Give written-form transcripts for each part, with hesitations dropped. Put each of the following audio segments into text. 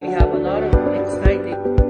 We have a lot of exciting.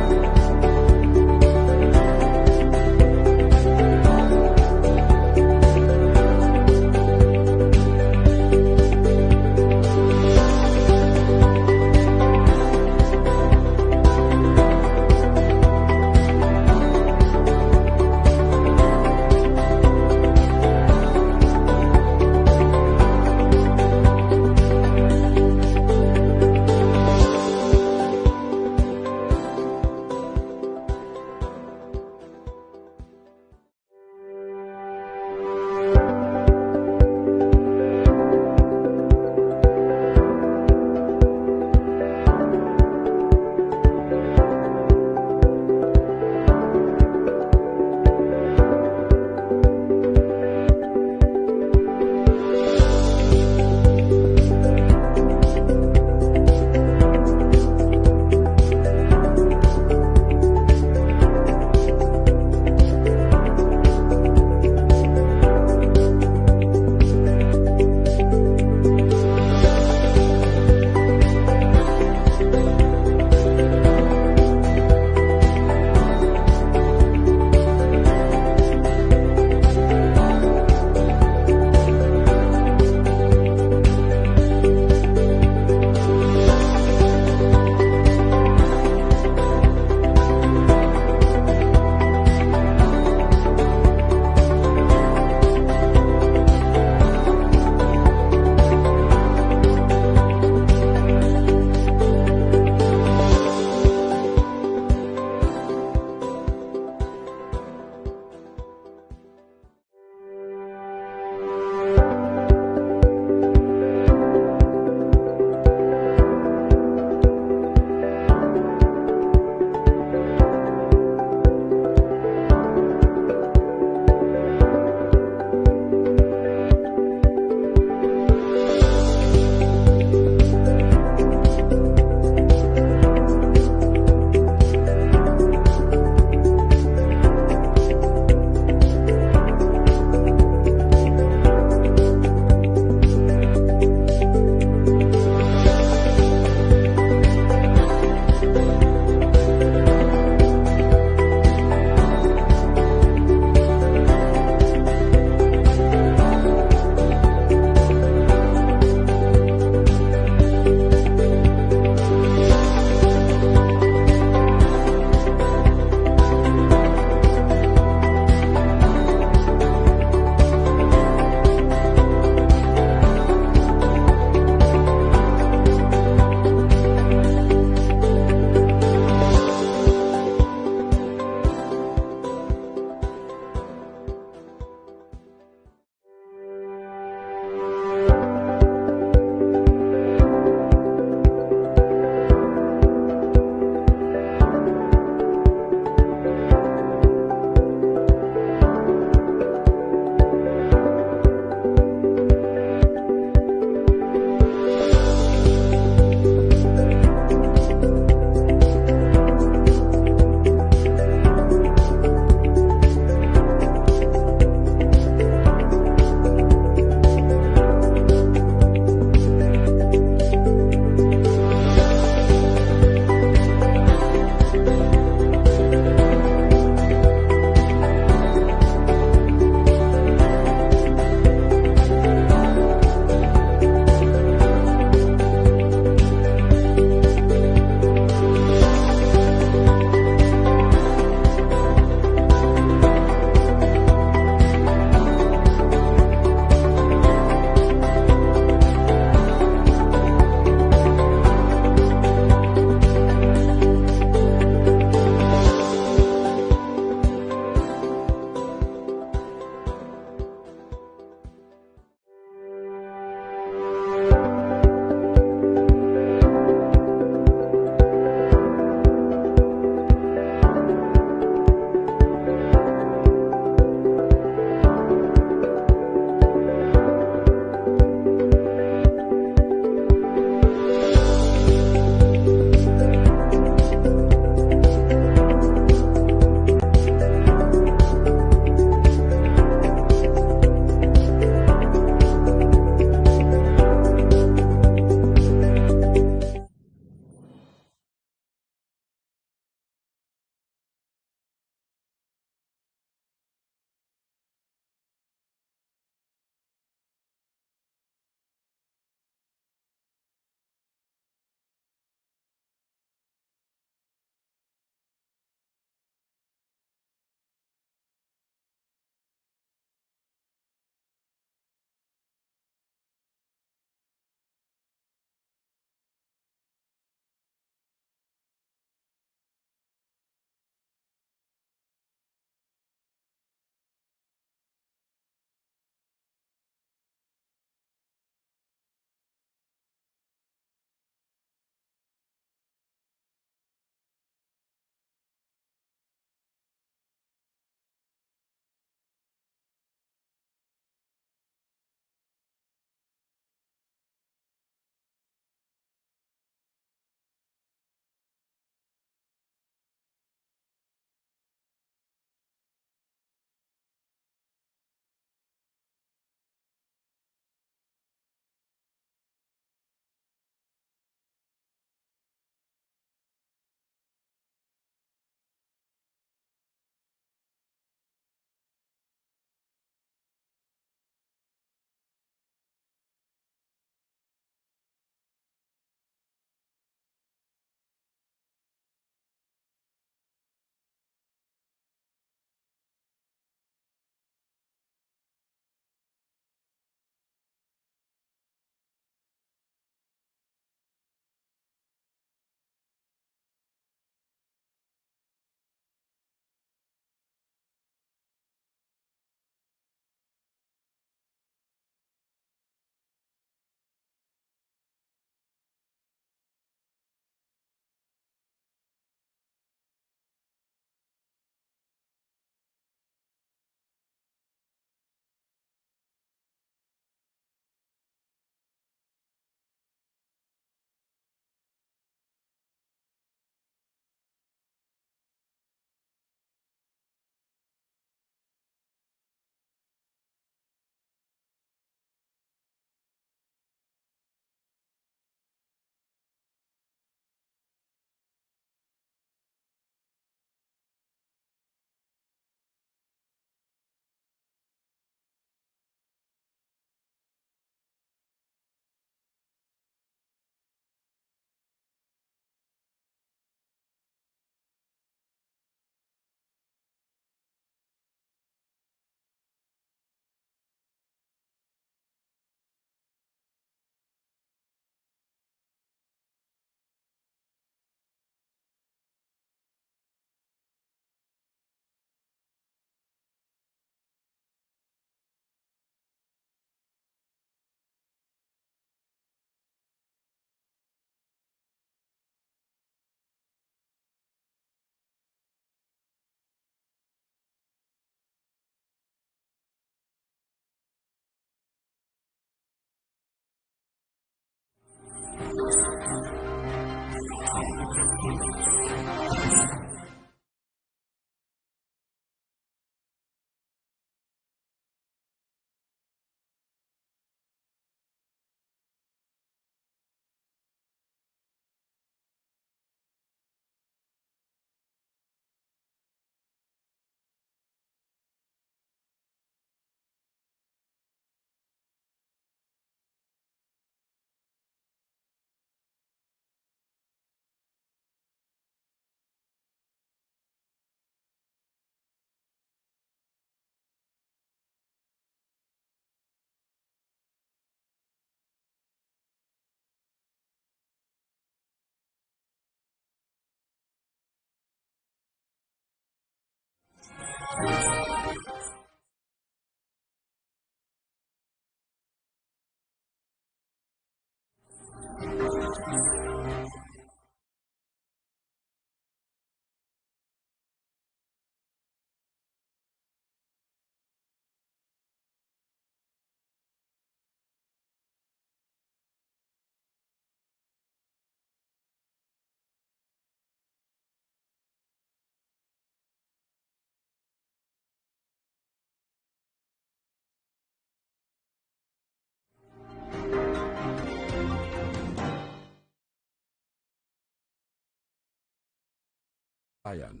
Ayan,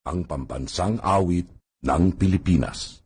ang pambansang awit ng Pilipinas.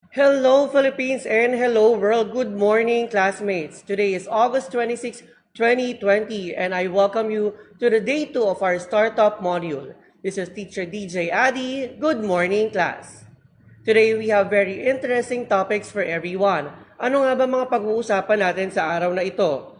Hello, Philippines, and hello, world. Good morning, classmates. Today is August 26, 2020, and I welcome you to the day 2 of our startup module. This is teacher DJ Adi. Good morning, class. Today, we have very interesting topics for everyone. Ano nga ba mga pag-uusapan natin sa araw na ito?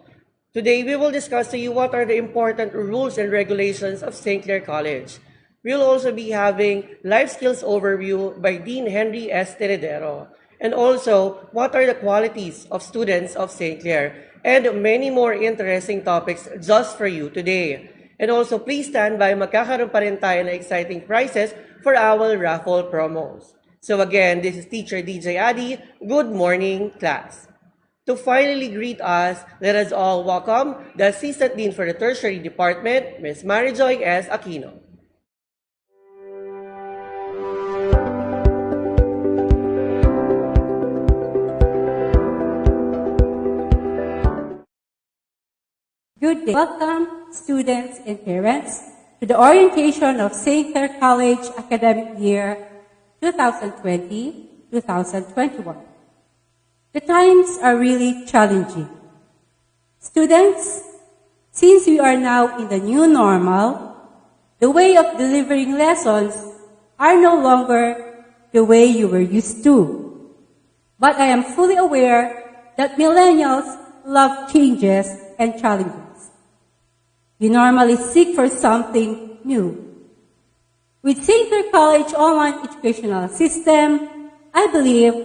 Today, we will discuss to you what are the important rules and regulations of St. Clair College. We'll also be having life skills overview by Dean Henry S. Teredero. And also, what are the qualities of students of St. Clair? And many more interesting topics just for you today. And also, please stand by, magkakaroon pa rin tayo ng exciting prizes for our raffle promos. So again, this is teacher DJ Adi. Good morning, class. To finally greet us, let us all welcome the Assistant Dean for the Tertiary Department, Ms. Marijoy S. Aquino. Good day. Welcome, students and parents, to the orientation of St. Clair College academic year 2020-2021. The times are really challenging. Students, since we are now in the new normal, the way of delivering lessons are no longer the way you were used to. But I am fully aware that millennials love changes and challenges. We normally seek for something new. With St. Clair College online educational system, I believe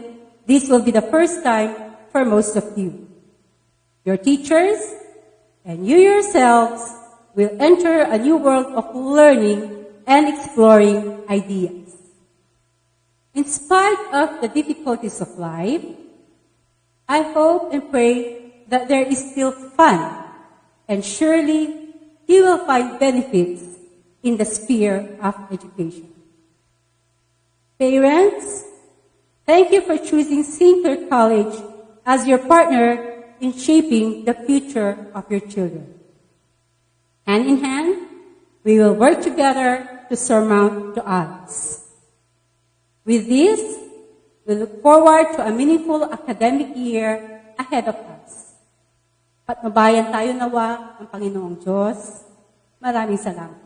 this will be the first time for most of you. Your teachers and you yourselves will enter a new world of learning and exploring ideas. In spite of the difficulties of life, I hope and pray that there is still fun, and surely you will find benefits in the sphere of education. Parents, thank you for choosing St. Clair College as your partner in shaping the future of your children. Hand in hand, we will work together to surmount the odds. With this, we look forward to a meaningful academic year ahead of us. Patnubayan tayo nawa ang Panginoong Diyos. Maraming salamat.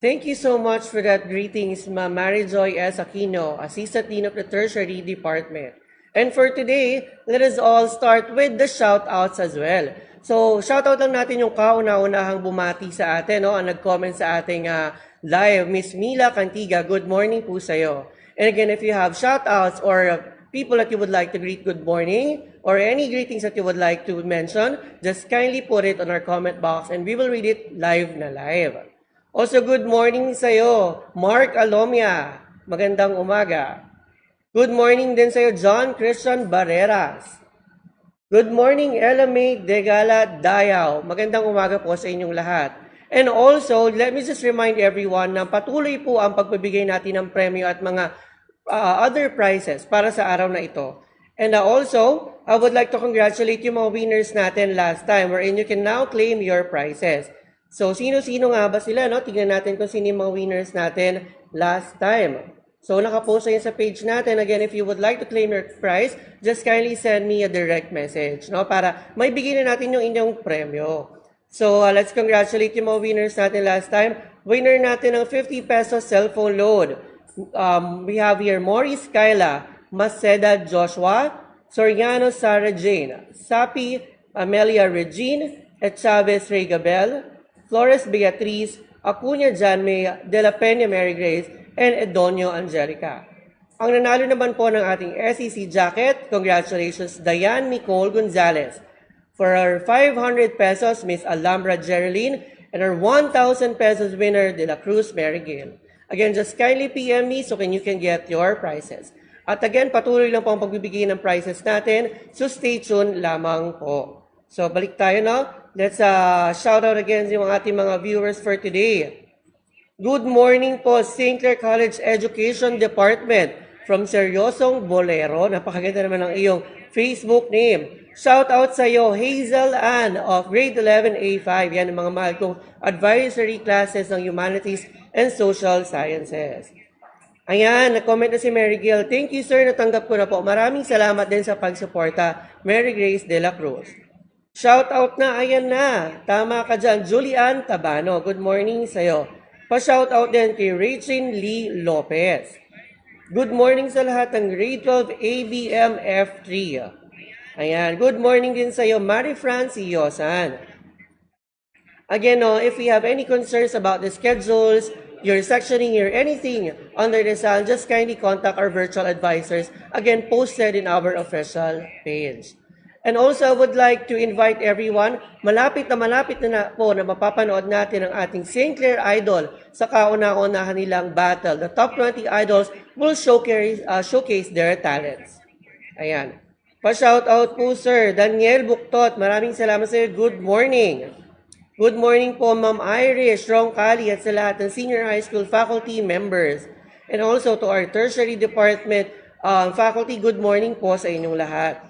Thank you so much for that greetings, Ma'am Marijoy S. Aquino, Assistant Dean of the Tertiary Department. And for today, let us all start with the shout-outs as well. So, shout-out lang natin yung kauna-unahang bumati sa atin, no? Ang nag-comment sa ating live, Miss Mila Cantiga, good morning po sa'yo. And again, if you have shout-outs or people that you would like to greet good morning, or any greetings that you would like to mention, just kindly put it on our comment box and we will read it live na live. Also, good morning sa'yo, Mark Alomia. Magandang umaga. Good morning din sa'yo, John Christian Barreras. Good morning, Ella May Degala Dayaw. Magandang umaga po sa inyong lahat. And also, let me just remind everyone na patuloy po ang pagbibigay natin ng premyo at mga other prizes para sa araw na ito. And also, I would like to congratulate yung mga winners natin last time wherein you can now claim your prizes. So, sino-sino nga ba sila? No? Tignan natin kung sino yung mga winners natin last time. So, nakapost na yun sa page natin. Again, if you would like to claim your prize, just kindly send me a direct message, no? Para may bigyan na natin yung inyong premyo. So, let's congratulate yung mga winners natin last time. Winner natin ng 50 pesos cellphone load. We have here Maurice Kyla, Maceda Joshua, Soriano Sarah Jane, Sapi Amelia Regine, at Chavez Ray Gabel, Flores Beatriz, Acuña Janme, De La Peña Mary Grace, and Edonio Angelica. Ang nanalo naman po ng ating SEC jacket, congratulations Diane Nicole Gonzalez. For our 500 pesos, Miss Alhambra Geraldine, and our 1,000 pesos winner, De La Cruz Mary Gail. Again, just kindly PM me so you can get your prizes. At again, patuloy lang po ang pagbibigay ng prizes natin, so stay tuned lamang po. So, balik tayo na. Let's shout out again yung ating mga viewers for today. Good morning po, St. Clair College Education Department. from Seryosong Bolero. Napakaganda naman ng iyong Facebook name. Shout out sa iyo, Hazel Ann of grade 11A5. Yan ang mga mahal kong advisory classes ng Humanities and Social Sciences. Ayan, nag-comment na si Mary Gill. Thank you sir, natanggap ko na po. Maraming salamat din sa pagsuporta, Mary Grace de la Cruz. Shout out na, ayan na. Tama ka dyan, Julian Tabano. Good morning sa'yo. Pa-shout out din kay Rachel Lee Lopez. Good morning sa lahat ng grade 12 ABM F3. Ayan, good morning din sa'yo, Mary Francie Yosan. Again, if you have any concerns about the schedules, your sectioning, or anything under the sun, just kindly contact our virtual advisors. Again, posted in our official page. And also, I would like to invite everyone, malapit na po na mapapanood natin ang ating St. Clair Idol sa kauna-unahan nilang battle. The top 20 idols will showcase their talents. Ayan. Pa-shoutout po, Sir Daniel Buktot. Maraming salamat sa iyo. Good morning. Good morning po, Ma'am Irish, Roncalli, at sa lahat ng senior high school faculty members. And also to our tertiary department faculty, good morning po sa inyong lahat.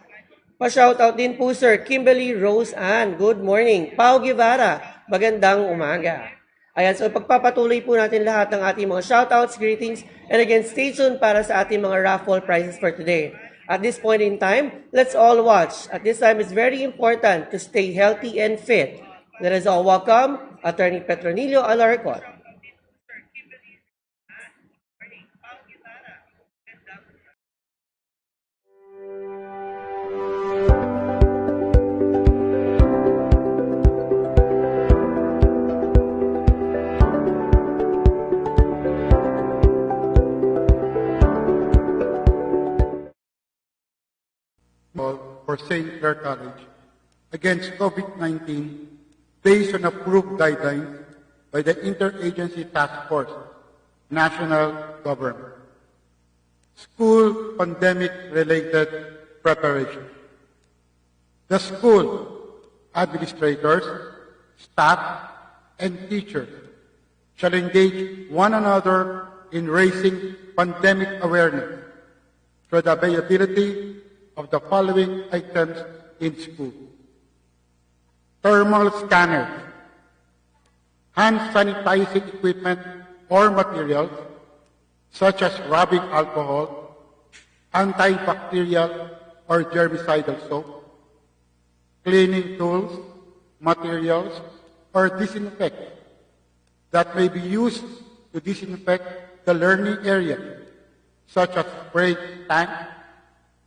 Pa-shoutout din po, Sir Kimberly Rose Ann. Good morning. Pao Guevara, magandang umaga. Ayan, so pagpapatuloy po natin lahat ng ating mga shoutouts, greetings, and again, stay tuned para sa ating mga raffle prizes for today. At this point in time, let's all watch. At this time, it's very important to stay healthy and fit. Let us all welcome Attorney Petronilio Alarcon. For St. Clair College against COVID-19 based on approved guidelines by the Interagency Task Force, National Government. School pandemic-related preparation. The school administrators, staff, and teachers shall engage one another in raising pandemic awareness through the availability of the following items in school: thermal scanners, hand sanitizing equipment or materials such as rubbing alcohol, antibacterial or germicidal soap, cleaning tools, materials, or disinfectant that may be used to disinfect the learning area, such as spray tank,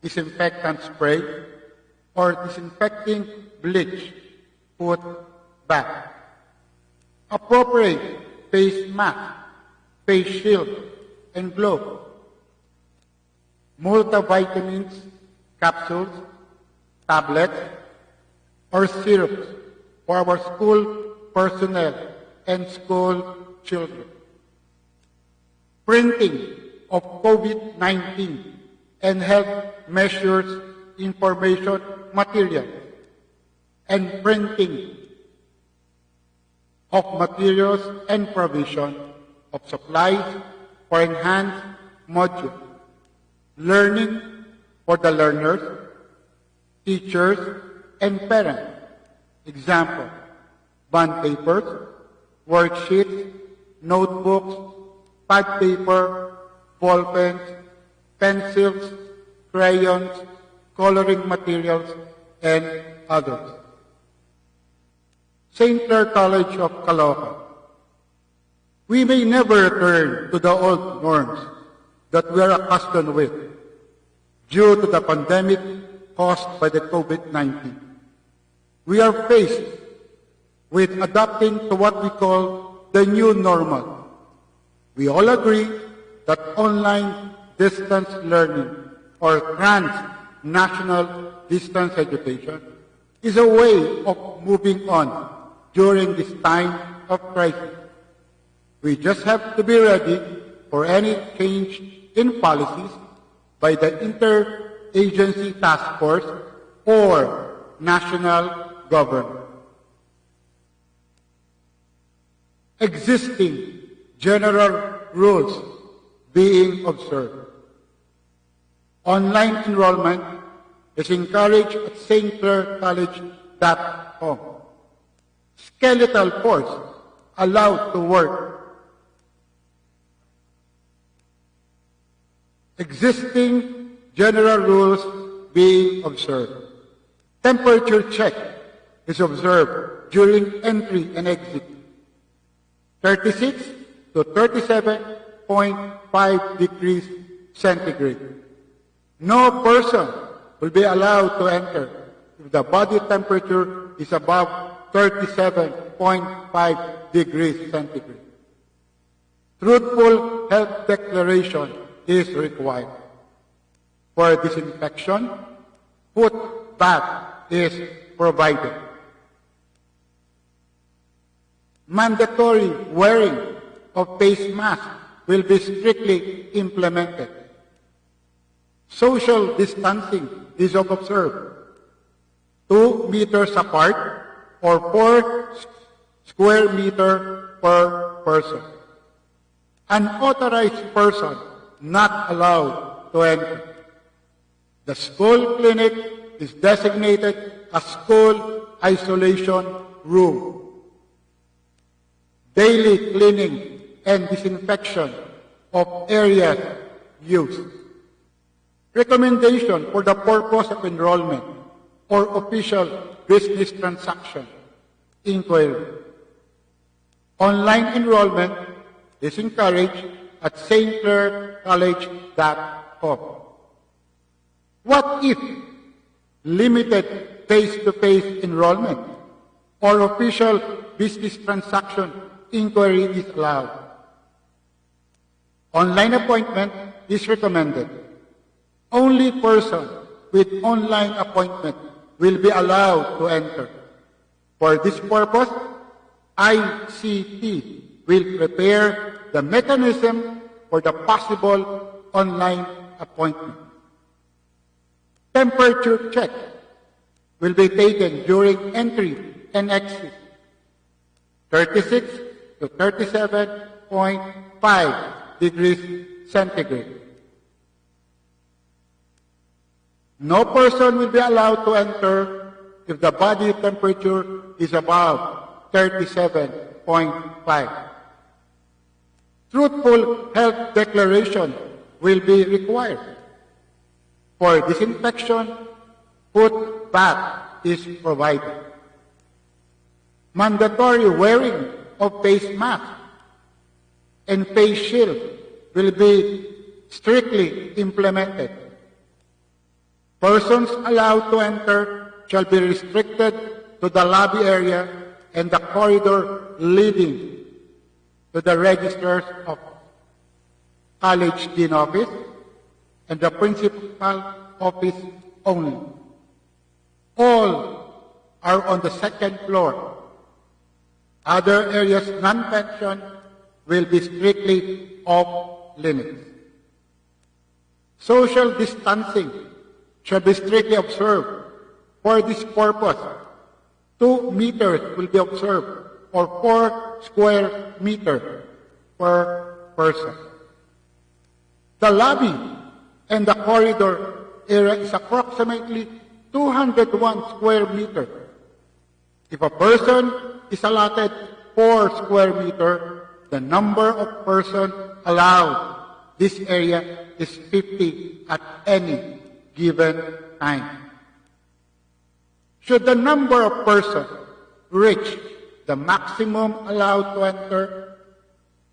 disinfectant spray, or disinfecting bleach put back. Appropriate face mask, face shield, and glove. Multivitamins, capsules, tablets, or syrups for our school personnel and school children. Printing of COVID-19 and health measures information materials, and printing of materials and provision of supplies for enhanced module, learning for the learners, teachers, and parents. Example, bond papers, worksheets, notebooks, pad paper, ball pens, pencils, crayons, coloring materials, and others. St. Clair College of Caloocan. We may never return to the old norms that we are accustomed with due to the pandemic caused by the COVID-19. We are faced with adapting to what we call the new normal. We all agree that online distance learning or transnational distance education is a way of moving on during this time of crisis. We just have to be ready for any change in policies by the Interagency Task Force or national government. Existing general rules being observed. Online enrollment is encouraged at stclaircollege.com. Skeletal force allowed to work. Existing general rules being observed. Temperature check is observed during entry and exit. 36 to 37.5 degrees centigrade. No person will be allowed to enter if the body temperature is above 37.5 degrees centigrade. Truthful health declaration is required. For disinfection, foot bath is provided. Mandatory wearing of face masks will be strictly implemented. Social distancing is observed. 2 meters apart or 4 square meter per person. Unauthorized person not allowed to enter. The school clinic is designated a school isolation room. Daily cleaning and disinfection of areas used. Recommendation for the purpose of enrollment or official business transaction inquiry. Online enrollment is encouraged at stclaircollege.com. What if limited face-to-face enrollment or official business transaction inquiry is allowed? Online appointment is recommended. Only person with online appointment will be allowed to enter. For this purpose, ICT will prepare the mechanism for the possible online appointment. Temperature check will be taken during entry and exit. 36 to 37.5 degrees centigrade. No person will be allowed to enter if the body temperature is above 37.5. Truthful health declaration will be required. For disinfection, foot bath is provided. Mandatory wearing of face mask and face shield will be strictly implemented. Persons allowed to enter shall be restricted to the lobby area and the corridor leading to the registrars of college dean office and the principal office only. All are on the second floor. Other areas non-mentioned will be strictly off limits. Social distancing shall be strictly observed. For this purpose, 2 meters will be observed or 4 square meters per person. The lobby and the corridor area is approximately 201 square meters. If a person is allotted 4 square meters, the number of persons allowed this area is 50 at any given time. Should the number of persons reach the maximum allowed to enter,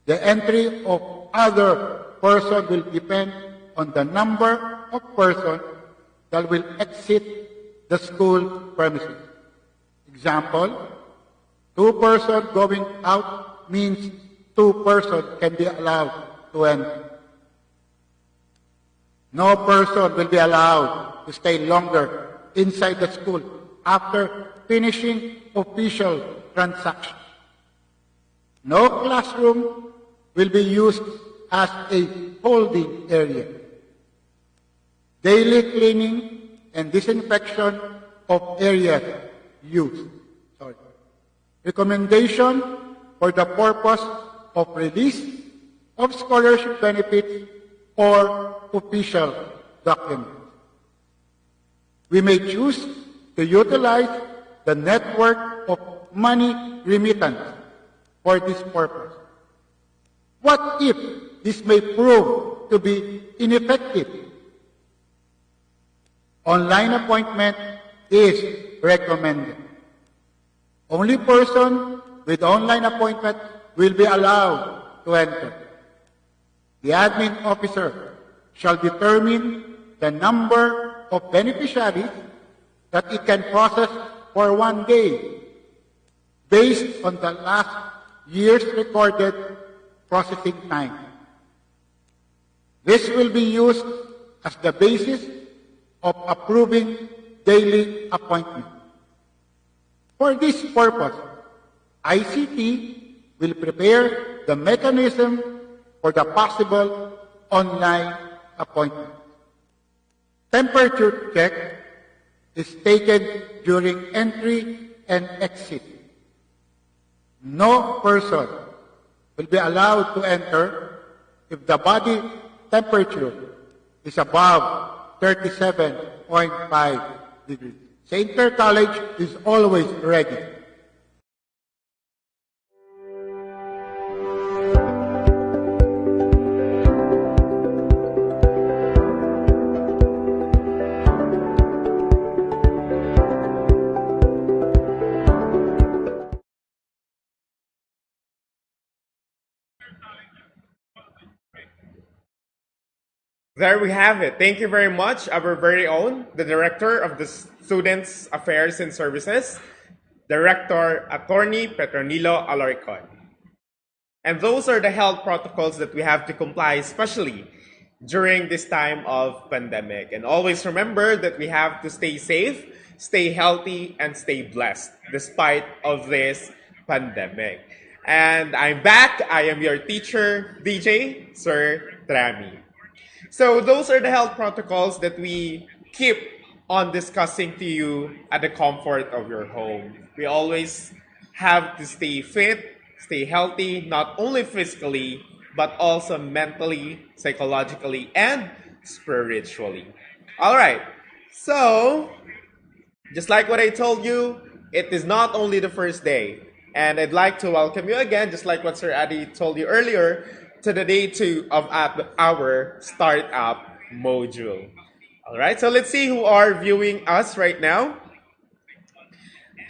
the entry of other persons will depend on the number of persons that will exit the school premises. Example, 2 persons going out means 2 persons can be allowed to enter. No person will be allowed to stay longer inside the school after finishing official transactions. No classroom will be used as a holding area. Daily cleaning and disinfection of areas used. Recommendation for the purpose of release of scholarship benefits or official documents. We may choose to utilize the network of money remittance for this purpose. What if this may prove to be ineffective? Online appointment is recommended. Only person with online appointment will be allowed to enter. The admin officer shall determine the number of beneficiaries that it can process for 1 day based on the last year's recorded processing time. This will be used as the basis of approving daily appointments. For this purpose, ICT will prepare the mechanism for the possible online appointment. Temperature check is taken during entry and exit. No person will be allowed to enter if the body temperature is above 37.5 degrees. St. Clair College is always ready. There we have it. Thank you very much, our very own, the Director of the Students' Affairs and Services, Director Attorney Petronilo Alarcon. And those are the health protocols that we have to comply, especially during this time of pandemic. And always remember that we have to stay safe, stay healthy, and stay blessed despite of this pandemic. And I'm back. I am your teacher, DJ Sir Trami. So those are the health protocols that we keep on discussing to you at the comfort of your home. We always have to stay fit, stay healthy, not only physically, but also mentally, psychologically, and spiritually. All right. So, just like what I told you, it is not only the first day. And I'd like to welcome you again, just like what Sir Adi told you earlier, to the day 2 of our startup module. All right, so let's see who are viewing us right now.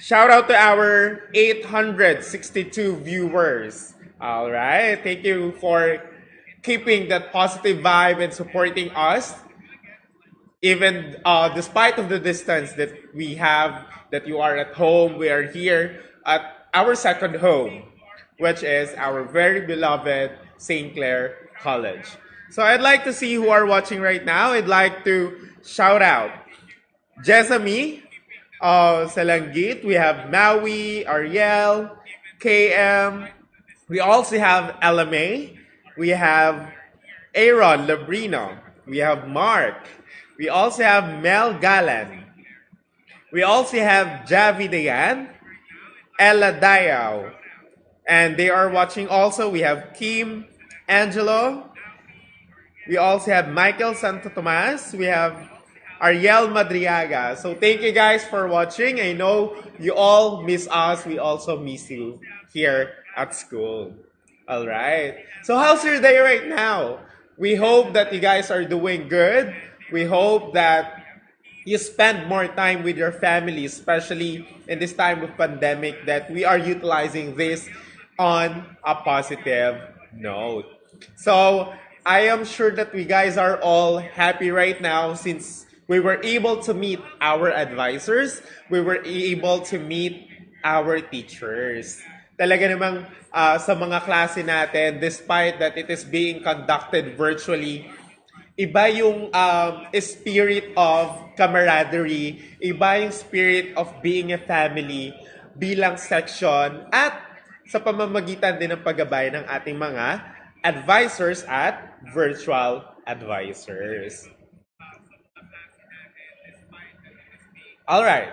Shout out to our 862 viewers. All right, thank you for keeping that positive vibe and supporting us. Even despite of the distance that we have, that you are at home, we are here at our second home, which is our very beloved St. Clair College. So I'd like to see who are watching right now. I'd like to shout out Jesami, Salangit. We have Maui, Ariel, KM. We also have LMA. We have Aaron Labrino. We have Mark. We also have Mel Galan. We also have Javi Dayan, Ella Dayao. And they are watching also. We have Kim, Angelo. We also have Michael Santo Tomas. We have Ariel Madriaga. So thank you guys for watching. I know you all miss us. We also miss you here at school. All right. So how's your day right now? We hope that you guys are doing good. We hope that you spend more time with your family, especially in this time of pandemic, that we are utilizing this on a positive note. So I am sure that we guys are all happy right now since we were able to meet our advisors, we were able to meet our teachers. Talaga namang sa mga klase natin, despite that it is being conducted virtually, iba yung spirit of camaraderie, iba yung spirit of being a family bilang section at sa pamamagitan din ng paggabay ng ating mga advisors at virtual advisors. All right.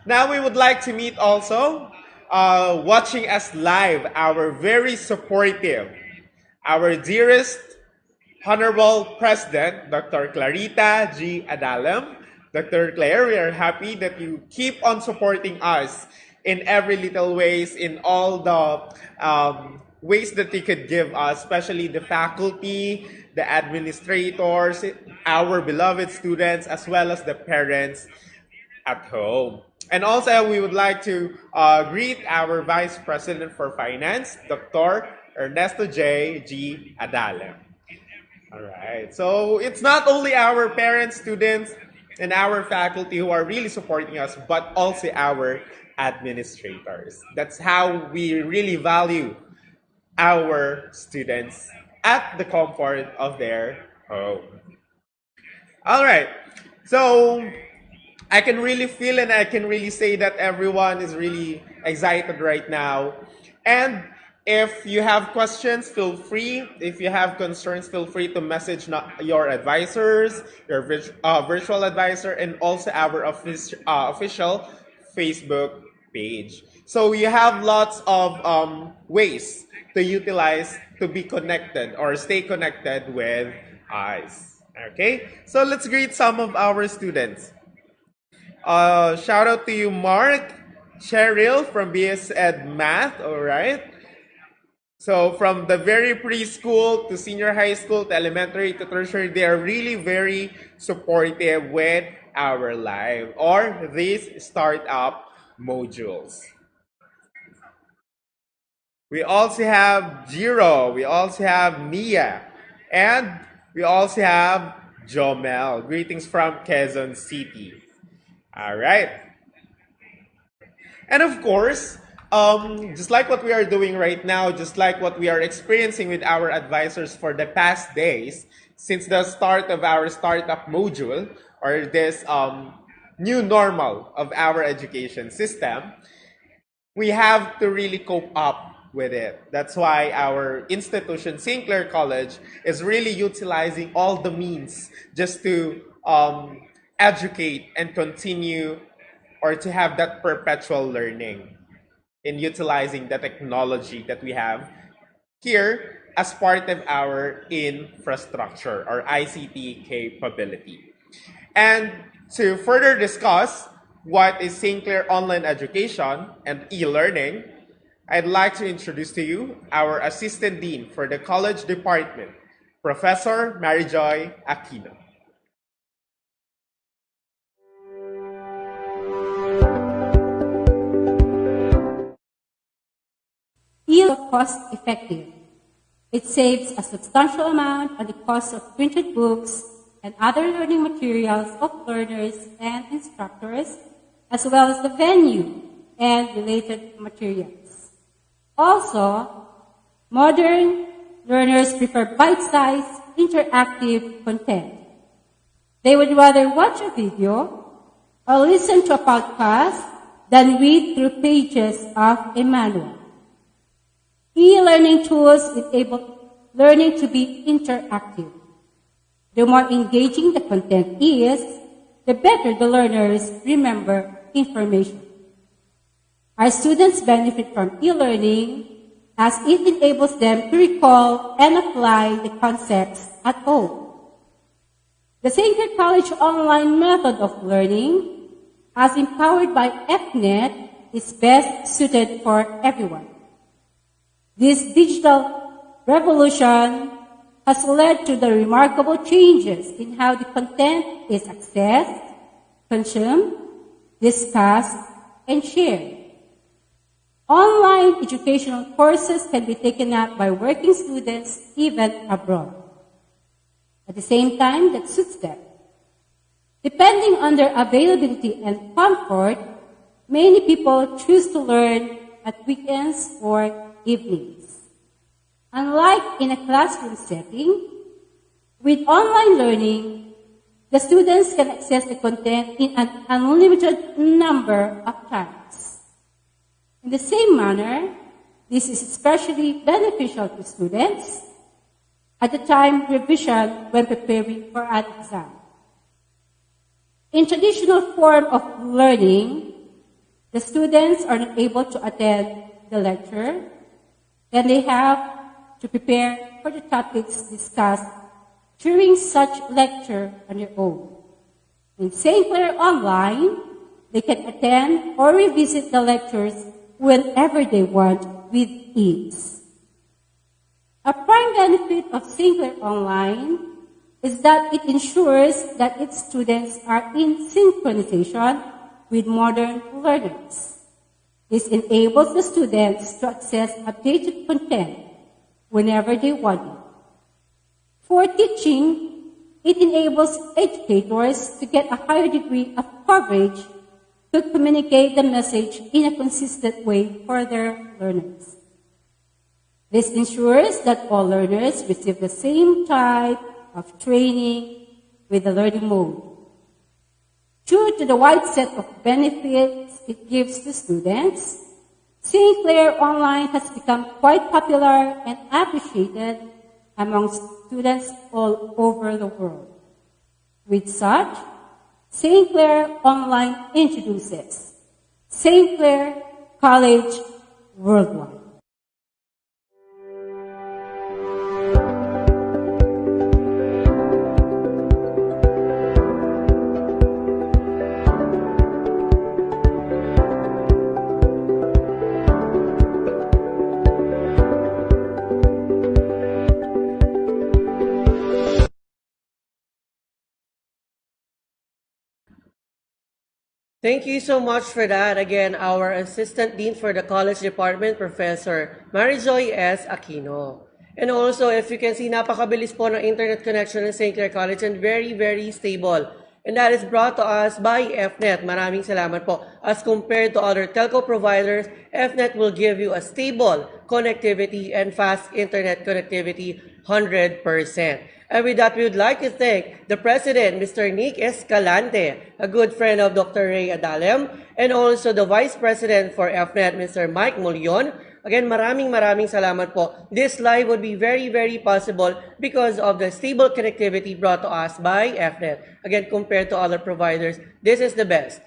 Now we would like to meet also, watching us live, our very supportive, our dearest Honorable President, Dr. Clarita G. Adalem. Dr. Claire, we are happy that you keep on supporting us in every little ways, in all the ways that you could give us, especially the faculty, the administrators, our beloved students, as well as the parents at home. And also, we would like to greet our Vice President for Finance, Dr. Ernesto J. G. Adalem. All right. So it's not only our parents, students, and our faculty who are really supporting us, but also our administrators. That's how we really value our students at the comfort of their home. All right. So I can really feel and I can really say that everyone is really excited right now. And if you have questions, feel free. If you have concerns, feel free to message your advisors, your virtual advisor, and also our official Facebook page. So you have lots of ways to utilize to be connected or stay connected with us. Okay, so let's greet some of our students. Shout out to you, Mark, Cheryl from BS Ed Math, all right? So from the very preschool to senior high school to elementary to tertiary, they are really very supportive with our live or these startup modules. We also have Jiro, we also have Nia, and we also have Jomel. Greetings from Quezon City. All right. And of course, just like what we are doing right now, just like what we are experiencing with our advisors for the past days, since the start of our startup module, or this new normal of our education system, we have to really cope up with it. That's why our institution, St. Clair College, is really utilizing all the means just to educate and continue or to have that perpetual learning in utilizing the technology that we have here as part of our infrastructure or ICT capability. And to further discuss what is St. Clair Online Education and e-learning, I'd like to introduce to you our Assistant Dean for the College Department, Professor Marijoy Aquino. Cost effective. It saves a substantial amount on the cost of printed books and other learning materials of learners and instructors, as well as the venue and related materials. Also, modern learners prefer bite-sized, interactive content. They would rather watch a video or listen to a podcast than read through pages of a manual. E-learning tools enable learning to be interactive. The more engaging the content is, the better the learners remember information. Our students benefit from e-learning as it enables them to recall and apply the concepts at home. The St. Clair College online method of learning, as empowered by EPNET, is best suited for everyone. This digital revolution has led to the remarkable changes in how the content is accessed, consumed, discussed, and shared. Online educational courses can be taken up by working students even abroad at the same time that suits them. Depending on their availability and comfort, many people choose to learn at weekends or evenings. Unlike in a classroom setting, with online learning, the students can access the content in an unlimited number of times. In the same manner, this is especially beneficial to students at the time revision when preparing for an exam. In traditional form of learning, the students are not able to attend the lecture. Then they have to prepare for the topics discussed during such lecture on their own. In St. Clair Online, they can attend or revisit the lectures whenever they want with ease. A prime benefit of St. Clair Online is that it ensures that its students are in synchronization with modern learners. This enables the students to access updated content whenever they want it. For teaching, it enables educators to get a higher degree of coverage to communicate the message in a consistent way for their learners. This ensures that all learners receive the same type of training with the learning mode. Due to the wide set of benefits it gives to students, St. Clair Online has become quite popular and appreciated among students all over the world. With such, St. Clair Online introduces St. Clair College Worldwide. Thank you so much for that. Again, our Assistant Dean for the College Department, Professor Marijoy S. Aquino. And also, if you can see, napakabilis po ng internet connection ng St. Clair College and very, very stable. And that is brought to us by FNet. Maraming salamat po. As compared to other telco providers, FNet will give you a stable connectivity and fast internet connectivity 100%. And with that, we would like to thank the President, Mr. Nick Escalante, a good friend of Dr. Ray Adalem, and also the Vice President for FNet, Mr. Mike Mulion. Again, maraming salamat po. This live would be very, very possible because of the stable connectivity brought to us by FNet. Again, compared to other providers, this is the best.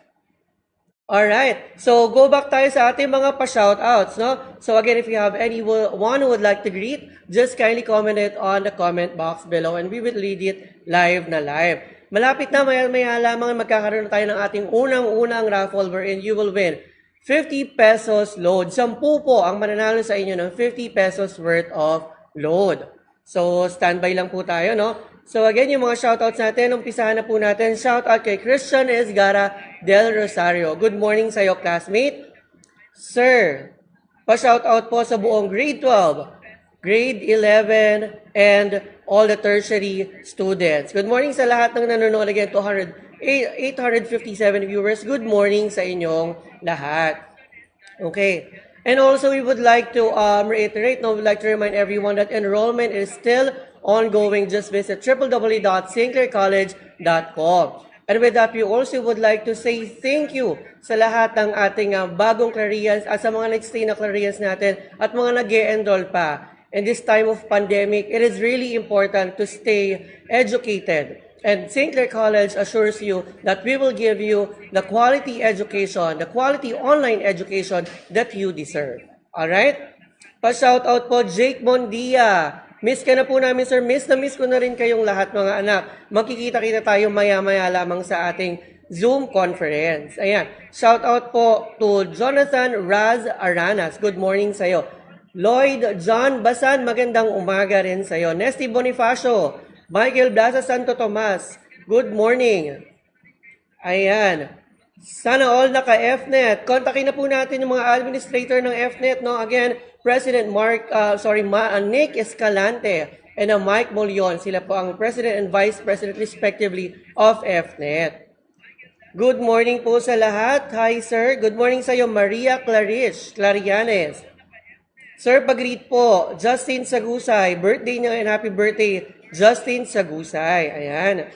Alright, so go back tayo sa ating mga pa-shoutouts, no? So again, if you have anyone who would like to greet, just kindly comment it on the comment box below and we will read it live na live. Malapit na, maya lamang magkakaroon tayo ng ating unang raffle wherein you will win 50 pesos load. 10 po ang mananalo sa inyo ng 50 pesos worth of load. So, standby lang po tayo, no? So again, yung mga shoutouts natin, umpisahan na po natin. Shoutout kay Christian Esgara del Rosario. Good morning sa iyo, classmate. Sir, pa-shoutout po sa buong grade 12, grade 11, and all the tertiary students. Good morning sa lahat ng nanonood. Again, 857 viewers. Good morning sa inyong lahat. Okay. And also, we would like to reiterate, we'd like to remind everyone that enrollment is still ongoing. Just visit www.stclaircollege.com. And with that, we also would like to say thank you sa lahat ng ating bagong Clarians at sa mga nag-stay na Clarians natin at mga nag-e-enroll pa. In this time of pandemic, it is really important to stay educated. And St. Clair College assures you that we will give you the quality education, the quality online education that you deserve. Alright? Pa-shoutout po, Jake Mondia. Miss ka na po namin, sir. Miss ko na rin kayong lahat, mga anak. Magkikita-kita tayo maya-maya lamang sa ating Zoom conference. Ayan. Shoutout po to Jonathan Raz Aranas. Good morning sa'yo. Lloyd John Basan, magandang umaga rin sa'yo. Nesty Bonifacio. Michael Blaza Santo Tomas, good morning. Ayan. Sana all naka-FNet. Kontakin na po natin yung mga administrator ng FNet, no? Again, President Nick Escalante and Mike Mulion. Sila po ang President and Vice President respectively of FNet. Good morning po sa lahat. Hi, sir. Good morning sa iyo, Maria Clarianes. Sir, pag-greet po, Justin Sagusay. Birthday niya and happy birthday, Justin Sagusay. Ayan.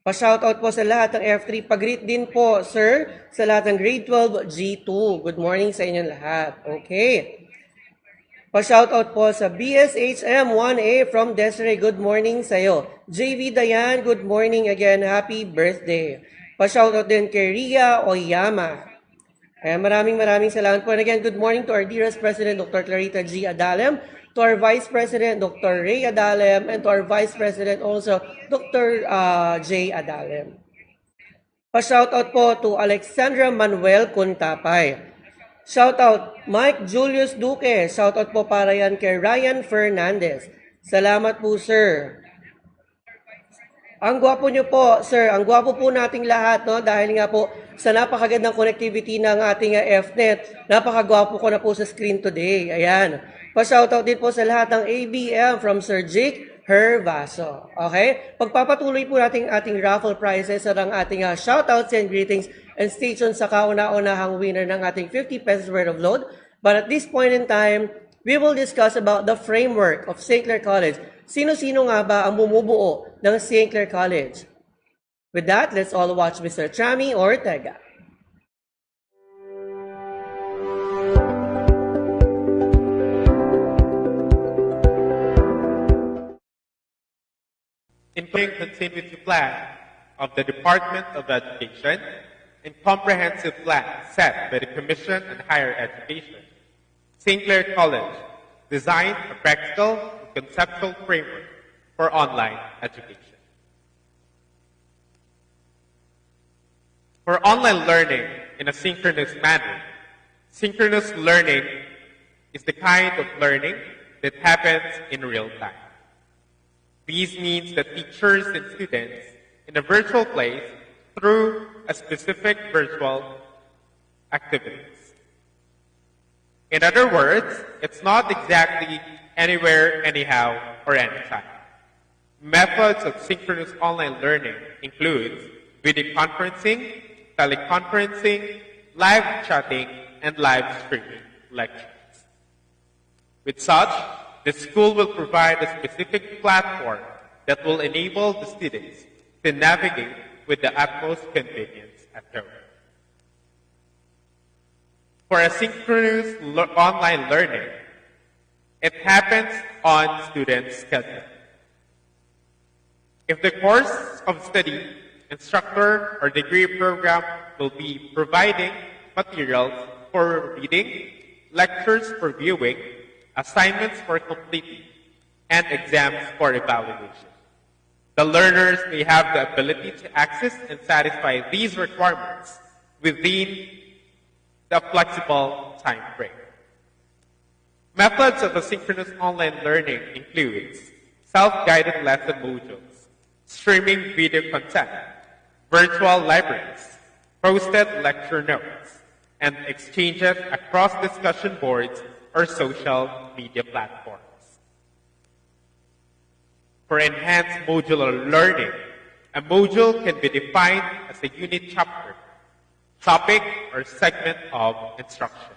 Pa-shoutout po sa lahat ng F3. Pag-greet din po, sir, sa lahat ng grade 12 G2. Good morning sa inyong lahat. Okay. Pa-shoutout po sa BSHM 1A from Desiree. Good morning sa iyo. JV Dayan, good morning again. Happy birthday. Pa-shoutout din kay Ria Oyama. Ayan, maraming salamat po. And again, good morning to our dearest President, Dr. Clarita G. Adalem, to our Vice President, Dr. Ray Adalem, and to our Vice President also, Dr. J. Adalem. Pa-shoutout po to Alexandra Manuel Kuntapay. Shoutout Mike Julius Duque. Shoutout po para yan kay Ryan Fernandez. Salamat po, sir. Ang gwapo nyo po, sir. Ang gwapo po nating lahat, no? Dahil nga po sa napakagandang connectivity ng ating FNet, napakagwapo ko na po sa screen today. Ayan. Pa-shoutout din po sa lahat ng ABM from Sir Jake Hervaso. Okay? Pagpapatuloy po natin ating raffle prizes at ang ating shoutouts and greetings and station sa kauna-unahang winner ng ating 50 pesos worth of load. But at this point in time, we will discuss about the framework of St. Clair College. Sino-sino nga ba ang bumubuo ng St. Clair College? With that, let's all watch Mr. Chami Ortega. Including continuity plan of the Department of Education and comprehensive plan set by the Commission on Higher Education, St. Clair College designed a practical and conceptual framework for online education. For online learning in a synchronous manner, synchronous learning is the kind of learning that happens in real time. This means that teachers and students in a virtual place through a specific virtual activities. In other words, it's not exactly anywhere, anyhow, or anytime. Methods of synchronous online learning include video conferencing, teleconferencing, live chatting, and live streaming lectures. With such, the school will provide a specific platform that will enable the students to navigate with the utmost convenience at home. For asynchronous online learning, it happens on students' schedule. If the course of study, instructor, or degree program will be providing materials for reading, lectures for viewing, assignments for completing, and exams for evaluation. The learners may have the ability to access and satisfy these requirements within the flexible time frame. Methods of asynchronous online learning includes self-guided lesson modules, streaming video content, virtual libraries, posted lecture notes, and exchanges across discussion boards or social media platforms. For enhanced modular learning, a module can be defined as a unit chapter, topic, or segment of instruction.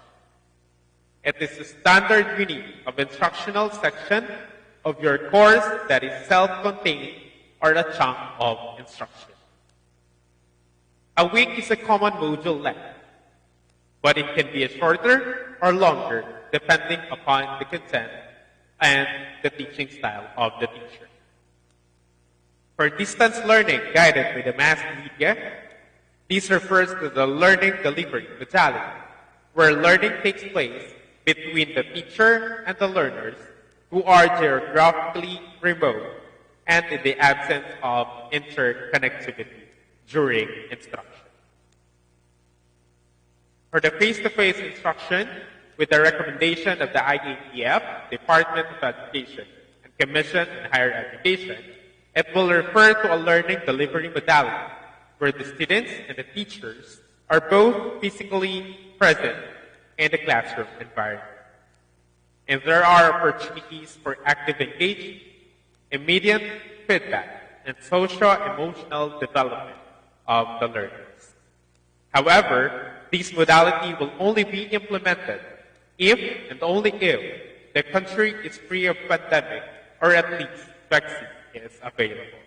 It is a standard unit of instructional section of your course that is self-contained or a chunk of instruction. A week is a common module length, but it can be shorter or longer depending upon the content and the teaching style of the teacher. For distance learning guided by the mass media, this refers to the learning delivery modality, where learning takes place between the teacher and the learners who are geographically remote and in the absence of interconnectivity during instruction. For the face-to-face instruction, with the recommendation of the IATF, Department of Education, and Commission on Higher Education, it will refer to a learning delivery modality where the students and the teachers are both physically present in the classroom environment. And there are opportunities for active engagement, immediate feedback, and social-emotional development of the learners. However, this modality will only be implemented if and only if the country is free of pandemic or at least vaccine is available.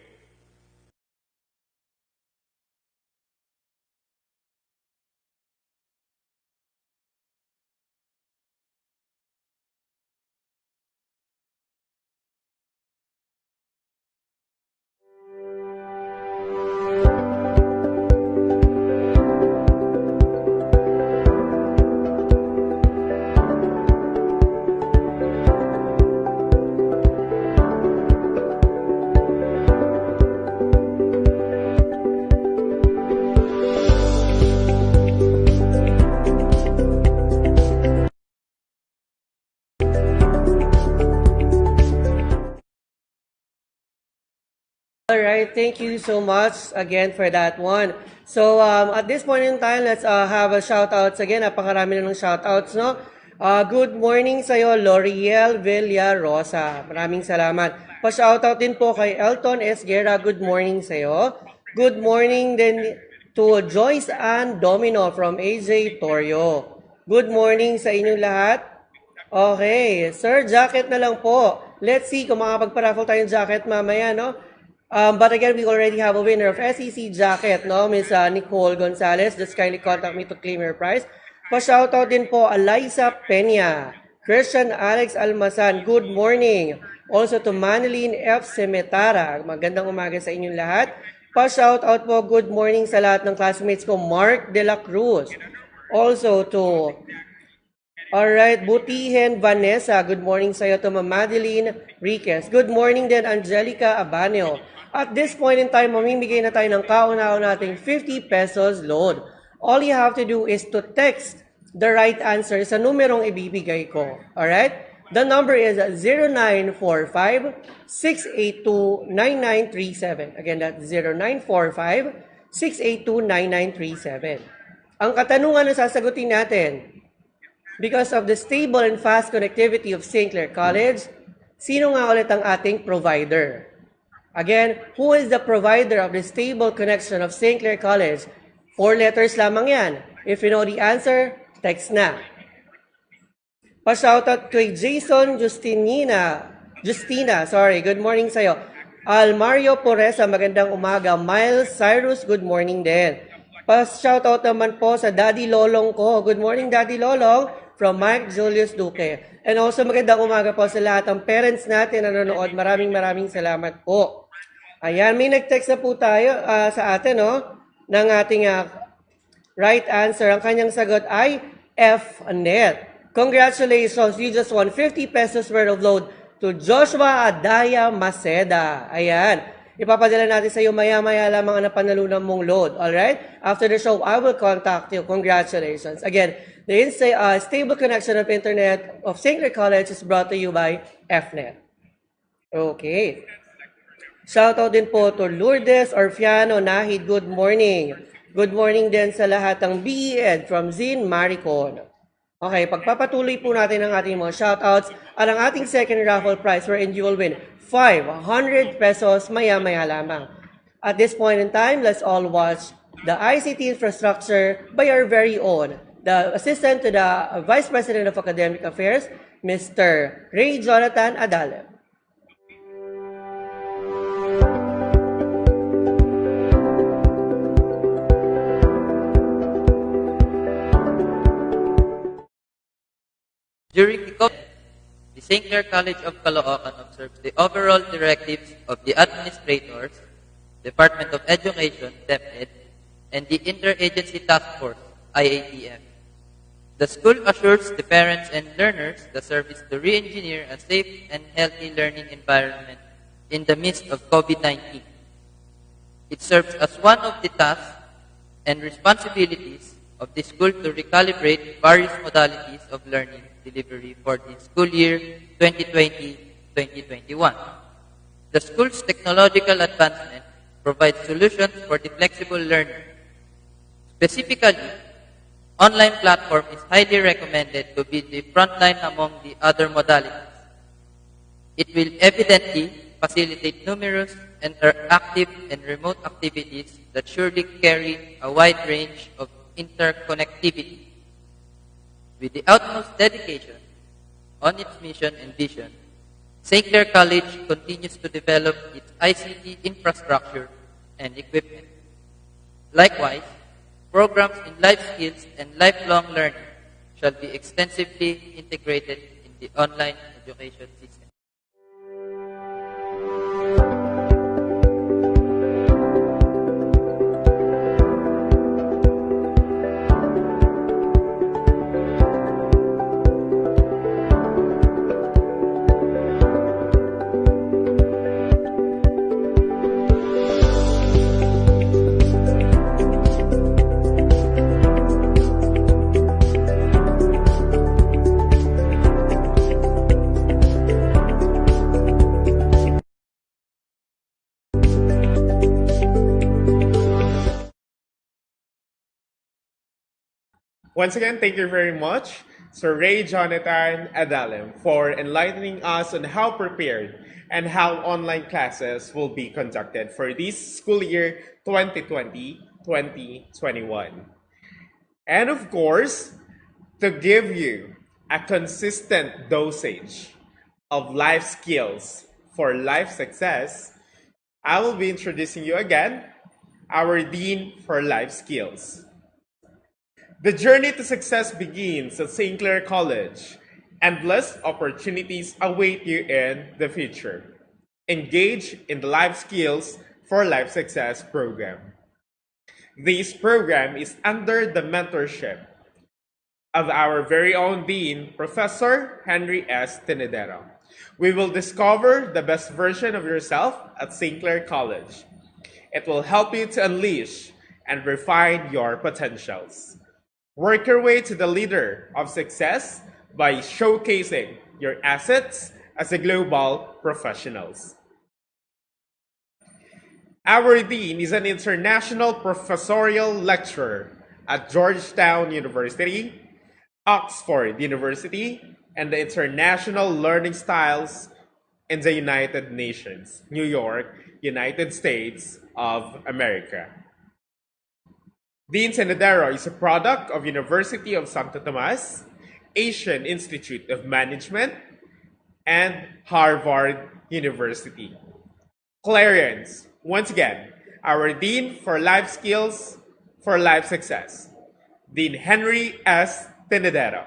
All right, thank you so much again for that one. So at this point in time, let's have a shout-outs again. Napakarami na ng shout-outs, no? Good morning sa'yo, L'Oreal Villarosa. Maraming salamat. Pa-shoutout din po kay Elton S. Guerra. Good morning sa'yo. Good morning din to Joyce Ann Domino from AJ Torio. Good morning sa inyong lahat. Okay, sir, jacket na lang po. Let's see kung makapagpa-raffle tayong jacket mamaya, no? But again, we already have a winner of SEC jacket, no? Miss Nicole Gonzalez. Just kindly contact me to claim your prize. Pa-shoutout din po, Eliza Peña, Christian Alex Almasan. Good morning. Also to Manilyn F. Semetara. Magandang umaga sa inyong lahat. Pa-shoutout po, good morning sa lahat ng classmates ko, Mark De La Cruz. Also to, alright, Butihen Vanessa, good morning sa iyo. To Madeline Riquez. Good morning din, Angelica Abaneo. At this point in time, mamimigay na tayo ng kauna-una nating 50 pesos load. All you have to do is to text the right answer sa numerong ibibigay ko. Alright? The number is 0945-682-9937. Again, that's 0945-682-9937. Ang katanungan na sasagutin natin, because of the stable and fast connectivity of St. Clair College, sino nga ulit ang ating provider? Again, who is the provider of the stable connection of St. Clair College? 4 letters lamang yan. If you know the answer, text na. Pa-shoutout kay Jason Justina, good morning sa'yo. Almario Poresa, magandang umaga. Miles Cyrus, good morning din. Pa-shoutout naman po sa Daddy Lolong ko. Good morning, Daddy Lolong, from Mike Julius Duque. And also magandang umaga po sa lahat ng parents natin na nanonood. Maraming salamat po. Ayan, may nag-text na po tayo sa atin, no? Ng ating right answer. Ang kanyang sagot ay FNet. Congratulations, you just won 50 pesos worth of load to Joshua Adaya Maceda. Ayan. Ipapadala natin sa iyo maya-maya lamang ang napanalunan mong load. Alright? After the show, I will contact you. Congratulations. Again, the stable connection of internet of St. Clair College is brought to you by FNet. Okay. Shoutout din po to Lourdes Orfiano Nahid. Good morning. Good morning din sa lahat ng BEd from Zin Maricon. Okay, pagpapatuloy po natin ang ating mga shoutouts at ang ating second raffle prize wherein you will win 500 pesos maya-maya lamang. At this point in time, let's all watch the ICT infrastructure by our very own, the Assistant to the Vice President of Academic Affairs, Mr. Ray Jonathan Adale. During the COVID, the St. Clair College of Caloocan observes the overall directives of the administrators, Department of Education, DepEd, and the Interagency Task Force, IATF. The school assures the parents and learners the service to re-engineer a safe and healthy learning environment in the midst of COVID-19. It serves as one of the tasks and responsibilities of the school to recalibrate various modalities of learning delivery for the school year 2020-2021. The school's technological advancement provides solutions for the flexible learner. Specifically, online platform is highly recommended to be the frontline among the other modalities. It will evidently facilitate numerous interactive and remote activities that surely carry a wide range of interconnectivity. With the utmost dedication on its mission and vision, St. Clair College continues to develop its ICT infrastructure and equipment. Likewise, programs in life skills and lifelong learning shall be extensively integrated in the online education system. Once again, thank you very much, Sir Ray Jonathan Adalem, for enlightening us on how prepared and how online classes will be conducted for this school year 2020-2021. And of course, to give you a consistent dosage of life skills for life success, I will be introducing you again our Dean for Life Skills. The journey to success begins at St. Clair College. Endless opportunities await you in the future. Engage in the Life Skills for Life Success program. This program is under the mentorship of our very own Dean, Professor Henry S. Tenedero. We will discover the best version of yourself at St. Clair College. It will help you to unleash and refine your potentials. Work your way to the leader of success by showcasing your assets as a global professionals. Our Dean is an international professorial lecturer at Georgetown University, Oxford University, and the International Learning Styles in the United Nations, New York, United States of America. Dean Tenedero is a product of University of Santo Tomas, Asian Institute of Management, and Harvard University. Clarence, once again, our Dean for Life Skills for Life Success, Dean Henry S. Tenedero.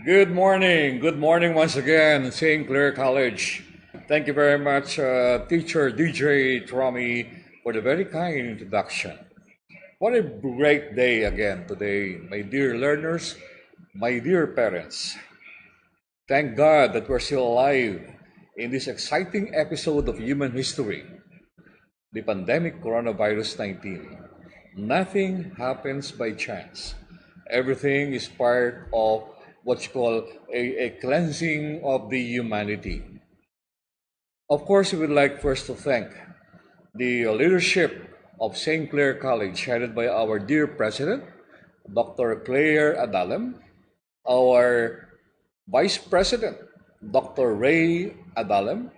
Good morning. Good morning once again, St. Clair College. Thank you very much, Teacher DJ Trami, for the very kind introduction. What a great day again today, my dear learners, my dear parents. Thank God that we're still alive in this exciting episode of human history, the pandemic coronavirus 19. Nothing happens by chance. Everything is part of what you call a cleansing of the humanity. Of course, we would like first to thank the leadership of St. Clair College, headed by our dear President, Dr. Claire Adalem, our Vice President, Dr. Ray Adalem,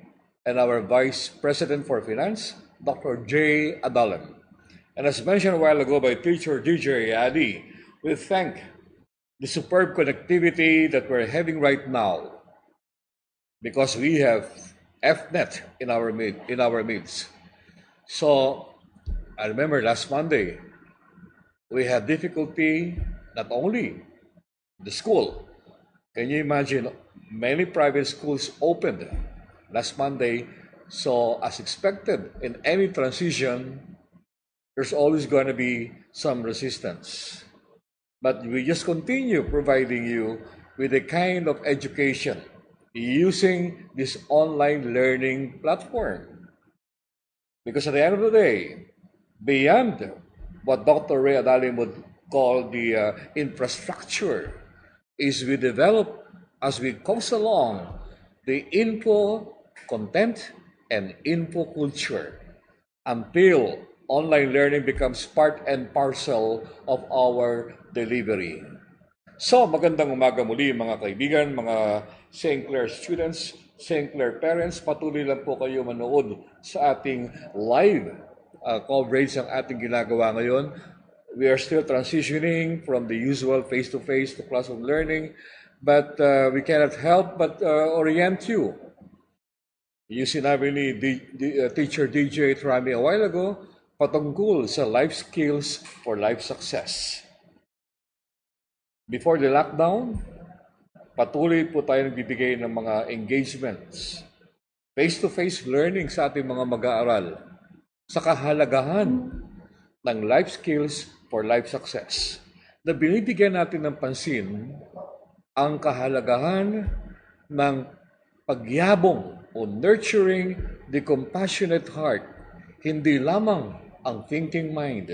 and our Vice President for Finance, Dr. J. Adalem. And as mentioned a while ago by Teacher DJ Adi, we thank the superb connectivity that we're having right now because we have FNet in our midst. So I remember last Monday we had difficulty not only the school. Can you imagine many private schools opened last Monday? So as expected in any transition, there's always going to be some resistance. But we just continue providing you with a kind of education using this online learning platform. Because at the end of the day, beyond what Dr. Ray Adalim would call the infrastructure, is we develop, as we comes along, the info content and info culture until online learning becomes part and parcel of our delivery. So, magandang umaga muli mga kaibigan, mga St. Clair students, St. Clair parents. Patuloy lang po kayo manood sa ating live coverage ng ating ginagawa ngayon. We are still transitioning from the usual face-to-face to classroom learning, but we cannot help but orient you. Yung sinabi ni Teacher DJ Trami a while ago, patungkol sa life skills for life success. Before the lockdown, patuloy po tayo nagbibigay ng mga engagements, face-to-face learning sa ating mga mag-aaral sa kahalagahan ng life skills for life success na binibigyan natin ng pansin ang kahalagahan ng pagyabong o nurturing the compassionate heart, hindi lamang ang thinking mind.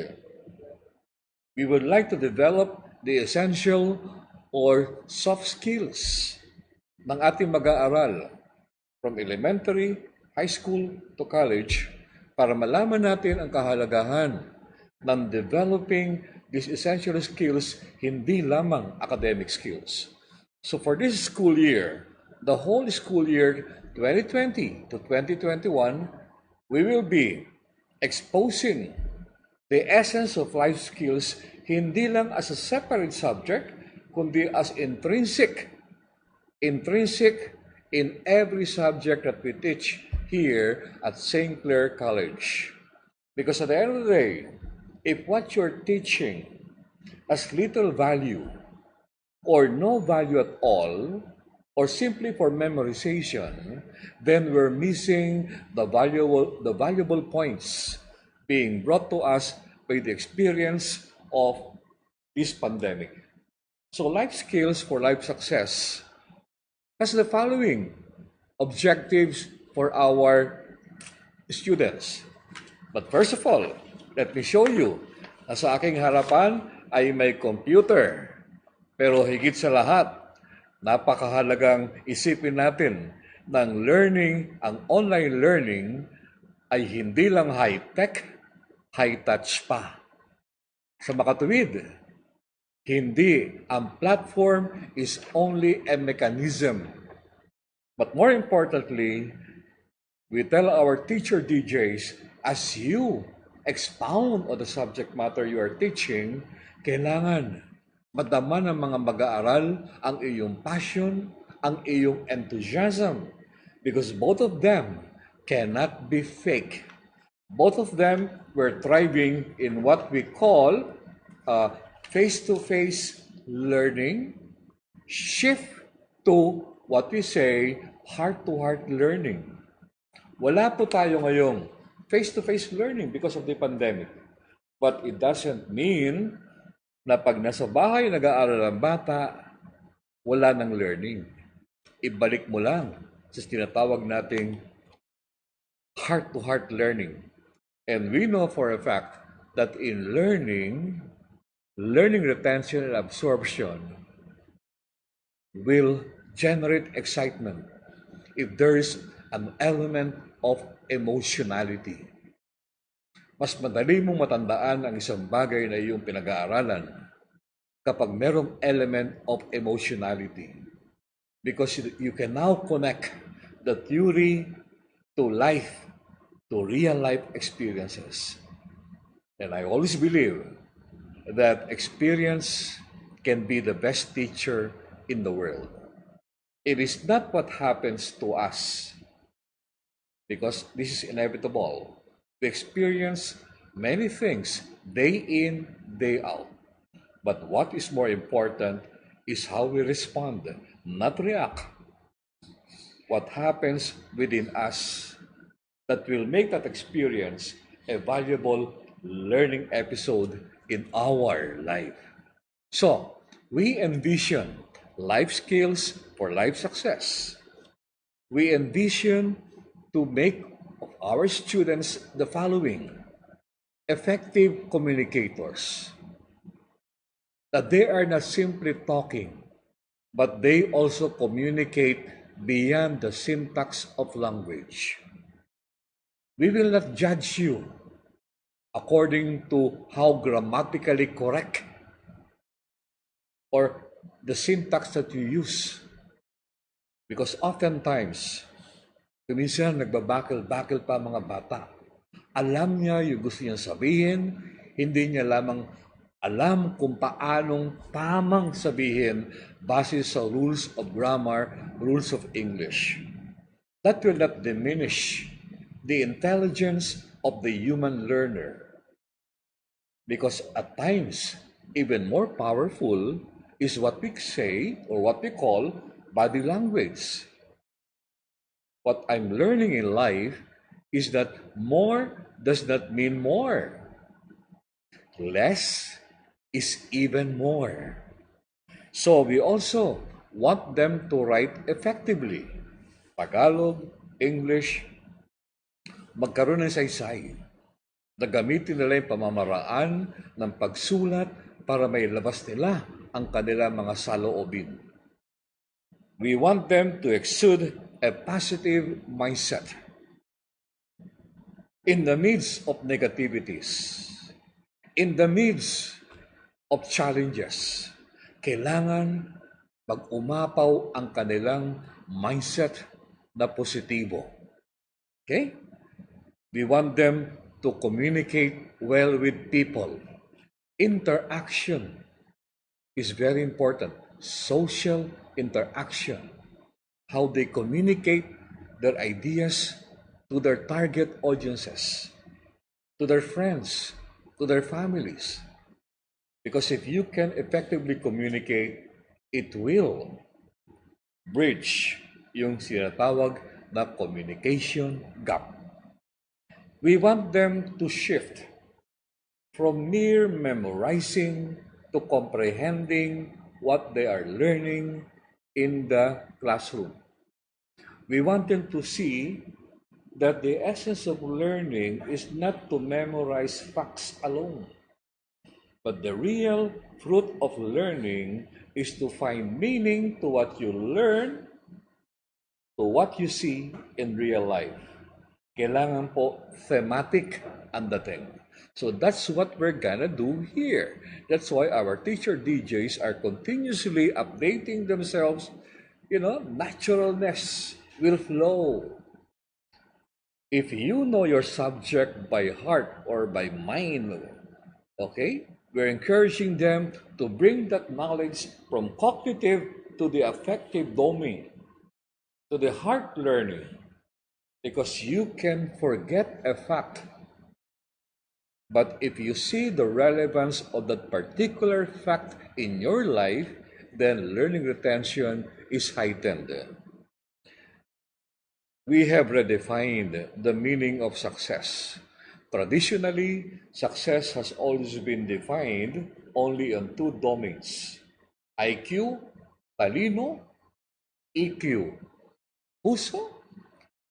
We would like to develop the essential or soft skills ng ating mag-aaral from elementary, high school to college para malaman natin ang kahalagahan ng developing these essential skills, hindi lamang academic skills. So for this school year, the whole school year 2020 to 2021, we will be exposing the essence of life skills hindi lang as a separate subject, kundi as intrinsic in every subject that we teach here at St. Clair College. Because at the end of the day, if what you're teaching has little value or no value at all, or simply for memorization, then we're missing the valuable points being brought to us by the experience of this pandemic. So life skills for life success has the following objectives for our students. But first of all, let me show you na sa aking harapan ay may computer. Pero higit sa lahat, napakahalagang isipin natin ng learning, ang online learning ay hindi lang high-tech, high-touch pa. Sa makatuwid, hindi ang platform is only a mechanism. But more importantly, we tell our teacher DJs, as you expound on the subject matter you are teaching, kailangan madama ng mga mag-aaral ang iyong passion, ang iyong enthusiasm. Because both of them cannot be fake. Both of them were thriving in what we call face-to-face learning, shift to what we say heart-to-heart learning. Wala po tayo ngayong face-to-face learning because of the pandemic. But it doesn't mean na pag nasa bahay nag-aaral ang bata, wala ng learning. Ibalik mo lang sa tinatawag nating heart-to-heart learning. And we know for a fact that in learning retention and absorption will generate excitement if there is an element of emotionality. Mas madali mong matandaan ang isang bagay na iyong pinag-aaralan kapag merong element of emotionality. Because you can now connect the theory to life, to real-life experiences. And I always believe that experience can be the best teacher in the world. It is not what happens to us, because this is inevitable. We experience many things day in, day out. But what is more important is how we respond, not react. What happens within us that will make that experience a valuable learning episode in our life. So, we envision life skills for life success. We envision to make of our students the following: effective communicators. That they are not simply talking, but they also communicate beyond the syntax of language. We will not judge you according to how grammatically correct or the syntax that you use. Because oftentimes, minsan nagbabakil-bakil pa mga bata. Alam niya yung gusto niyang sabihin, hindi niya lamang alam kung paanong tamang sabihin base sa rules of grammar, rules of English. That will not diminish the intelligence of the human learner. because at times, even more powerful is what we say or what we call body language. What I'm learning in life is that more does not mean more. Less is even more. So we also want them to write effectively. Tagalog, English, magkaroon ng saysay na gamitin nila yung pamamaraan ng pagsulat para may labas nila ang kanilang mga saloobin. We want them to exude a positive mindset in the midst of negativities, in the midst of challenges. Kailangan mag-umapaw ang kanilang mindset na positibo. Okay? We want them to communicate well with people. Interaction is very important. Social interaction. How they communicate their ideas to their target audiences, to their friends, to their families. Because if you can effectively communicate, it will bridge yung sinatawag na communication gap. We want them to shift from mere memorizing to comprehending what they are learning in the classroom. We want them to see that the essence of learning is not to memorize facts alone, but the real fruit of learning is to find meaning to what you learn, to what you see in real life. Kailangan po thematic ang dating. So that's what we're gonna do here. That's why our teacher DJs are continuously updating themselves. Naturalness will flow. If you know your subject by heart or by mind, okay, we're encouraging them to bring that knowledge from cognitive to the affective domain, to the heart learning, because you can forget a fact. But if you see the relevance of that particular fact in your life, then learning retention is heightened. We have redefined the meaning of success. Traditionally, success has always been defined only on two domains: IQ, talino, EQ, puso.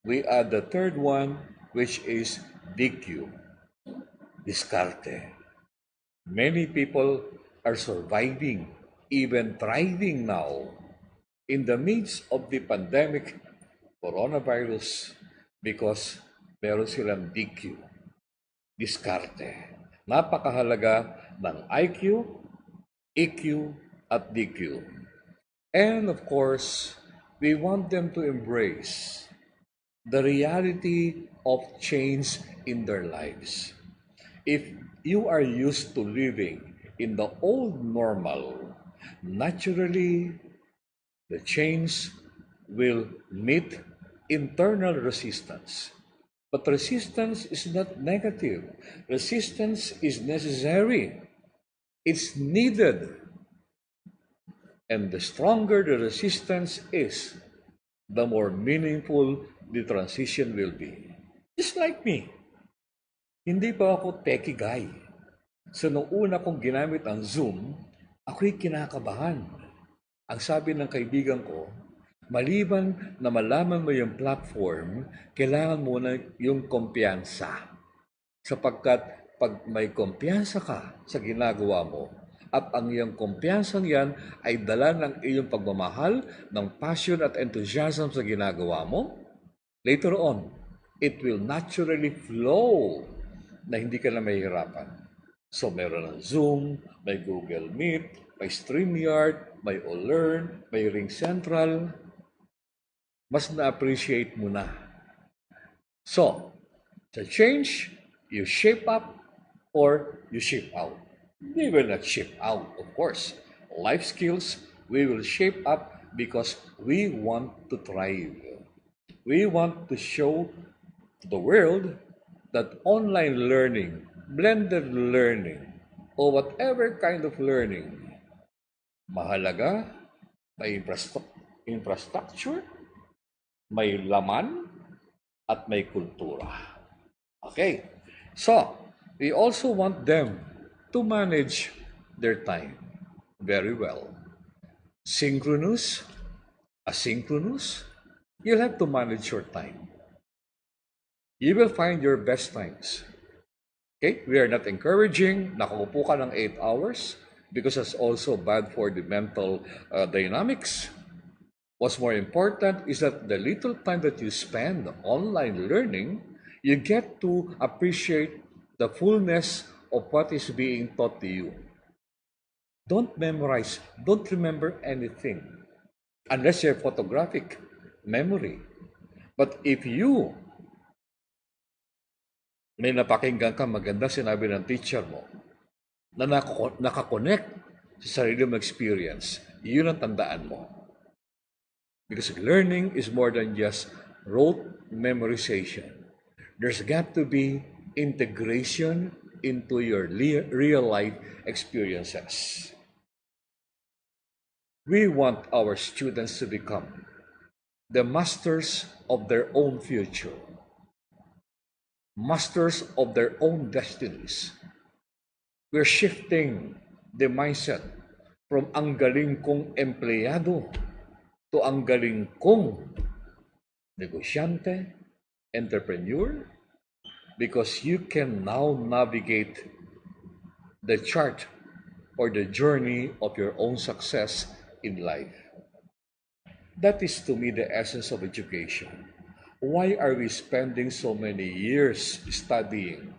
We add the third one, which is DQ, diskarte. Many people are surviving, even thriving now, in the midst of the pandemic coronavirus because meron silang DQ, diskarte. Napakahalaga ng IQ, EQ, at DQ. And of course, we want them to embrace the reality of change in their lives. If you are used to living in the old normal, naturally, the change will meet internal resistance. But resistance is not negative. Resistance is necessary. It's needed. And the stronger the resistance is, the more meaningful the transition will be. Just like me. Hindi pa ako techie guy. So nung una kong ginamit ang Zoom, ako'y kinakabahan. Ang sabi ng kaibigan ko, maliban na malaman mo yung platform, kailangan mo na yung kumpiyansa. Sapagkat pag may kumpiyansa ka sa ginagawa mo, at ang iyong kumpiyansang yan ay dala ng iyong pagmamahal, ng passion at enthusiasm sa ginagawa mo, later on, it will naturally flow na hindi ka na mahihirapan. So meron ng Zoom, may Google Meet, may StreamYard, may All-Learn, may Ring Central. Mas na-appreciate mo na. So, to change, you shape up or you shape out. We will not shape out, of course. Life skills, we will shape up because we want to thrive. We want to show to the world that online learning, blended learning, o whatever kind of learning, mahalaga may infrastructure, may laman, at may kultura. Okay, so we also want them to manage their time very well. Synchronous, asynchronous, you'll have to manage your time. You will find your best times. Okay? We are not encouraging nakaupo ka ng 8 hours because that's also bad for the mental dynamics. What's more important is that the little time that you spend online learning, you get to appreciate the fullness of what is being taught to you. Don't memorize, don't remember anything unless you have photographic memory. But if you may napakinggan ka maganda sinabi ng teacher mo na nakakonect sa sarili mong experience, yun ang tandaan mo. Because learning is more than just rote memorization. There's got to be integration into your real life experiences. We want our students to become the masters of their own future, masters of their own destinies. We're shifting the mindset from ang galing kong empleyado to ang galing kong negosyante, entrepreneur, because you can now navigate the chart or the journey of your own success in life. That is to me the essence of education. Why are we spending so many years studying?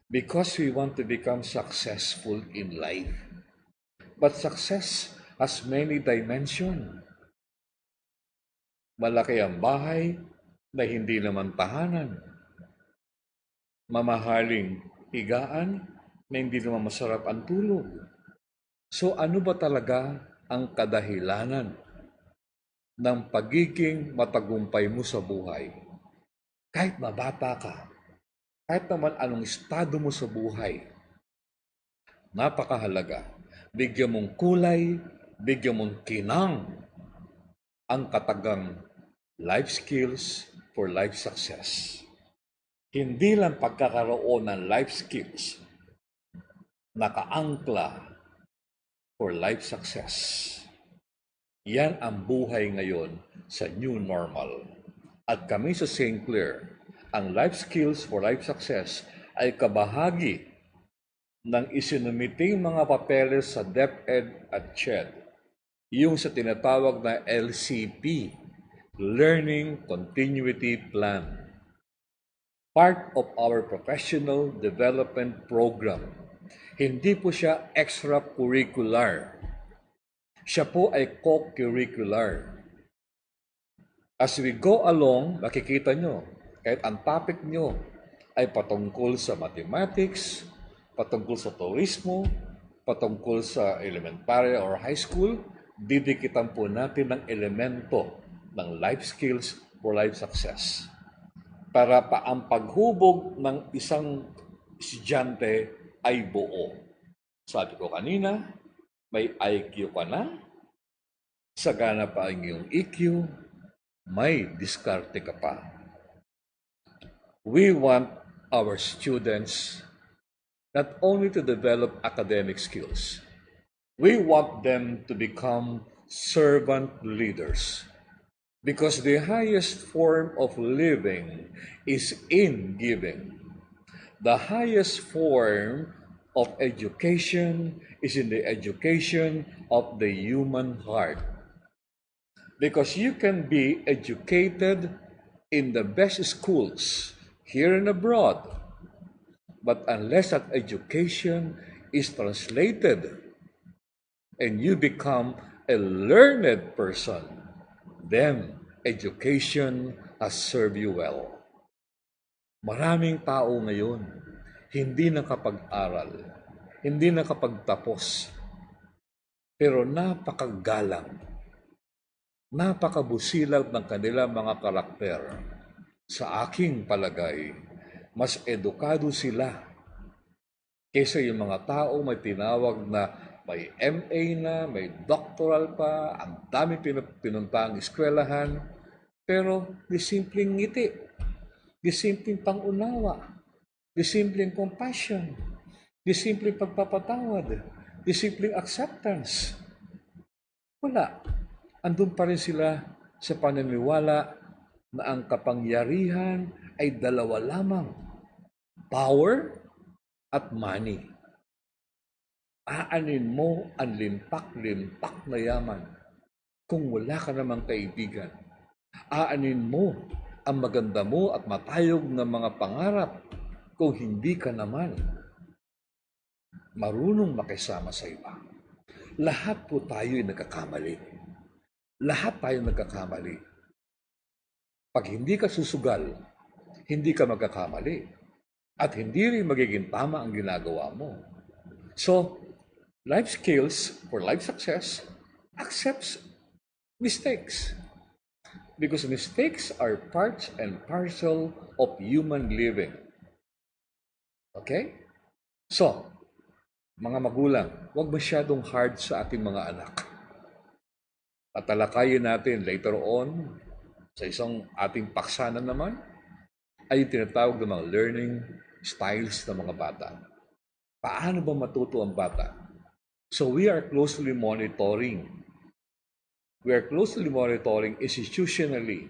Because we want to become successful in life. But success has many dimensions. Malaki ang bahay na hindi naman tahanan. Mamahaling higaan na hindi naman masarap ang tulog. So ano ba talaga ang kadahilanan ng pagiging matagumpay mo sa buhay? Kahit mabata ka, kahit naman anong estado mo sa buhay, napakahalaga. Bigyan mong kulay, bigyan mong kinang ang katagang life skills for life success. Hindi lang pagkakaroon ng life skills nakaangkla for life success. Yan ang buhay ngayon sa new normal. At kami sa St. Clair, ang life skills for life success ay kabahagi ng isinumiting mga papeles sa DepEd at CHED, yung sa tinatawag na LCP, Learning Continuity Plan. Part of our professional development program. Hindi po siya extracurricular. Siya po ay co-curricular. As we go along, makikita nyo, kahit ang topic nyo ay patungkol sa mathematics, patungkol sa tourismo, patungkol sa elementary or high school, didikitan po natin ng elemento ng life skills for life success. Para pa ang paghubog ng isang estudyante ay buo. Sabi ko kanina, may IQ ka na, sagana pa ang iyong EQ, may diskarte ka pa. We want our students not only to develop academic skills, we want them to become servant leaders. Because the highest form of living is in giving. The highest form of education is in the education of the human heart. Because you can be educated in the best schools here and abroad, but unless that education is translated and you become a learned person, then education has served you well. Maraming tao ngayon hindi nakapag-aral, hindi nakapagtapos, pero napakagalang, napakabusilag ng kanilang mga karakter. Sa aking palagay, mas edukado sila Kaysa yung mga tao may tinawag na may MA na, may doctoral pa, ang dami pinuntaang eskwelahan, pero di simpleng ngiti, di simpleng pangunawa, di simpleng compassion, di simpleng pagpapatawad, di simpleng acceptance. Wala. Andun pa rin sila sa paniniwala na ang kapangyarihan ay dalawa lamang, power at money. Aanin mo ang limpak-limpak na yaman kung wala ka namang kaibigan. Aanin mo ang maganda mo at matayog na mga pangarap kung hindi ka naman marunong makisama sa iba. Lahat po tayo ay nagkakamali. Lahat tayo nagkakamali. Pag hindi ka susugal, hindi ka magkakamali. At hindi rin magiging tama ang ginagawa mo. So, life skills for life success accepts mistakes. Because mistakes are parts and parcel of human living. Okay? So, mga magulang, huwag masyadong hard sa ating mga anak. At talakayin natin later on, sa isang ating paksa na naman, ay yung tinatawag ng mga learning styles ng mga bata. Paano ba matuto ang bata? So we are closely monitoring. We are closely monitoring institutionally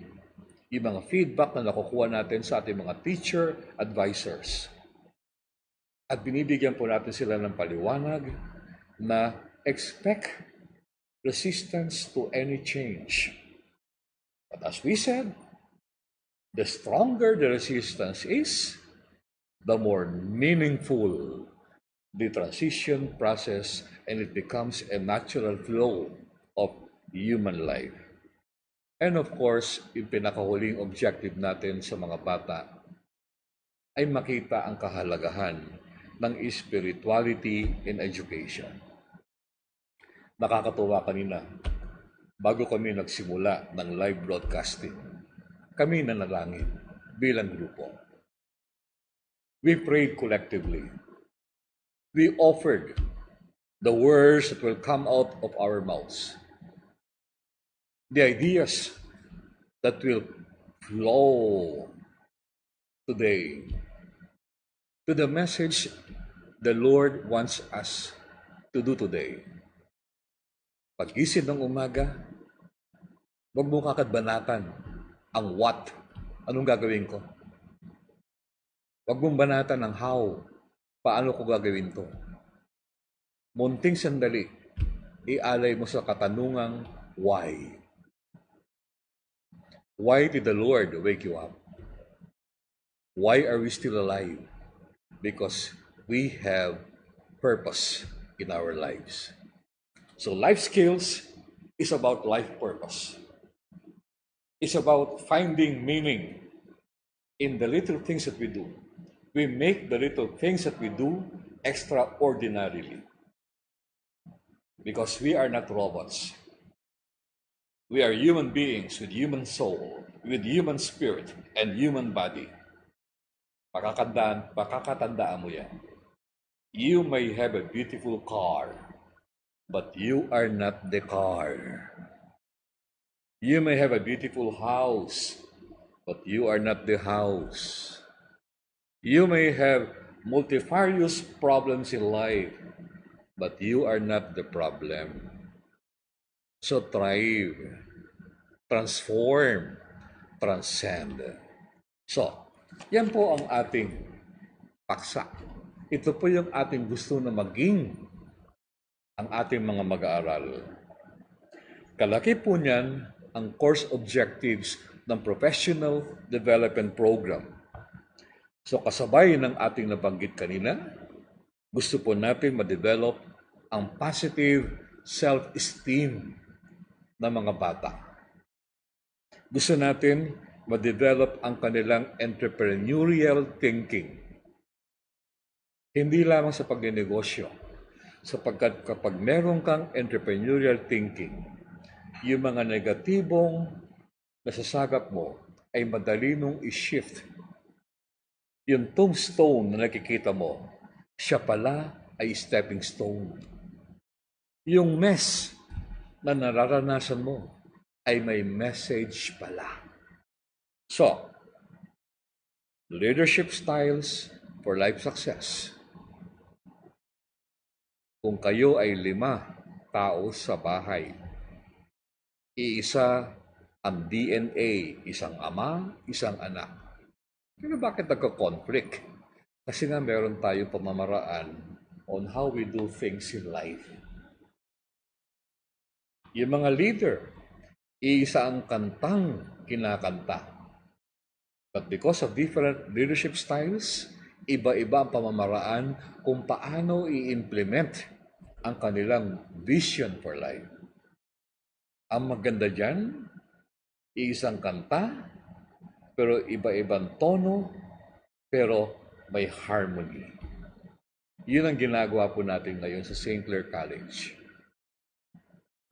yung mga feedback na nakukuha natin sa ating mga teacher advisors. At binibigyan po natin sila ng paliwanag na expect resistance to any change. But as we said, the stronger the resistance is, the more meaningful the transition process, and it becomes a natural flow of human life. And of course, yung pinakahuling objective natin sa mga bata ay makita ang kahalagahan ng spirituality in education. Nakakatuwa kanina, bago kami nagsimula ng live broadcasting, kami nanalangin bilang grupo. We prayed collectively. We offered the words that will come out of our mouths, the ideas that will flow today to the message the Lord wants us to do today. Pag-isip ng umaga, huwag mo kakadbanatan ang what. Anong gagawin ko? Huwag mong banatan ang how. Paano ko gagawin to? Munting sandali, ialay mo sa katanungang why. Why did the Lord wake you up? Why are we still alive? Because we have purpose in our lives. So life skills is about life purpose. It's about finding meaning in the little things that we do. We make the little things that we do extraordinarily. Because we are not robots. We are human beings with human soul, with human spirit, and human body. Pakakatandaan mo yan. You may have a beautiful car, but you are not the car. You may have a beautiful house, but you are not the house. You may have multifarious problems in life, but you are not the problem. So thrive, transform, transcend. So, yan po ang ating paksa. Ito po yung ating gusto na maging ang ating mga mag-aaral. Kalaki po niyan ang course objectives ng Professional Development Program. So kasabay ng ating nabanggit kanina, gusto po natin ma-develop ang positive self-esteem ng mga bata. Gusto natin ma-develop ang kanilang entrepreneurial thinking. Hindi lamang sa pagnenegosyo, sapagkat kapag meron kang entrepreneurial thinking, yung mga negatibong nasasagap mo ay madali nung i-shift. Yung tombstone na nakikita mo, siya pala ay stepping stone. Yung mess na nararanasan mo ay may message pala. So, leadership styles for life success. Kung kayo ay 5 tao sa bahay, iisa ang DNA, isang ama, isang anak. Pero bakit nagko-conflict? Kasi nga meron tayong pamamaraan on how we do things in life. Yung mga leader, iisa ang kantang kinakanta. But because of different leadership styles, iba-iba ang pamamaraan kung paano i-implement ang kanilang vision for life. Ang maganda dyan, iisang kanta, pero iba-ibang tono, pero may harmony. Yun ang ginagawa po natin ngayon sa St. Clair College.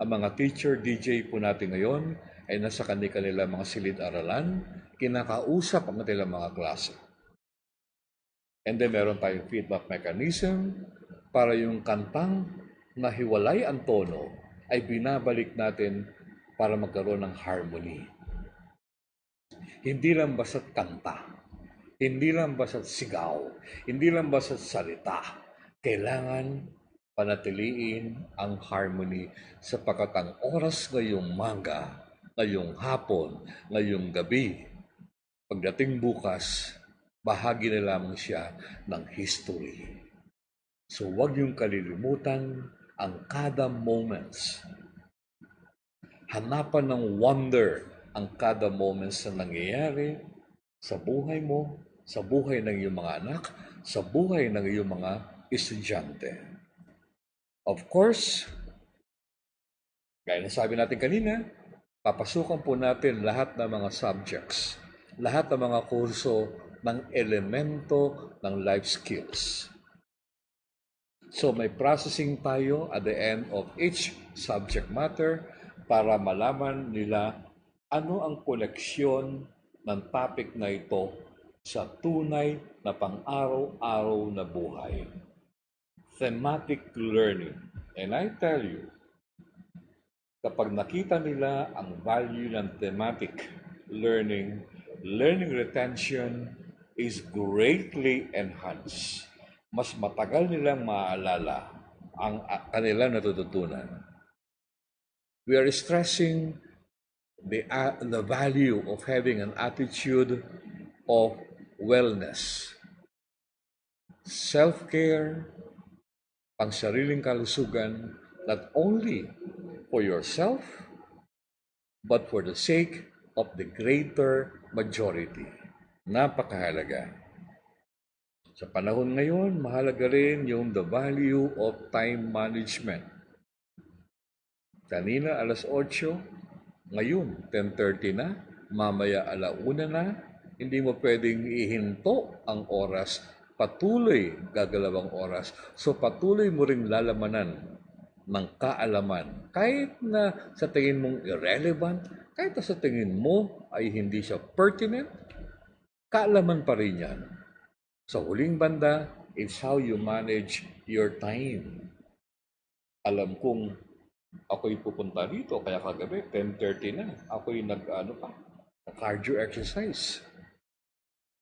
Ang mga teacher, DJ po natin ngayon ay nasa kanila mga silid-aralan, kinakausap ang kanilang mga klase. And then meron tayong feedback mechanism para yung kantang nahiwalay ang tono ay binabalik natin para magkaroon ng harmony. Hindi lang basta't kanta, hindi lang basta't sigaw, hindi lang basta't salita. Kailangan panatiliin ang harmony sapagkat ang oras ngayong umaga, ngayong hapon, ngayong gabi, pagdating bukas, bahagi na lamang siya ng history. So huwag niyong kalilimutan ang kada moments. Hanapan ng wonder ang kada moments na nangyayari sa buhay mo, sa buhay ng iyong mga anak, sa buhay ng iyong mga estudyante. Of course, gaya na sabi natin kanina, papasukan po natin lahat ng mga subjects, lahat ng mga kurso ng elemento ng life skills. So may processing tayo at the end of each subject matter para malaman nila ano ang koneksyon ng topic na ito sa tunay na pang-araw-araw na buhay. Thematic learning. And I tell you, kapag nakita nila ang value ng thematic learning, learning retention is greatly enhanced. Mas matagal nilang maaalala ang kanilang natututunan. We are stressing the value of having an attitude of wellness, self-care, pangsariling kalusugan, not only for yourself, but for the sake of the greater majority. Napakahalaga. Sa panahon ngayon, mahalaga rin yung the value of time management. Kanina, 8:00, ngayon, 10:30 na, mamaya 1:00 na, hindi mo pwedeng ihinto ang oras, patuloy gagalawang oras. So patuloy mo ring lalamanan ng kaalaman. Kahit na sa tingin mong irrelevant, kahit na sa tingin mo ay hindi siya pertinent, kaalaman pa rin yan. Sa huling banda, it's how you manage your time. Alam kong ako'y pupunta dito, kaya kagabi, 10:30 na, ako'y cardio exercise.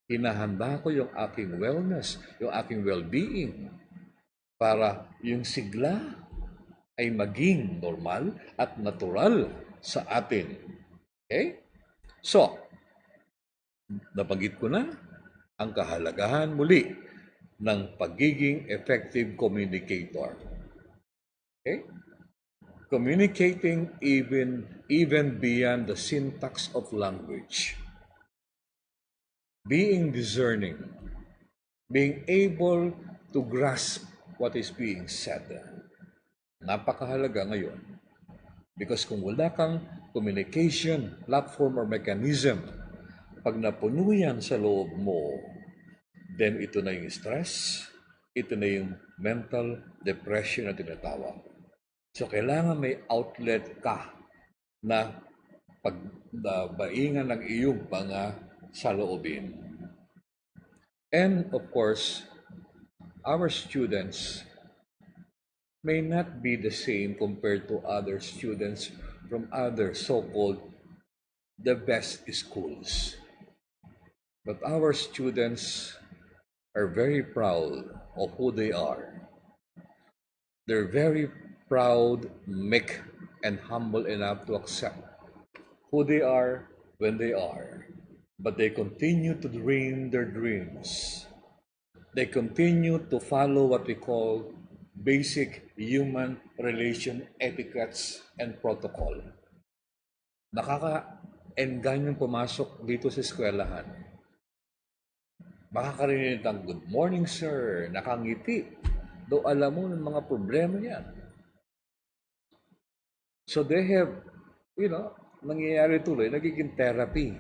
Hinahanda ko yung aking wellness, yung aking well-being, para yung sigla ay maging normal at natural sa atin. Okay? So, nabanggit ko na ang kahalagahan muli ng pagiging effective communicator. Okay? Communicating even beyond the syntax of language. Being discerning. Being able to grasp what is being said. Napakahalaga ngayon. Because kung wala kang communication platform or mechanism, pag napuno yan sa loob mo, then ito na yung stress, ito na yung mental depression na tinatawag. So, kailangan may outlet ka na pagbaingan ng iyong mga saloobin. And, of course, our students may not be the same compared to other students from other so-called the best schools. But our students are very proud of who they are. They're very proud, meek, and humble enough to accept who they are when they are. But they continue to dream their dreams. They continue to follow what we call basic human relation etiquettes and protocol. Nakaka-enganyong pumasok dito sa eskwelahan. Makakarinig ng good morning sir, nakangiti. Do alam mo ng mga problema niya. So they have, nangyayari tuloy, nagiging therapy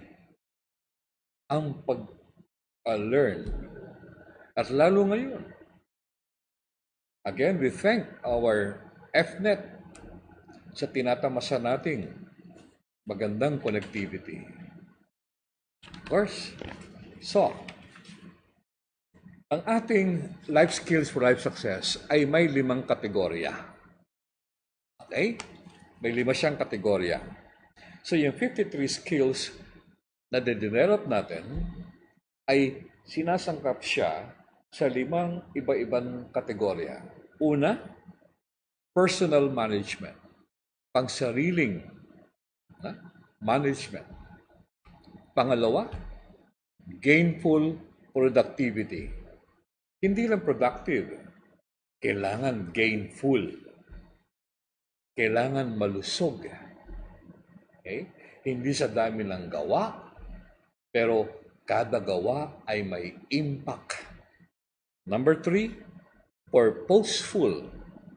ang pag-learn. At lalo ngayon, again, we thank our FNet sa tinatamasa nating magandang connectivity. Of course, so, ang ating life skills for life success ay may 5 kategorya. Okay? May 5 siyang kategorya. So, yung 53 skills na de-develop natin ay sinasangkap siya sa 5 iba-ibang kategorya. Una, personal management. Pangsariling management. Pangalawa, gainful productivity. Hindi lang productive, kailangan gainful. Kailangan malusog. Okay? Hindi sa dami ng gawa, pero kada gawa ay may impact. Number 3, purposeful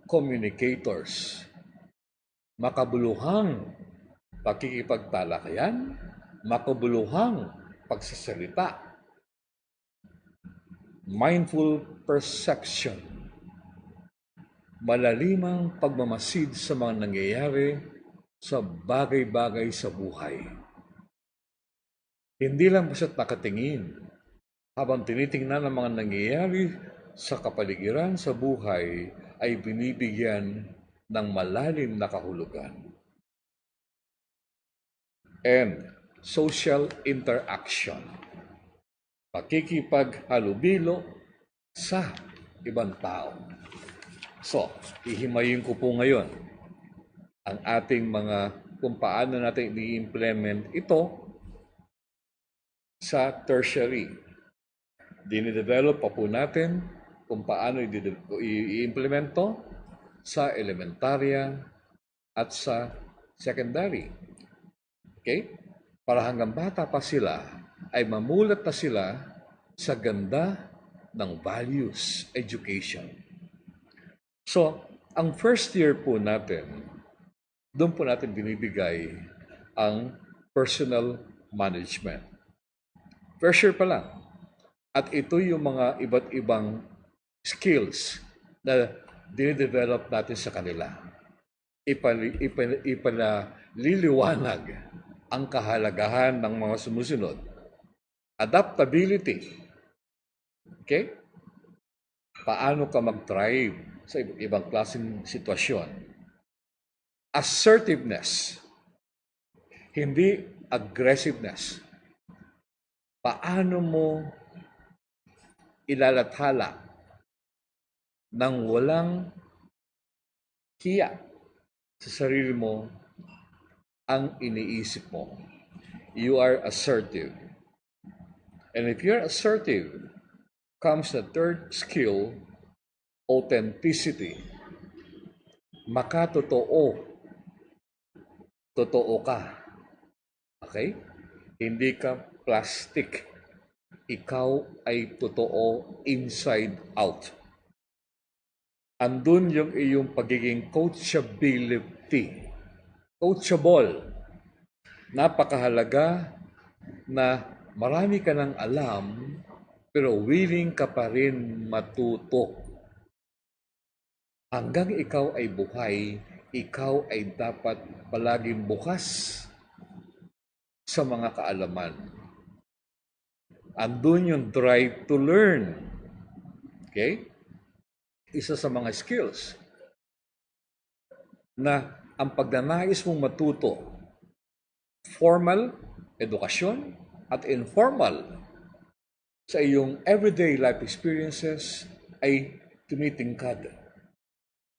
communicators. Makabuluhang pakikipagtalakayan, makabuluhang pagsasalita. Mindful perception. Malalimang pagmamasid sa mga nangyayari sa bagay-bagay sa buhay. Hindi lang basta't nakatingin habang tinitingnan ang mga nangyayari sa kapaligiran sa buhay ay binibigyan ng malalim na kahulugan. And social interaction. Pakikipaghalubilo sa ibang tao. So, hihimayin ko po ngayon ang ating kung paano natin i-implement ito sa tertiary. Dinidevelop pa po natin kung paano i-implement to sa elementarya at sa secondary. Okay? Para hanggang bata pa sila, ay mamulat na sila sa ganda ng values education. So, ang first year po natin, doon po natin binibigay ang personal management. First year pa lang. At ito yung mga iba't ibang skills na dinidevelop natin sa kanila. Ipaliliwanag ang kahalagahan ng mga sumusunod. Adaptability. Okay? Paano ka mag-thrive sa iba't ibang klaseng sitwasyon? Assertiveness. Hindi aggressiveness. Paano mo ilalathala ng walang hiya sa sarili mo ang iniisip mo? You are assertive. And if you're assertive, comes the third skill, authenticity. Makatotoo. Totoo ka. Okay? Hindi ka plastic. Ikaw ay totoo inside out. Andun yung iyong pagiging coachability. Coachable. Napakahalaga na marami ka ng alam, pero willing ka pa rin matuto. Hanggang ikaw ay buhay, ikaw ay dapat palaging bukas sa mga kaalaman. Andun yung drive to learn. Okay? isa sa mga skills na ang pagnanais mong matuto, formal edukasyon at informal sa iyong everyday life experiences ay tumitingkad.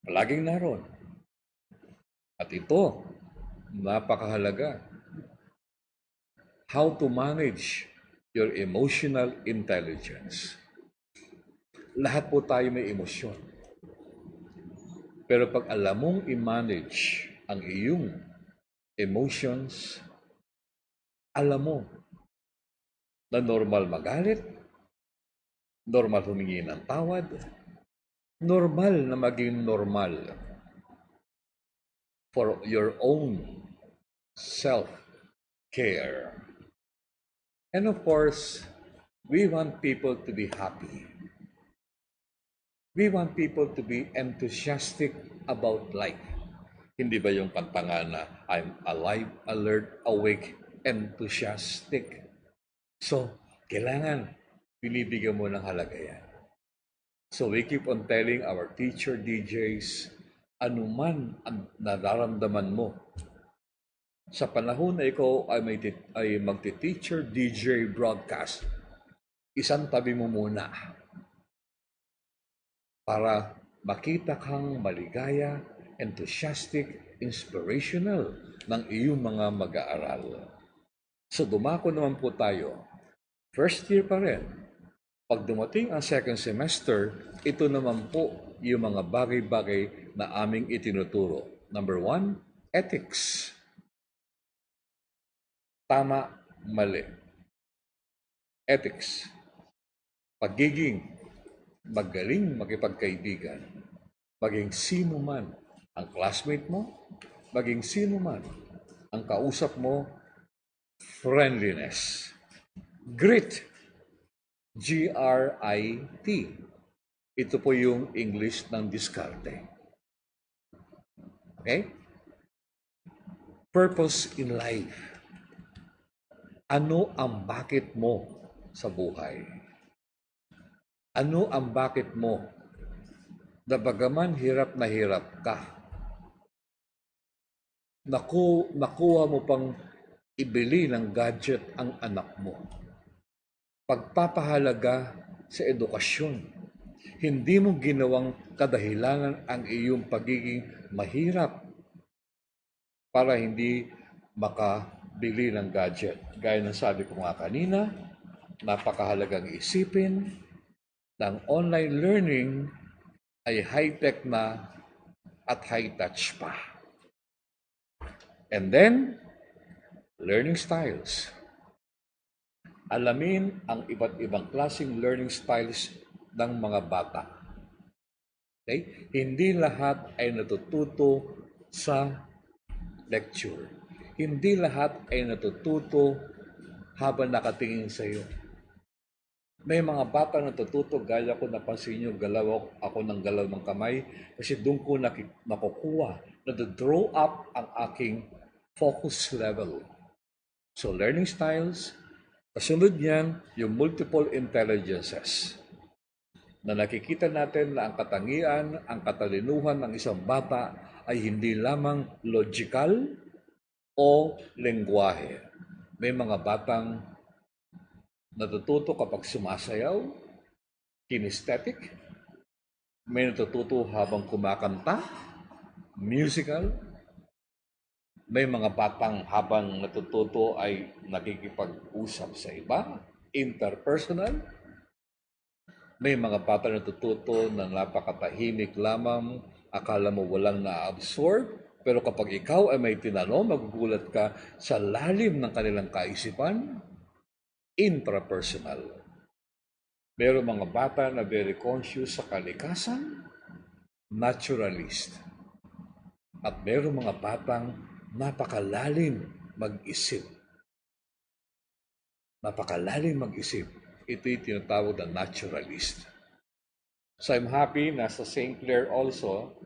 Palaging naroon. At ito, napakahalaga. How to manage your emotional intelligence. Lahat po tayo may emosyon. Pero pag alam mong i-manage ang iyong emotions, alam mo na normal magalit, normal humingi ng tawad, normal na maging normal for your own self-care. And of course, we want people to be happy. We want people to be enthusiastic about life. Hindi ba yung kantanga na I'm alive, alert, awake, enthusiastic? So, kailangan binibigyan mo ng halaga yan. So we keep on telling our teacher DJs, anuman ang nararamdaman mo sa panahon na ikaw ay magti-teacher DJ broadcast, isang tabi mo muna para makita kang maligaya, enthusiastic, inspirational ng iyong mga mag-aaral. So dumako naman po tayo. First year pa rin. Pag dumating ang second semester, ito naman po yung mga bagay-bagay na aming itinuturo. Number 1, ethics. Tama, mali. Ethics. Pagiging magaling makipagkaibigan. Maging sino man ang classmate mo, maging sino man ang kausap mo, friendliness. Grit. G-R-I-T. Ito po yung English ng diskarte. Okay? Purpose in life. Ano ang bakit mo sa buhay? Ano ang bakit mo na bagaman hirap na hirap ka, nakuha mo pang ibili ng gadget ang anak mo? Pagpapahalaga sa edukasyon. Hindi mo ginawang kadahilanan ang iyong pagiging mahirap para hindi makabili ng gadget. Gaya ng sabi ko nga kanina, napakahalagang isipin ng online learning ay high-tech na at high-touch pa. And then, learning styles. Alamin ang iba't ibang klaseng learning styles ng mga bata. Okay? Hindi lahat ay natututo sa lecture. Hindi lahat ay natututo habang nakatingin sa iyo. May mga bata natututo, gaya ko napansin nyo, galaw ako ng galaw ng kamay kasi doon ko nakukuha, na-draw up ang aking focus level. So learning styles, kasunod niyan, yung multiple intelligences. Na nakikita natin na ang katangian, ang katalinuhan ng isang bata ay hindi lamang logical o lengguwahe. May mga batang natututo kapag sumasayaw, kinesthetic. May natututo habang kumakanta, musical. May mga batang habang natututo ay nakikipag-usap sa iba, interpersonal. May mga bata natututo na napakatahimik lamang, akala mo walang na-absorb, pero kapag ikaw ay may tinanong, magugulat ka sa lalim ng kanilang kaisipan, intrapersonal. Meron mga bata na very conscious sa kalikasan, naturalist. At meron mga batang napakalalim mag-isip. Napakalalim mag-isip. Ito'y tinatawag na naturalist. So I'm happy na sa St. Clair also,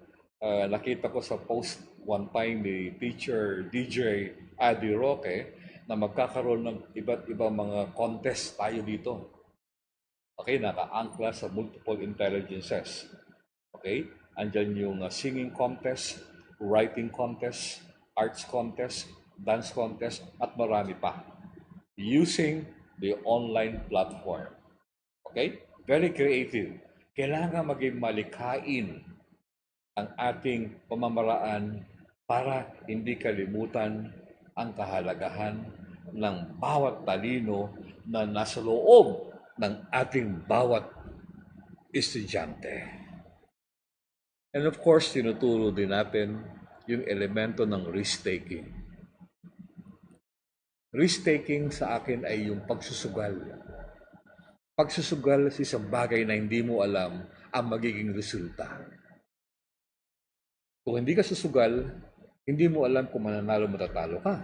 nakita ko sa post one time ni teacher DJ Adi Roque na magkakaroon ng iba't ibang mga contest tayo dito. Okay, naka-angkla sa multiple intelligences. Okay? Andyan yung singing contest, writing contest, arts contest, dance contest, at marami pa. Using the online platform. Okay? Very creative. Kailangan maging malikhain ang ating pamamaraan para hindi kalimutan ang kahalagahan ng bawat talino na nasa loob ng ating bawat estudyante. And of course, tinuturo din natin yung elemento ng risk-taking. Risk-taking sa akin ay yung pagsusugal. Pagsusugal sa isang bagay na hindi mo alam ang magiging resulta. Kung hindi ka susugal, hindi mo alam kung mananalo matatalo ka.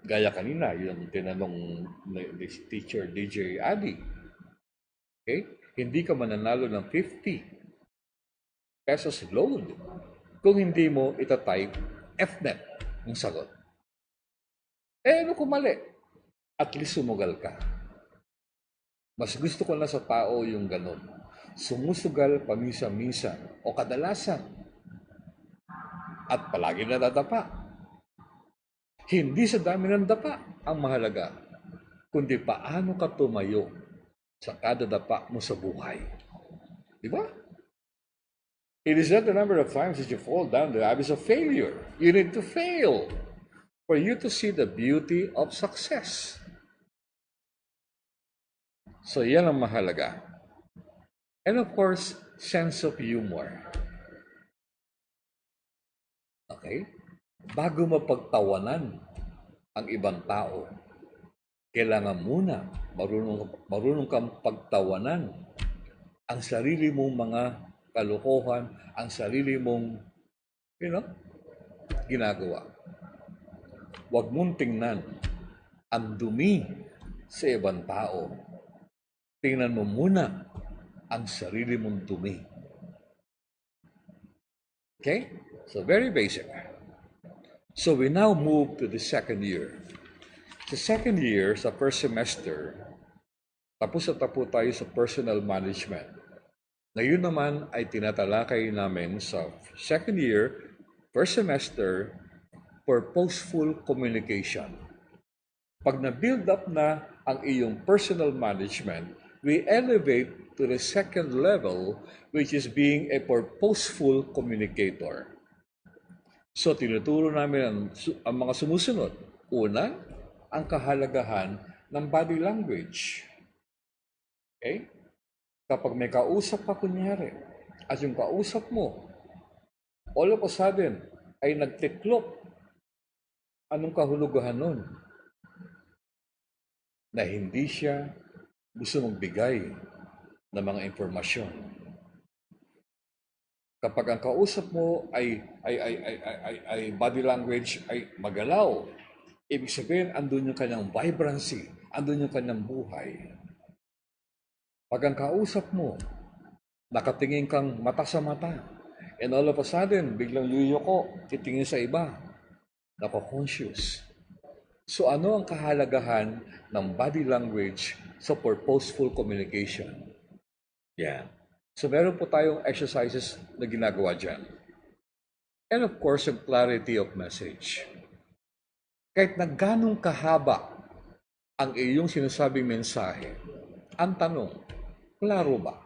Gaya kanina, yung tinanong ni teacher DJ Adi. Okay? Hindi ka mananalo ng 50 pesos load kung hindi mo itatype FNET ang sagot. Ano kung mali? At least sumugal ka. Mas gusto ko na sa tao yung ganun. Sumusugal pamisa-misa o kadalasan. At palagi nadadapa. Hindi sa dami ng dapa ang mahalaga, kundi paano ka tumayo sa kada dapa mo sa buhay. Di ba? It is not the number of times that you fall down the abyss of failure. You need to fail for you to see the beauty of success. So yan ang mahalaga. And of course, sense of humor. Okay? Bago mapagtawanan ang ibang tao, kailangan muna marunong kang pagtawanan ang sarili mong mga kalokohan, ang sarili mong, ginagawa. Huwag mong tingnan ang dumi sa ibang tao. Tingnan mo muna ang sarili mong dumi. Okay? So very basic. So we now move to the second year. Sa second year, sa first semester, tapos tayo sa personal management. Ngayon naman ay tinatalakay namin sa second year, first semester, purposeful communication. Pag na-build up na ang iyong personal management, we elevate to the second level, which is being a purposeful communicator. So, tinuturo namin ang mga sumusunod. Una, ang kahalagahan ng body language. Okay? Kapag may kausap ka kunyari, at yung kausap mo, all of a sudden, ay nagtiklop, anong kahulugan nun? Na hindi siya gusto magbigay ng mga impormasyon. Kapag ang kausap mo ay body language ay magalaw, ibig sabihin andun yung kanyang vibrancy, andun yung kanyang buhay. Pag ang kausap mo, nakatingin kang mata sa mata, and all of a sudden, biglang yuyoko, titingin sa iba, nako-conscious. So ano ang kahalagahan ng body language sa purposeful communication? Yan. So meron po tayong exercises na ginagawa dyan. And of course, yung clarity of message. Kahit na ganong kahaba ang iyong sinasabing mensahe, ang tanong, klaro ba?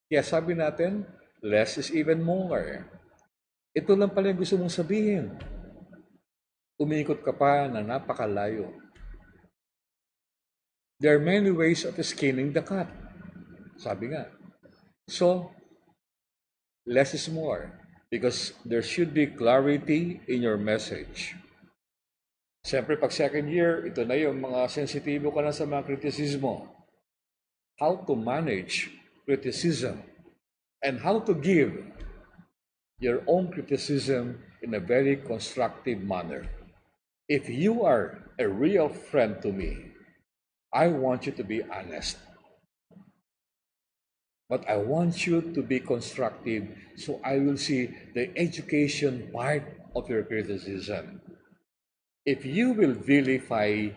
Kaya sabi natin, less is even more. Ito lang pala yung gusto mong sabihin. Umikot ka pa na napakalayo. There are many ways of skinning the cat. Sabi nga. So, less is more because there should be clarity in your message. Siyempre, pag second year, ito na yung mga sensitibo ka na sa mga kritisismo. How to manage criticism and how to give your own criticism in a very constructive manner. If you are a real friend to me, I want you to be honest. But I want you to be constructive so I will see the education part of your criticism. If you will vilify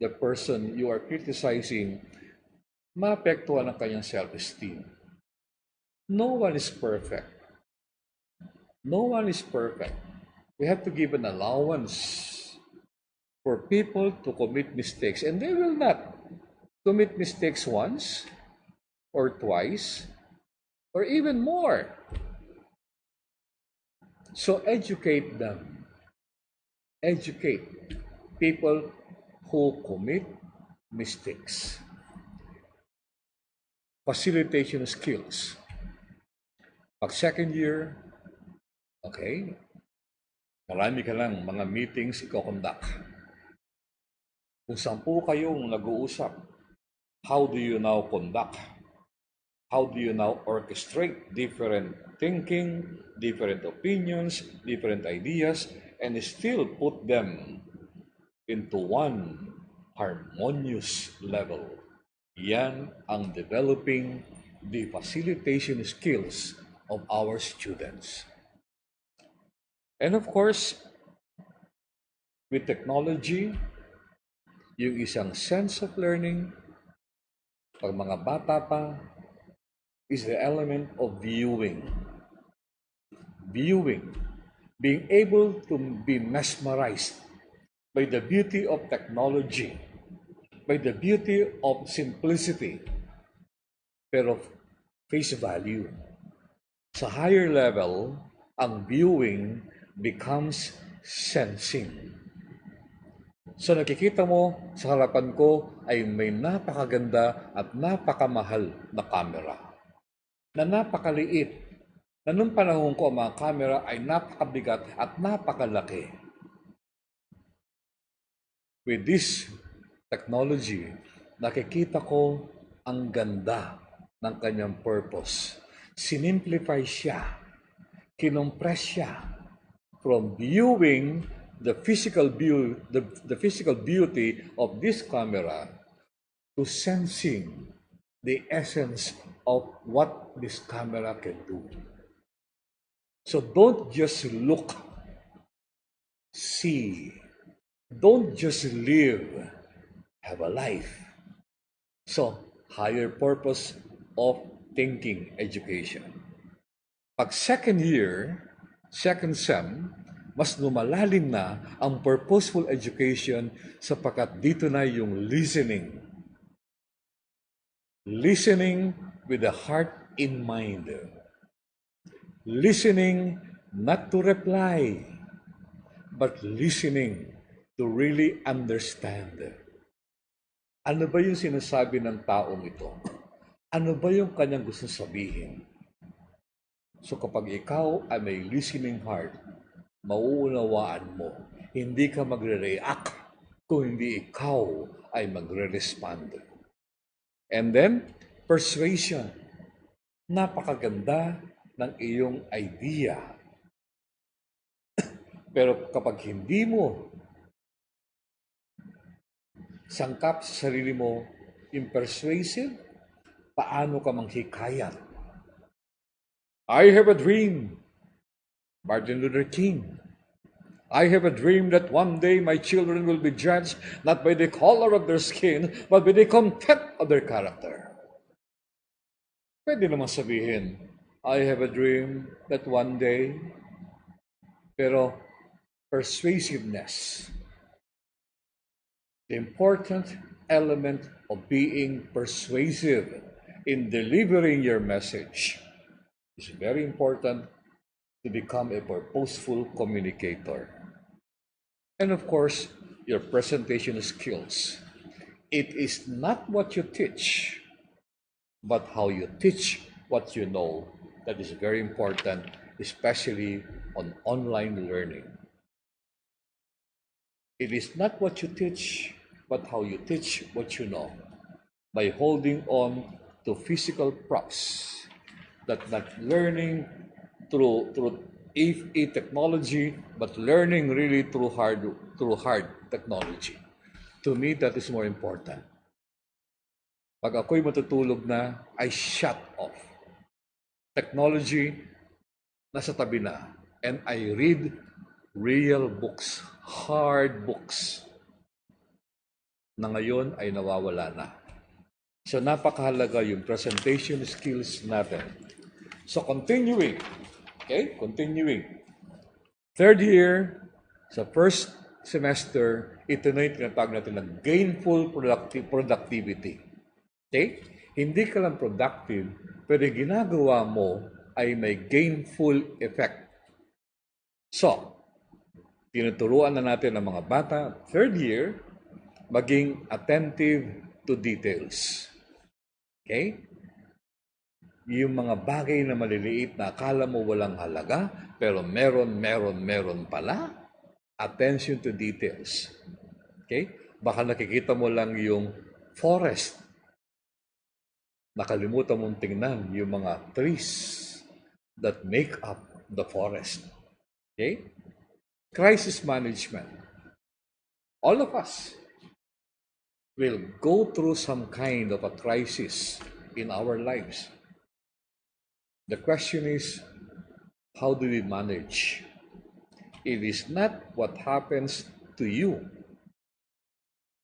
the person you are criticizing, maapektuhan ang kanyang self-esteem. No one is perfect. No one is perfect. We have to give an allowance for people to commit mistakes, and they will not commit mistakes once or twice or even more. So educate them. Educate people who commit mistakes. Facilitation skills. Pag second year, okay, marami ka lang mga meetings i-conduct. Kung 10 kayong nag-uusap, how do you now conduct? How do you now orchestrate different thinking, different opinions, different ideas, and still put them into one harmonious level? Yan ang developing the facilitation skills of our students. And of course, with technology, yung isang sense of learning, pag mga bata pa, is the element of viewing. Viewing, being able to be mesmerized by the beauty of technology, by the beauty of simplicity, pero face value. Sa higher level, ang viewing becomes sensing. So nakikita mo sa harapan ko ay may napakaganda at napakamahal na camera na napakaliit, na nung panahon ko ang mga camera ay napakabigat at napakalaki. With this technology, nakikita ko ang ganda ng kanyang purpose. Sinimplify siya, kinompress siya from viewing the physical beauty of this camera to sensing the essence of what this camera can do. So don't just look, see. Don't just live, have a life. So, higher purpose of thinking education. Pag second year, second sem, mas lumalalim na ang purposeful education sapagkat dito na yung listening. Listening with the heart in mind. Listening not to reply, but listening to really understand. Ano ba yung sinasabi ng taong ito? Ano ba yung kanyang gusto sabihin? So kapag ikaw ay may listening heart, mauunawaan mo, hindi ka magre-react kung hindi ikaw ay magre-respond. And then, persuasion. Napakaganda ng iyong idea. Pero kapag hindi mo sangkap sa sarili mo yung persuasive, paano ka manghikayat? I have a dream. Martin Luther King. I have a dream that one day my children will be judged not by the color of their skin, but by the content of their character. Pwede naman sabihin, I have a dream that one day, pero persuasiveness, the important element of being persuasive in delivering your message is very important to become a purposeful communicator. And of course, your presentation skills. It is not what you teach, but how you teach what you know. That is very important, especially on online learning. It is not what you teach, but how you teach what you know. By holding on to physical props, that not learning through technology, but learning really through hard technology. To me, that is more important. Pag ako'y matutulog na, I shut off. Technology, nasa tabi na. And I read real books, hard books, na ngayon ay nawawala na. So napakahalaga yung presentation skills natin. So continuing, okay, continuing. Third year, sa first semester, ito na yung tinatawag natin ng gainful productivity. Okay? Hindi ka lang productive, pero yung ginagawa mo ay may gainful effect. So, tinuturuan na natin ang mga bata, third year, maging attentive to details. Okay? Yung mga bagay na maliliit na akala mo walang halaga, pero meron pala. Attention to details. Okay? Baka nakikita mo lang yung forest. Nakalimutan mong tingnan yung mga trees that make up the forest. Okay? Crisis management. All of us will go through some kind of a crisis in our lives. The question is, how do we manage? It is not what happens to you,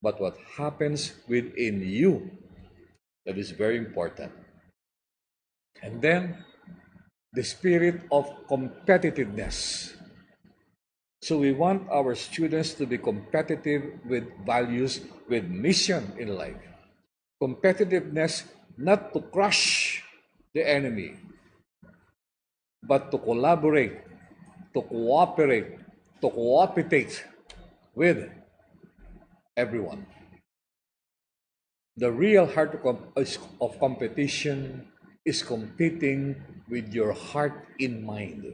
but what happens within you that is very important. And then, the spirit of competitiveness. So we want our students to be competitive with values, with mission in life. Competitiveness not to crush the enemy, but to collaborate, to cooperate, to cooperate with everyone. The real heart of competition is competing with your heart in mind.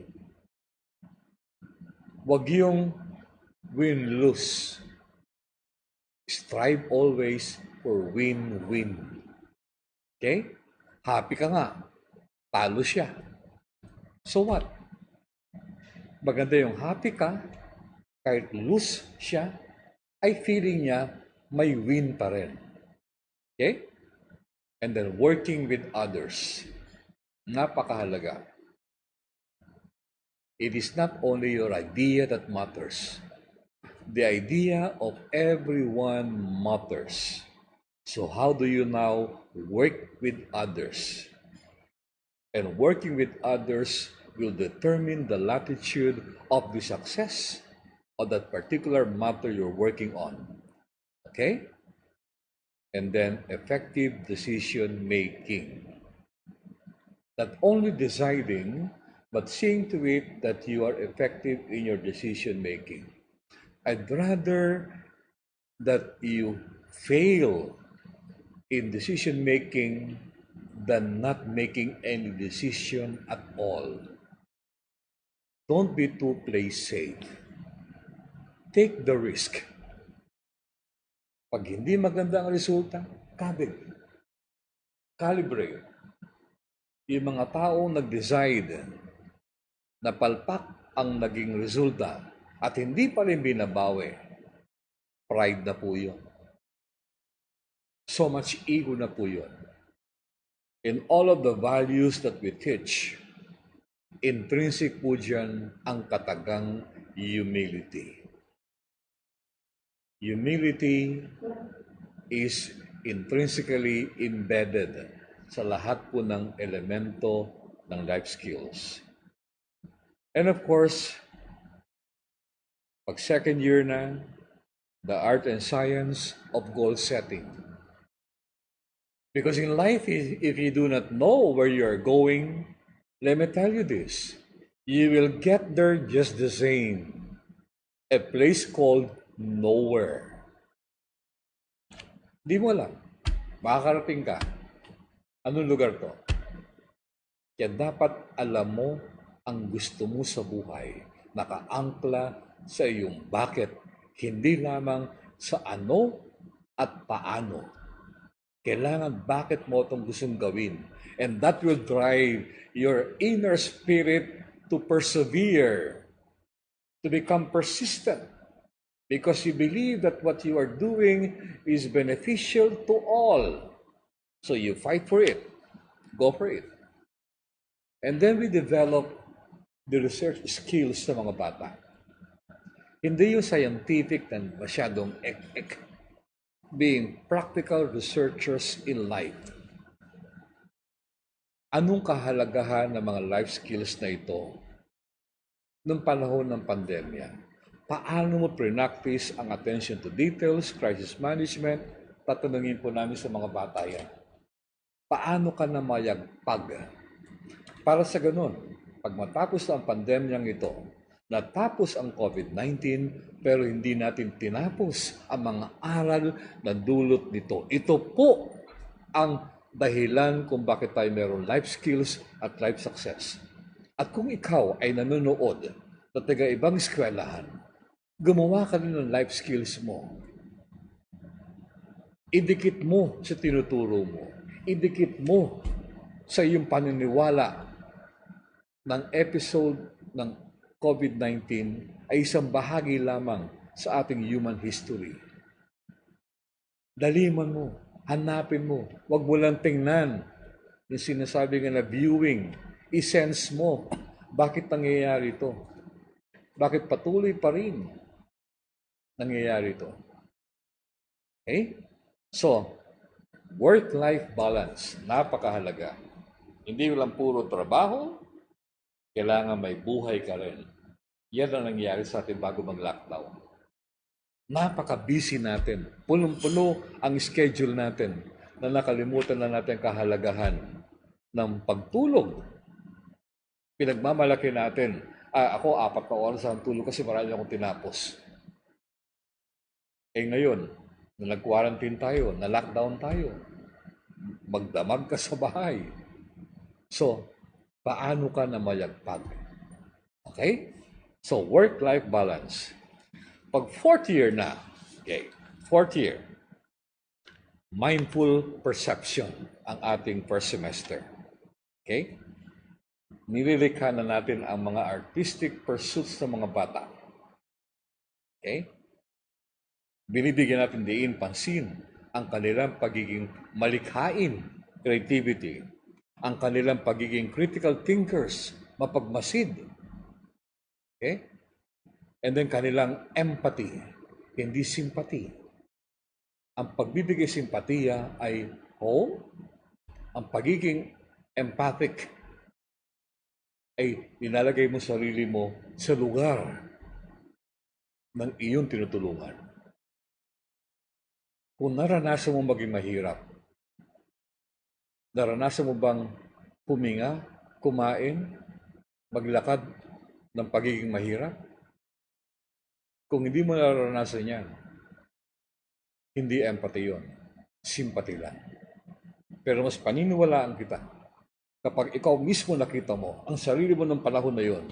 Wag yung win-lose. Strive always for win-win. Okay? Happy ka nga. Talo siya. So what? Maganda yung happy ka, kahit lose siya, ay feeling niya may win pa rin. Okay? And then working with others. Napakahalaga. It is not only your idea that matters. The idea of everyone matters. So how do you now work with others? And working with others will determine the latitude of the success of that particular matter you're working on. Okay? And then effective decision making. Not only deciding, but seeing to it that you are effective in your decision making. I'd rather that you fail in decision making than not making any decision at all. Don't be too play safe. Take the risk. Pag hindi maganda ang resulta, calibrate. Yung mga taong nag-decide na palpak ang naging resulta at hindi pa rin binabawi, pride na po yun. So much ego na po yun. In all of the values that we teach, intrinsic po dyan ang katagang humility. Humility is intrinsically embedded sa lahat po ng elemento ng life skills. And of course, pag second year na, the art and science of goal setting. Because in life, if you do not know where you are going, let me tell you this, you will get there just the same. A place called nowhere. Di mo alam. Makakarating ka. Anong lugar to? Kaya dapat alam mo ang gusto mo sa buhay. Nakaangkla sa iyong bakit. Hindi lamang sa ano at paano. Kailangan bakit mo itong gustong gawin. And that will drive your inner spirit to persevere, to become persistent. Because you believe that what you are doing is beneficial to all. So you fight for it. Go for it. And then we develop the research skills ng mga bata. Hindi yung scientific na masyadong being practical researchers in life. Anong kahalagahan ng mga life skills na ito nung panahon ng pandemya? Paano mo pre-practice ang attention to details, crisis management? Tatanungin po namin sa mga bata yan. Paano ka na mayagpag? Para sa ganun, pag matapos ang pandemyang ito, natapos ang COVID-19, pero hindi natin tinapos ang mga aral na dulot nito. Ito po ang dahilan kung bakit tayo meron life skills at life success. At kung ikaw ay nanonood na taga-ibang eskwelahan, gumawa ka rin ng life skills mo. Idikit mo sa tinuturo mo. Idikit mo sa iyong paniniwala ng episode ng COVID-19 ay isang bahagi lamang sa ating human history. Daliman mo, hanapin mo, huwag mo lang tingnan yung sinasabi nga na viewing, i-sense mo, bakit nangyayari ito? Bakit patuloy pa rin nangyayari ito? Okay? So, work-life balance, napakahalaga. Hindi lang puro trabaho, kailangan may buhay ka rin. Yan ang nangyari sa atin bago mag-lockdown. Napaka-busy natin. Punong-puno ang schedule natin na nakalimutan na natin kahalagahan ng pagtulog. Pinagmamalaki natin. Ako, 4 na oras ang tulog kasi marami akong tinapos. Ngayon, na nag-quarantine tayo, na lockdown tayo, magdamag ka sa bahay. So, paano ka na mayagpag? Okay? So, work-life balance. Pag 4th year na, okay, 4th year, mindful perception ang ating first semester. Okay? Nililikha na natin ang mga artistic pursuits ng mga bata. Okay? Binibigyan natin diin pansin ang kanilang pagiging malikhain, creativity, ang kanilang pagiging critical thinkers, mapagmasid. Okay? And then kanilang empathy, hindi sympathy. Ang pagbibigay simpatiya ay ang pagiging empathic ay nilalagay mo sarili mo sa lugar ng iyong tinutulungan. Kung naranasan mo maging mahirap, naranasan mo bang huminga, kumain, maglakad ng pagiging mahirap? Kung hindi mo naranasan yan, hindi empathy yun. Sympathy lang. Pero mas paniniwalaan kita kapag ikaw mismo nakita mo ang sarili mo ng panahon na yon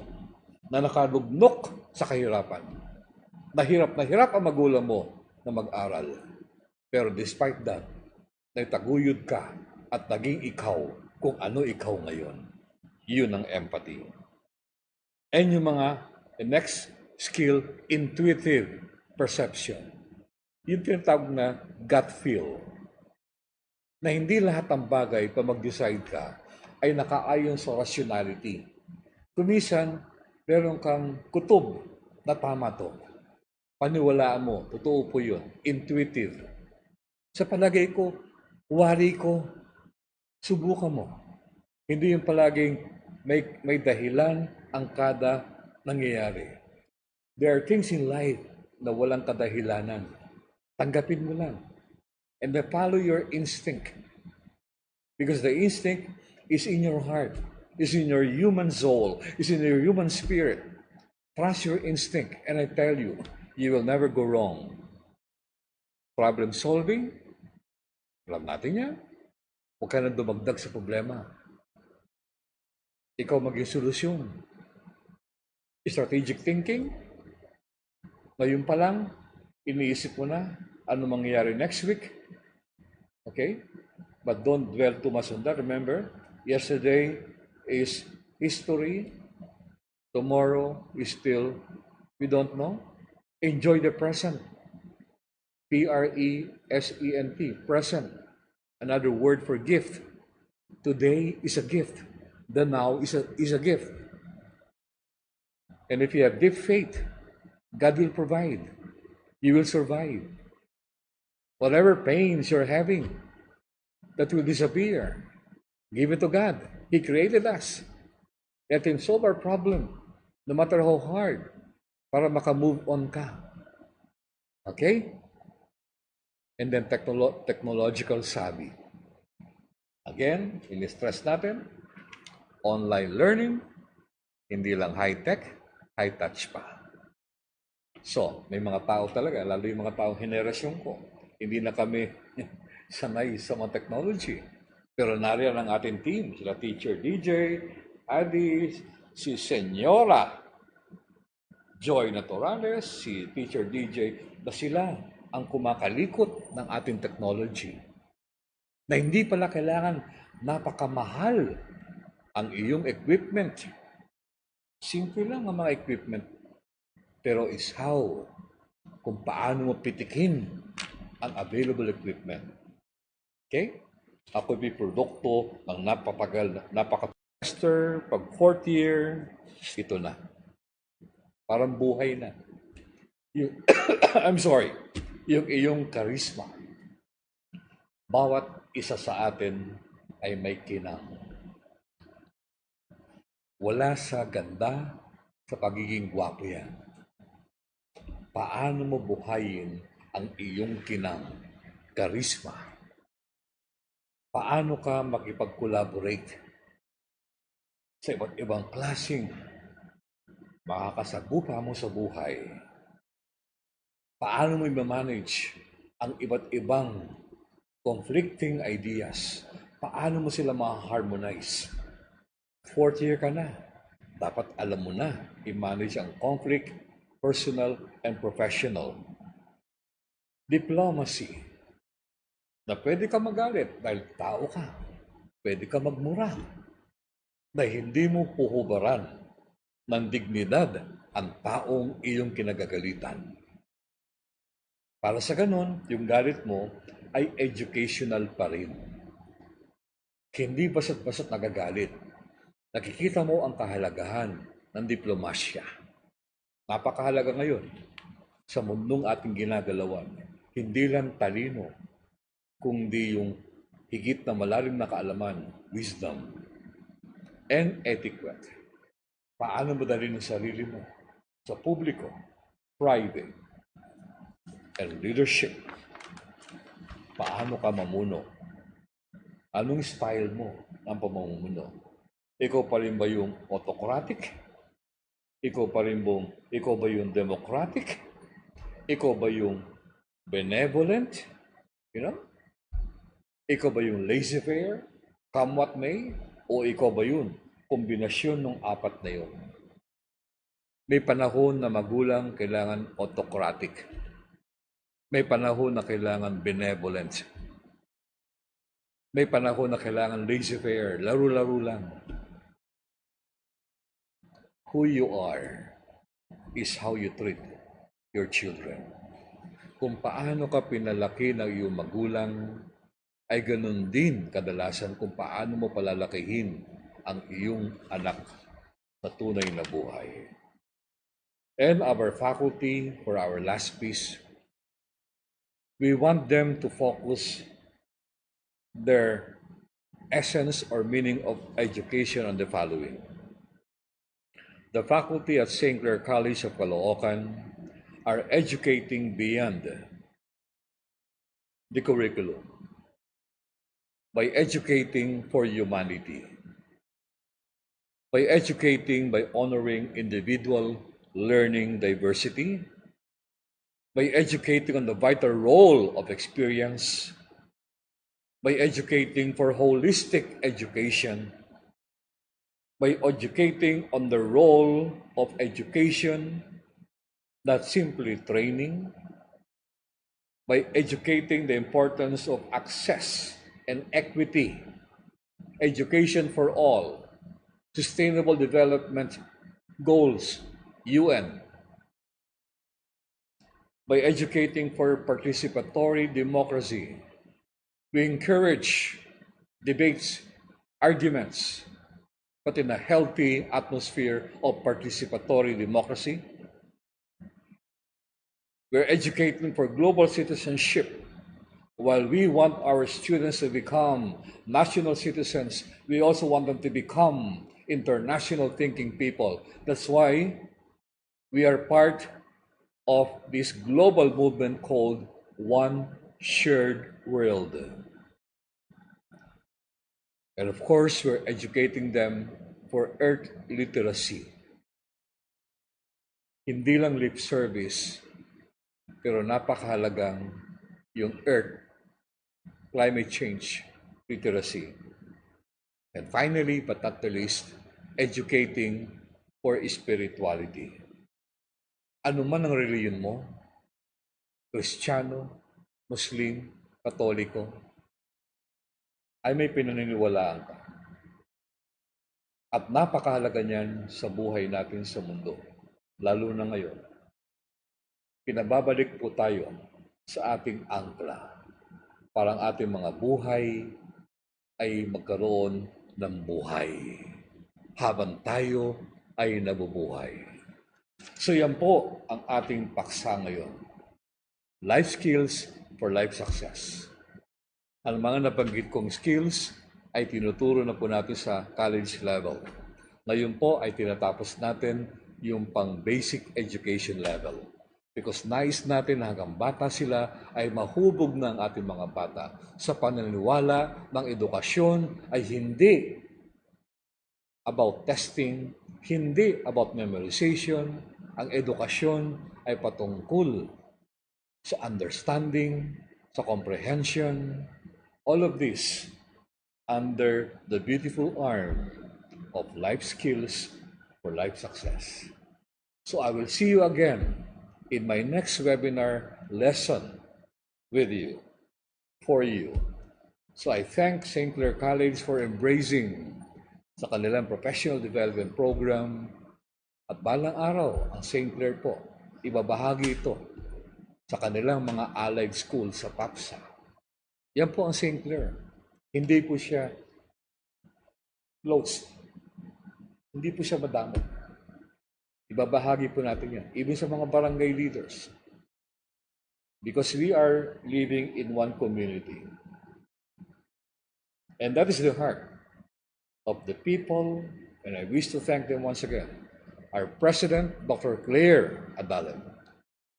na nakalugnok sa kahirapan. Na hirap ang magulang mo na mag-aral. Pero despite that, nagtaguyod ka at naging ikaw kung ano ikaw ngayon. Yun ang empathy. And yung the next skill, intuitive perception. Yung tinatawag na gut feel. Na hindi lahat ng bagay pa mag-decide ka ay nakaayon sa rationality. Kumisan, meron kang kutob na tama to. Paniwalaan mo, totoo po yun, intuitive. Sa palagay ko, wari ko, subukan mo. Hindi yung palaging may dahilan ang kada nangyayari. There are things in life na walang kadahilanan. Tanggapin mo lang. And then follow your instinct. Because the instinct is in your heart, is in your human soul, is in your human spirit. Trust your instinct, and I tell you, you will never go wrong. Problem solving, alam natin yan. Huwag ka na dumagdag sa problema. Ikaw maging solusyon. Strategic thinking, ngayon pa lang, iniisip mo na ano mangyayari next week. Okay? But don't dwell too much on that. Remember, yesterday is history. Tomorrow is still, we don't know. Enjoy the present. Present. Present. Another word for gift. Today is a gift. The now is a gift. And if you have deep faith, God will provide. You will survive. Whatever pains you're having, that will disappear. Give it to God. He created us. Let Him solve our problem, no matter how hard, para maka-move on ka. Okay? And then technological savvy. Again, in-stress natin, online learning, hindi lang high-tech, high-touch pa. So, may mga tao talaga, lalo yung mga taong henerasyon ko, hindi na kami sanay sa mga technology. Pero nariyan ang ating team, sila Teacher DJ, Adi, si Senyora Joy Naturales, si Teacher DJ, na sila ang kumakalikot ng ating technology. Na hindi pala kailangan napakamahal ang iyong equipment. Simple lang ang mga equipment. Pero is how, kung paano mo pitikin ang available equipment. Okay? Ako may produkto ng napaka-tester, pag 4th year, ito na. Parang buhay na. I'm sorry, yung iyong charisma. Bawat isa sa atin ay may kinang. Wala sa ganda, sa pagiging gwapo yan. Paano mo buhayin ang iyong kinang, charisma? Paano ka makipag-collaborate sa iba't ibang klaseng makakasagupa mo sa buhay? Paano mo i-manage ang iba't ibang conflicting ideas? Paano mo sila ma-harmonize? 4th year ka na. Dapat alam mo na i-manage ang conflict, personal and professional. Diplomacy. Na pwede ka magalit dahil tao ka. Pwede ka magmura. Na hindi mo puhubaran ng dignidad ang taong iyong kinagagalitan. Para sa ganun, yung galit mo ay educational pa rin. Hindi basat-basat nagagalit. Nakikita mo ang kahalagahan ng diplomasya. Napakahalaga ngayon sa mundong ating ginagalawan. Hindi lang talino, kundi yung higit na malalim na kaalaman, wisdom, and etiquette. Paano mo dalhin ang sarili mo sa publiko, private, and leadership? Paano ka mamuno? Anong style mo ng pamumuno? Ikaw pa rin ba yung autocratic? Ikaw ba yung democratic? Ikaw ba yung benevolent? You know? Ikaw ba yung laissez-faire? Come what may? O ikaw ba yun? Kombinasyon ng apat na yun. May panahon na magulang kailangan autocratic. May panahon na kailangan benevolent. May panahon na kailangan laissez-faire, laro-laro lang. Who you are is how you treat your children. Kung paano ka pinalaki ng iyong magulang, ay ganun din kadalasan kung paano mo palalakihin ang iyong anak sa tunay na buhay. And our faculty, for our last piece, we want them to focus their essence or meaning of education on the following. The faculty at St. Clair College of Caloocan are educating beyond the curriculum by educating for humanity, by educating by honoring individual learning diversity, by educating on the vital role of experience, by educating for holistic education, by educating on the role of education, not simply training, by educating the importance of access and equity, education for all, sustainable development goals, UN, by educating for participatory democracy. We encourage debates, arguments, but in a healthy atmosphere of participatory democracy. We're educating for global citizenship While we want our students to become national citizens, we also want them to become international thinking people. That's why we are part of this global movement called One Shared World. And of course, we're educating them for earth literacy. Hindi lang lip service, pero napakahalagang yung earth, climate change, literacy. And finally, but not the least, educating for spirituality. Ano man ang reliyon mo, Kristiyano, Muslim, Katoliko, ay may pinaniniwalaan ka. At napakahalaga niyan sa buhay natin sa mundo, lalo na ngayon. Pinababalik po tayo sa ating angkla. Parang ating mga buhay ay magkaroon ng buhay habang tayo ay nabubuhay. So yan po ang ating paksa ngayon. Life skills for life success. Ang mga nabanggit kong skills ay tinuturo na po natin sa college level. Ngayon po ay tinatapos natin yung pang basic education level. Because nais natin na hanggang bata sila ay mahubog na ang ating mga bata sa paniniwala ng edukasyon ay hindi about testing, hindi about memorization. Ang edukasyon ay patungkol sa understanding, sa comprehension, all of this under the beautiful arm of life skills for life success. So I will see you again in my next webinar lesson with you, for you. So I thank St. Clair College for embracing sa kanilang professional development program at balang araw ang St. Clair po, ibabahagi ito sa kanilang mga allied school sa PAPSA. Yan po ang St. Clair. Hindi po siya closed. Hindi po siya madami. Ibabahagi po natin yan. Even sa mga barangay leaders. Because we are living in one community. And that is the heart of the people. And I wish to thank them once again. Our President, Dr. Claire Adalem.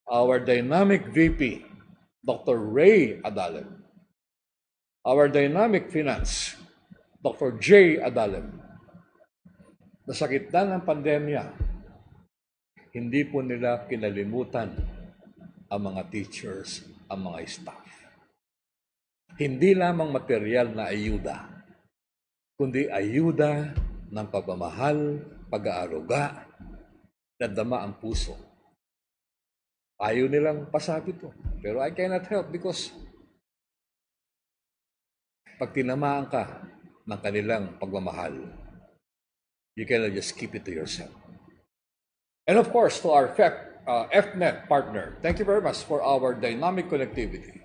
Our dynamic VP, Dr. Ray Adalem. Our dynamic finance, Dr. J. Adalem. Sa gitna ng pandemya, hindi po nila kinalimutan ang mga teachers, ang mga staff. Hindi lamang material na ayuda, kundi ayuda ng pagmamahal, pag-aaruga, na dama ang puso. Ayaw nilang pasabi to. Pero I cannot help because pag tinamaan ka ng kanilang pagmamahal, you cannot just keep it to yourself. And of course, to our FNet partner, thank you very much for our dynamic connectivity.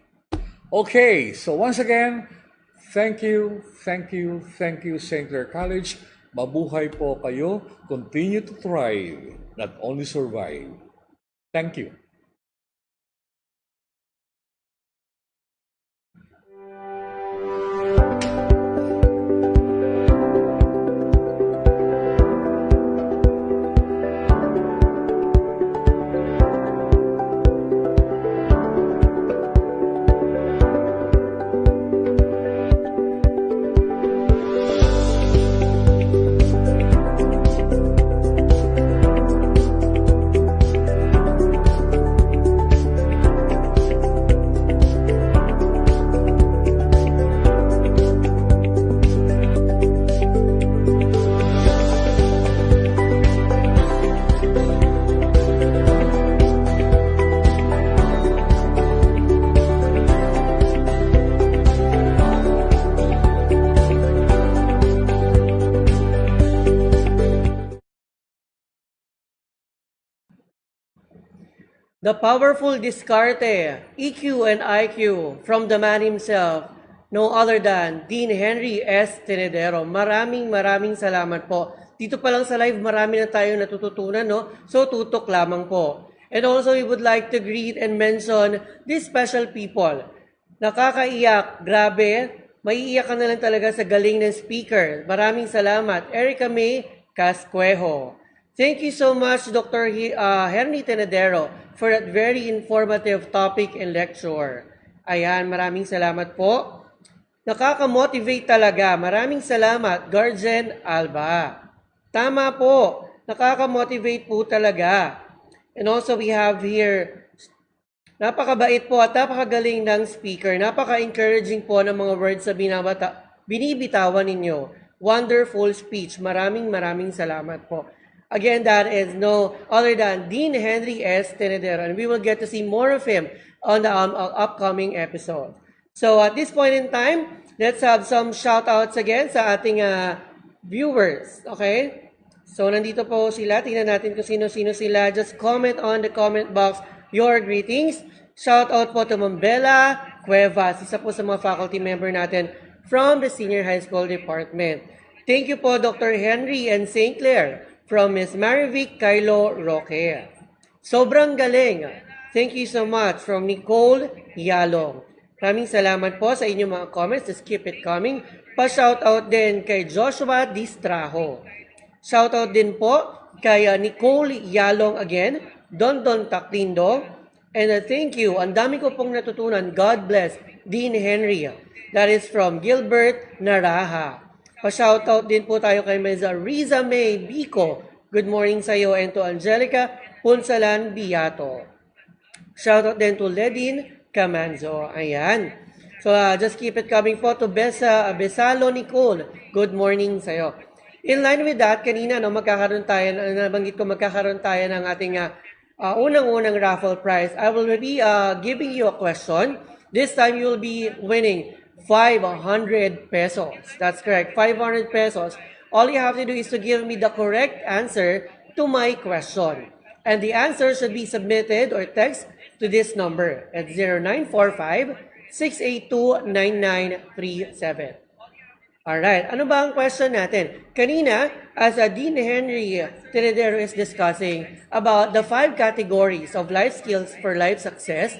Okay, so once again, thank you, St. Clair College. Mabuhay po kayo. Continue to thrive, not only survive. Thank you. The powerful diskarte, EQ and IQ from the man himself, no other than Dean Henry S. Tenedero. Maraming salamat po. Dito pa lang sa live, marami na tayo natututunan, no? So, tutok lamang po. And also, we would like to greet and mention these special people. Nakakaiyak. Grabe. Maiiyak ka na lang talaga sa galing ng speaker. Maraming salamat. Erica May Casquejo. Thank you so much, Dr. Henry Tenedero, for that very informative topic and lecture. Ayan, maraming salamat po. Nakaka-motivate talaga. Maraming salamat, Guardian Alba. Tama po. Nakaka-motivate po talaga. And also we have here, napakabait po at napakagaling ng speaker. Napaka-encouraging po ng mga words na binibitawan ninyo. Wonderful speech. Maraming salamat po. Again, that is no other than Dean Henry S. Tenedero, and we will get to see more of him on the upcoming episode. So at this point in time, let's have some shout-outs again sa ating viewers. Okay? So nandito po sila. Tingnan natin kung sino-sino sila. Just comment on the comment box your greetings. Shout-out po to Ma'am Bella Cuevas, isa po sa mga faculty member natin from the Senior High School Department. Thank you po Dr. Henry and St. Clair from Ms. Marivic Kylo Roque. Sobrang galing. Thank you so much from Nicole Yalong. Maraming salamat po sa inyong mga comments. Just keep it coming. Pa-shoutout din kay Joshua Distraho. Shoutout din po kay Nicole Yalong again, Don Taklindo. And thank you. Ang dami ko pong natutunan. God bless Dean Henry. That is from Gilbert Naraha. Pa-shoutout din po tayo kay Ms. Riza May Bico. Good morning sa iyo and to Angelica Punsalan Biato. Shoutout din to Ledin Camanzo. Ayan. So just keep it coming po to Besalo Nicole. Good morning sa iyo. In line with that, kanina magkakaroon tayo, nabanggit ko magkakaroon tayo ng ating unang-unang raffle prize. I will be giving you a question. This time you will be winning 500 pesos. That's correct, 500 pesos. All you have to do is to give me the correct answer to my question. And the answer should be submitted or text to this number at 0945-682-9937. Alright, ano ba ang question natin? Kanina, as Dean Henry Tenedero is discussing about the 5 categories of life skills for life success,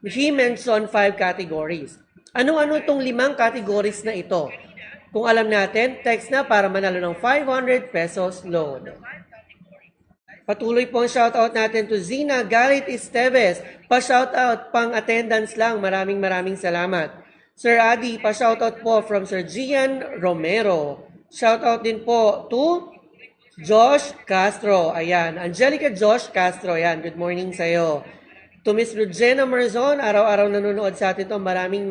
he mentioned 5 categories. Ano-ano itong 5 categories na ito? Kung alam natin, text na para manalo ng 500 pesos loan. Patuloy po ang shoutout natin to Zina Galit Esteves. Pa-shoutout, pang-attendance lang. Maraming salamat. Sir Adi, pa-shoutout po from Sir Gian Romero. Shoutout din po to Josh Castro. Ayan, Angelica Josh Castro. Ayan, good morning sa'yo. To Miss Regina Marzon, araw-araw nanonood sa atin ito. Maraming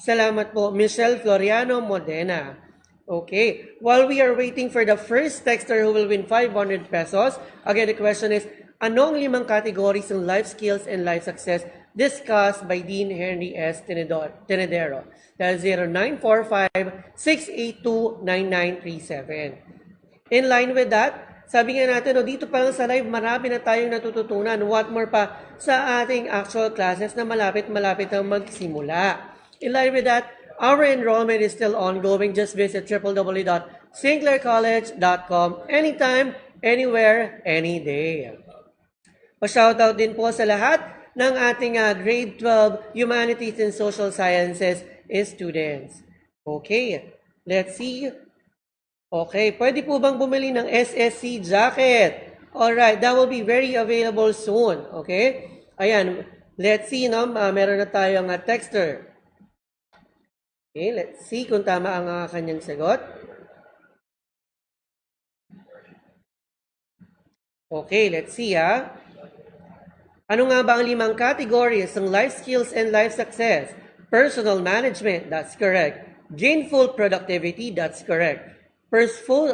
salamat po. Michelle Floriano Modena. Okay. While we are waiting for the first texter who will win 500 pesos, again, the question is, anong 5 categories ng life skills and life success discussed by Dean Henry S. Tenedero? That is 0945-682-9937. In line with that, sabi nga natin, dito pa lang sa live, marami na tayong natututunan. What more pa sa ating actual classes na malapit na magsimula. In line with that, our enrollment is still ongoing. Just visit www.stclaircollege.com anytime, anywhere, any day. Pa-shoutout din po sa lahat ng ating grade 12 Humanities and Social Sciences students. Okay, let's see. Okay, pwede po bang bumili ng SSC jacket? Alright, that will be very available soon. Okay? Ayan, let's see, meron na tayong texter. Okay, let's see kung tama ang kanyang sagot. Okay, let's see, Ano nga ba ang 5 categories ng life skills and life success? Personal management, that's correct. Gainful productivity, that's correct. Purposeful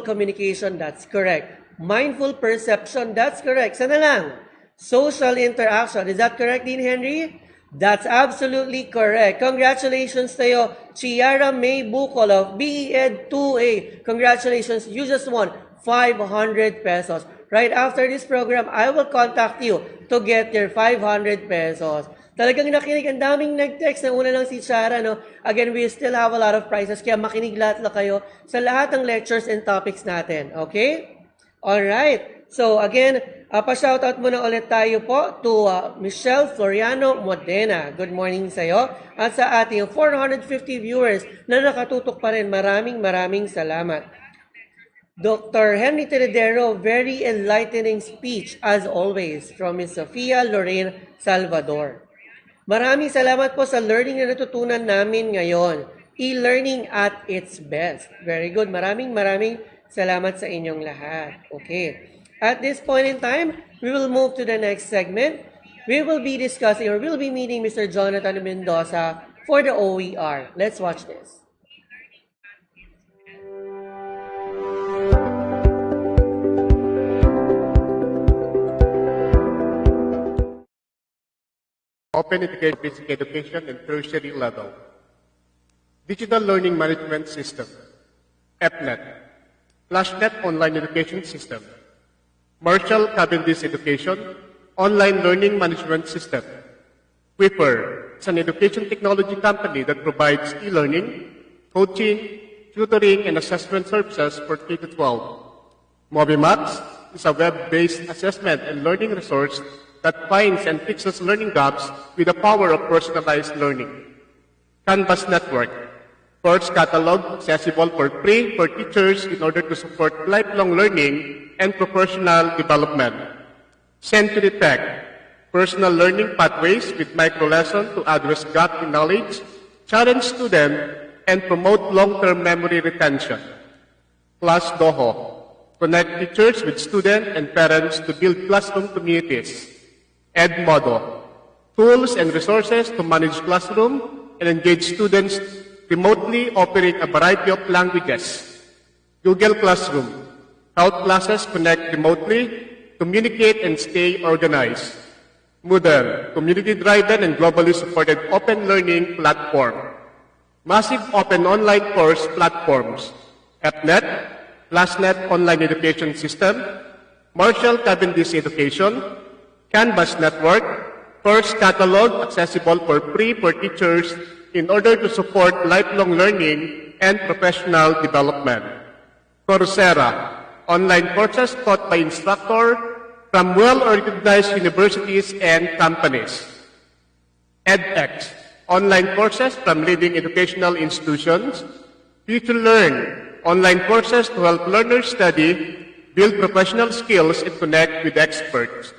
communication, that's correct. Mindful perception, that's correct. Sana lang. Social interaction, is that correct, Dean Henry? That's absolutely correct. Congratulations to you, Chiara May Bukol of BEd 2A. Congratulations, you just won 500 pesos. Right after this program, I will contact you to get your 500 pesos. Talagang nakinig, ang daming nag-text. Una lang si Shara, Again, we still have a lot of prizes, kaya makinig lahat kayo sa lahat ng lectures and topics natin. Okay? Alright. So again, pa-shoutout muna ulit tayo po to Michelle Floriano Modena. Good morning sa iyo. At sa ating 450 viewers na nakatutok pa rin, maraming salamat. Dr. Henry Teredero, very enlightening speech as always from Ms. Sofia Lorraine Salvador. Maraming salamat po sa learning na natutunan namin ngayon. E-learning at its best. Very good. Maraming salamat sa inyong lahat. Okay. At this point in time, we will move to the next segment. We will be discussing or we'll be meeting Mr. Jonathan Mendoza for the OER. Let's watch this. Open education, basic education, and tertiary level. Digital Learning Management System, EPNET, FlashNet Online Education System, Marshall Cavendish Education, Online Learning Management System. Whipper is an education technology company that provides e-learning, coaching, tutoring, and assessment services for K-12. Mobimax is a web-based assessment and learning resource that finds and fixes learning gaps with the power of personalized learning. Canvas Network, course catalog accessible for free for teachers in order to support lifelong learning and professional development. Century Tech, personal learning pathways with micro-lesson to address gap in knowledge, challenge students, and promote long-term memory retention. Class Doho, connect teachers with students and parents to build classroom communities. Edmodo, tools and resources to manage classroom and engage students remotely, offering a variety of languages. Google Classroom, help classes connect remotely, communicate, and stay organized. Moodle, community-driven and globally supported open learning platform. Massive open online course platforms. EPNET, FlashNet Online Education System, Marshall Cavendish Education, Canvas Network, course catalog accessible for free for teachers in order to support lifelong learning and professional development. Coursera, online courses taught by instructors from well-recognized universities and companies. edX, online courses from leading educational institutions. FutureLearn, online courses to help learners study, build professional skills, and connect with experts.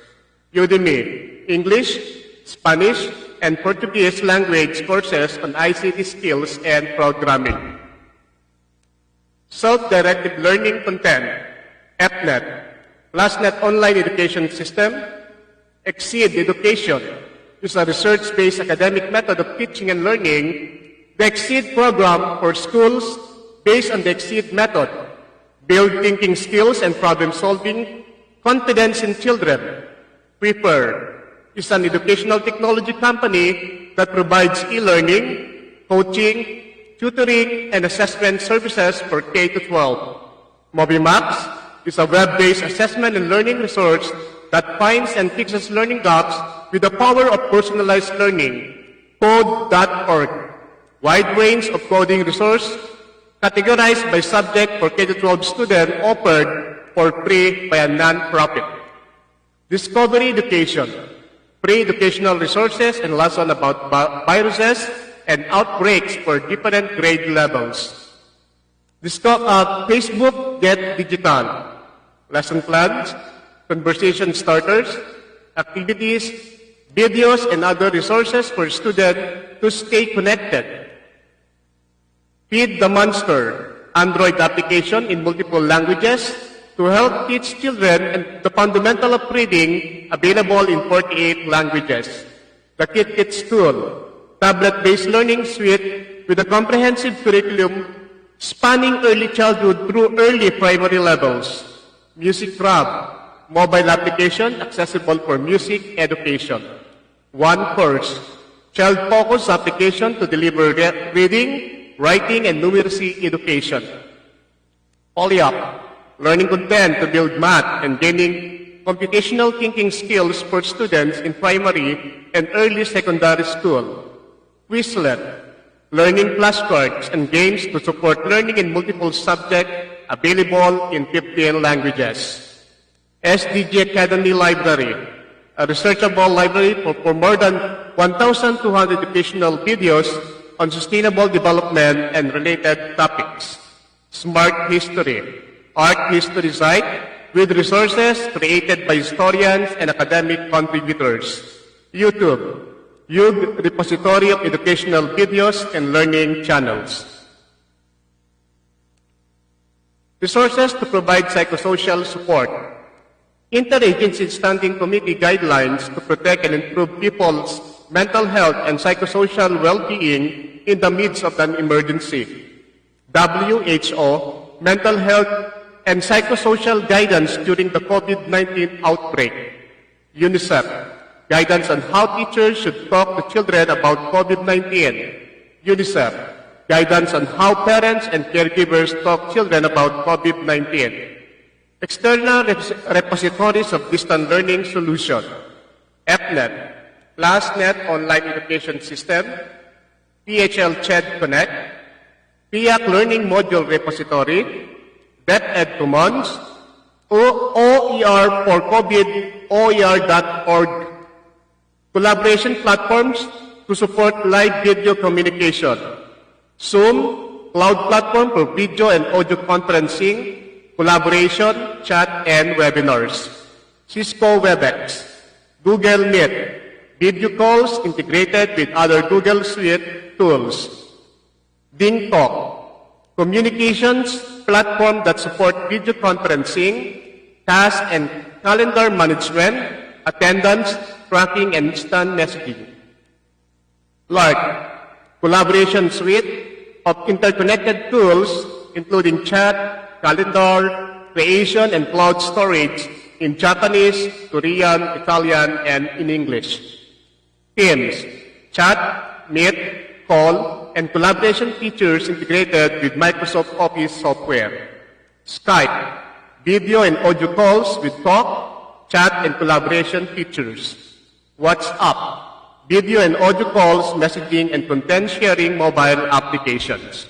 Udemy, English, Spanish, and Portuguese language courses on ICT skills and programming. Self-directed learning content, EPNET, FlashNet Online Education System. Exceed Education is a research-based academic method of teaching and learning. The Exceed program for schools based on the Exceed method build thinking skills and problem-solving confidence in children. Whipper is an educational technology company that provides e-learning, coaching, tutoring, and assessment services for K-12. Mobimax is a web-based assessment and learning resource that finds and fixes learning gaps with the power of personalized learning. Code.org, wide range of coding resource categorized by subject for K-12 students offered for free by a non-profit. Discovery Education, free educational resources and lessons about viruses and outbreaks for different grade levels. Facebook Get Digital, lesson plans, conversation starters, activities, videos, and other resources for students to stay connected. Feed the Monster, Android application in multiple languages to help teach children and the fundamental of reading, available in 48 languages. The KitKit School, tablet-based learning suite with a comprehensive curriculum spanning early childhood through early primary levels. Music Club, mobile application accessible for music education. One Course, child-focused application to deliver reading, writing, and numeracy education. Polyop, learning content to build math and gaining computational thinking skills for students in primary and early secondary school. Quizlet, learning flashcards and games to support learning in multiple subjects available in 15 languages. SDG Academy Library, a researchable library for more than 1,200 educational videos on sustainable development and related topics. Smart History, art history site with resources created by historians and academic contributors. YouTube, Yug repository of educational videos and learning channels. Resources to provide psychosocial support. Interagency Standing Committee guidelines to protect and improve people's mental health and psychosocial well-being in the midst of an emergency. WHO Mental Health and Psychosocial Guidance during the COVID-19 outbreak. UNICEF Guidance on how teachers should talk to children about COVID-19. UNICEF Guidance on how parents and caregivers talk to children about COVID-19. External repositories of distant learning solution. EPNET, PlusNet Online Education System, PHL CHED Connect, PIAC Learning Module Repository, DepEd Commons, OER for COVID, OER.org, collaboration platforms to support live video communication, Zoom, cloud platform for video and audio conferencing, collaboration, chat, and webinars, Cisco WebEx, Google Meet, video calls integrated with other Google Suite tools, DingTalk, communications platform that support video conferencing, task and calendar management, attendance, tracking, and instant messaging. LARC, collaboration suite of interconnected tools including chat, calendar, creation, and cloud storage in Japanese, Korean, Italian, and in English. Teams, chat, meet, call, and collaboration features integrated with Microsoft Office software. Skype, video and audio calls with talk, chat, and collaboration features. WhatsApp, video and audio calls, messaging, and content sharing mobile applications.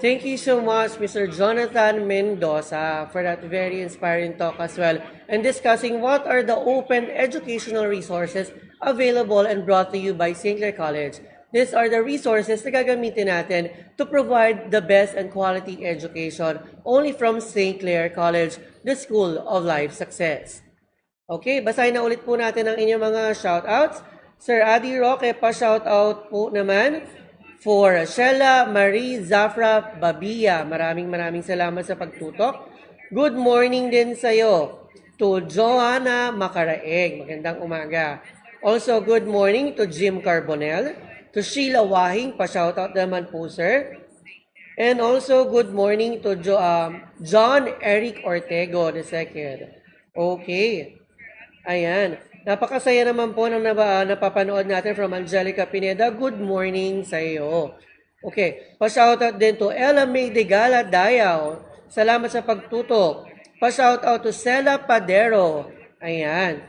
Thank you so much, Mr. Jonathan Mendoza, for that very inspiring talk as well, and discussing what are the open educational resources available and brought to you by St. Clair College. These are the resources na gagamitin natin to provide the best and quality education only from St. Clair College, the School of Life Success. Okay, basahin na ulit po natin ang inyong mga shoutouts. Sir Adi Roque, pa-shoutout po naman for Sheila Marie Zafra Babia. Maraming salamat sa pagtutok. Good morning din sa'yo. To Joanna Macaraeg. Magandang umaga. Also, good morning to Jim Carbonell. To Sheila Wahing. Pa-shoutout naman po, sir. And also, good morning to John Eric Ortego II. Okay. Ayan. Napakasaya naman po ng napapanood natin from Angelica Pineda. Good morning sa iyo. Okay. Pa-shoutout din to Ella May de Gala Dayaw. Salamat sa pagtutok. Pa-shoutout to Sela Padero. Ayan.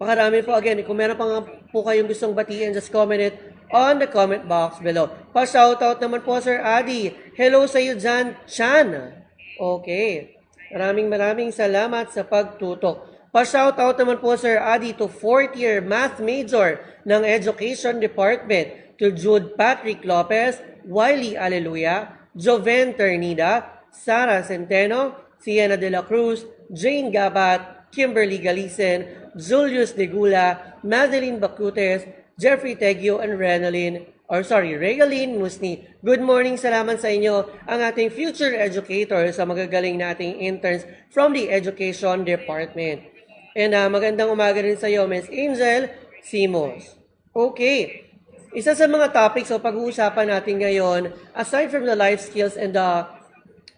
Pakarami po again. Kung meron pa nga po kayong gustong batiin, just comment it on the comment box below. Pa-shoutout naman po, Sir Adi. Hello sa iyo dyan, Chan. Okay. Maraming salamat sa pagtutok. Pa-shoutout naman po, Sir Adi, to 4th year math major ng Education Department, to Jude Patrick Lopez, Wiley Aleluya, Joven Ternida, Sara Centeno, Sienna de la Cruz, Jane Gabat, Kimberly Galisen, Julius Negula, Madeline Bacutes, Jeffrey Tegio, and Regaline Musni. Good morning, salamat sa inyo, ang ating future educators sa magagaling nating interns from the Education Department. And magandang umaga rin sa iyo, Ms. Angel Simos. Okay. Isa sa mga topics o pag-uusapan natin ngayon, aside from the life skills and the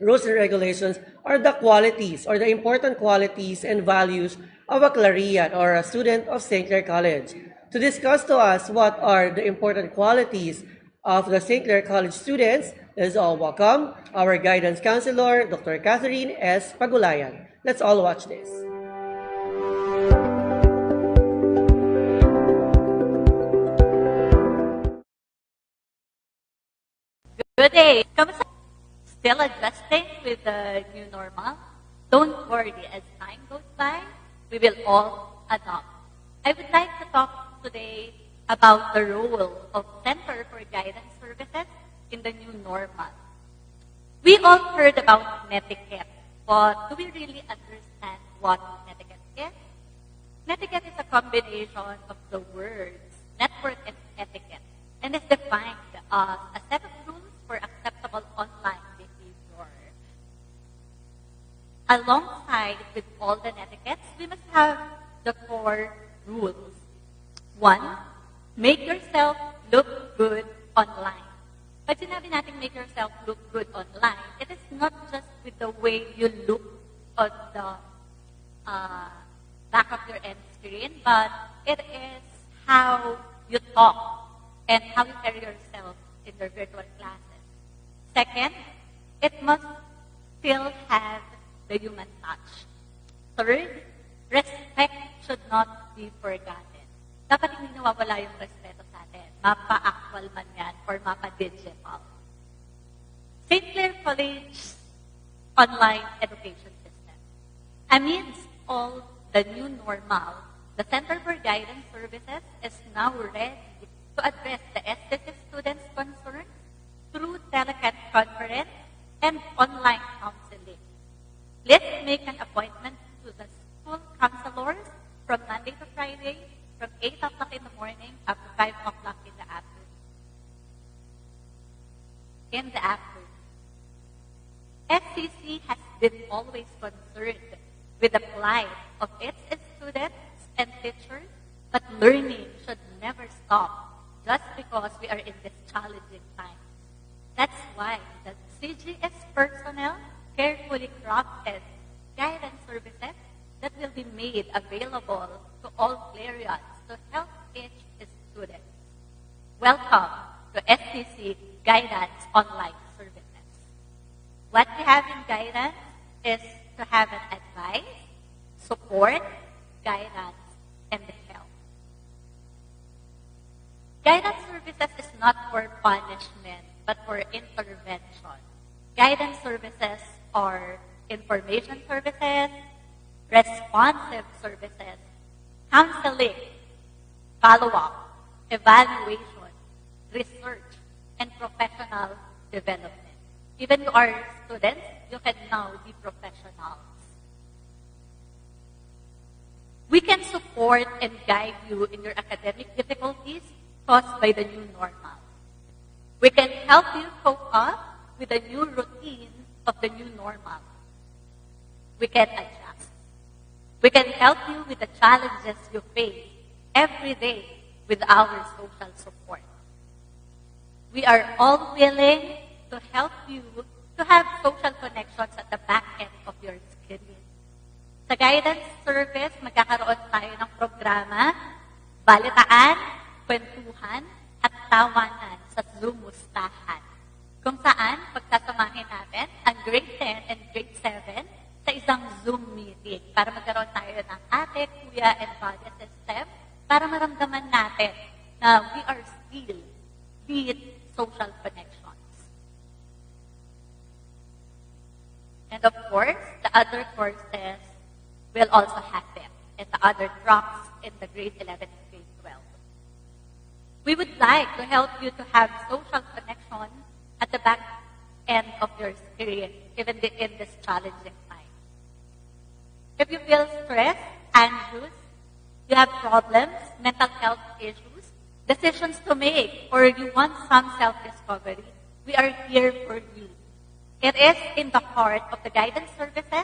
rules and regulations, are the qualities or the important qualities and values of a Clarian or a student of St. Clair College. To discuss to us what are the important qualities of the St. Clair College students, Let's all welcome our guidance counselor, Dr. Catherine S. Pagulayan. Let's all watch this. Good day. Kamusta? Still adjusting with the new normal? Don't worry, as time goes by, we will all adopt. I would like to talk today about the role of Center for Guidance Services in the new normal. We all heard about netiquette, but do we really understand what netiquette is? Netiquette is a combination of the words network and etiquette, and is defined as a set of rules for acceptable online behavior. Alongside with all the netiquettes, we must have the core rules. 1, make yourself look good online. Pag sinabi natin make yourself look good online, it is not just with the way you look on the back of your end screen, but it is how you talk and how you carry yourself in your virtual classes. Second, it must still have the human touch. Third, respect should not be forgotten. Dapat hindi nawawala yung respeto sa atin. Mapa-actual man yan or mapa-digital. St. Clair College online education system. Amidst all the new normal, the Center for Guidance Services is now ready to address the STC students' concerns through teleconference and online counseling. Let's make an appointment to the school counselors from Monday to Friday, from 8 o'clock in the morning up to 5 o'clock in the afternoon. SCC has been always concerned with the plight of its students and teachers, but learning should never stop just because we are in this challenging time. That's why the CGS personnel carefully crafted guidance services that will be made available to all Clarions to help each student. Welcome to SCC Guidance Online Services. What we have in guidance is to have an advice, support, guidance, and help. Guidance services is not for punishment, but for intervention. Guidance services are information services, responsive services, counseling, follow-up, evaluation, research, and professional development. Even you are students, you can now be professionals. We can support and guide you in your academic difficulties caused by the new normal. We can help you cope up with the new routine of the new normal. We can adjust. We can help you with the challenges you face every day with our social support. We are all willing to help you to have social connections at the back end of your screen. Sa guidance service, magkakaroon tayo ng programa, balitaan, kwentuhan, at tawanan sa Zoom Mustahan. Kung saan, pagsasamahin natin ang grade 10 and grade 7 sa isang Zoom meeting para magkaroon tayo ng ate, kuya, and body system para maramdaman natin na we are still with social connections. And of course, the other courses will also happen and the other drops in the grade 11 and grade 12. We would like to help you to have social connection at the back end of your screen, even in this challenging time. If you feel stressed, anxious, you have problems, mental health issues, decisions to make, or you want some self-discovery, we are here for you. It is in the heart of the guidance services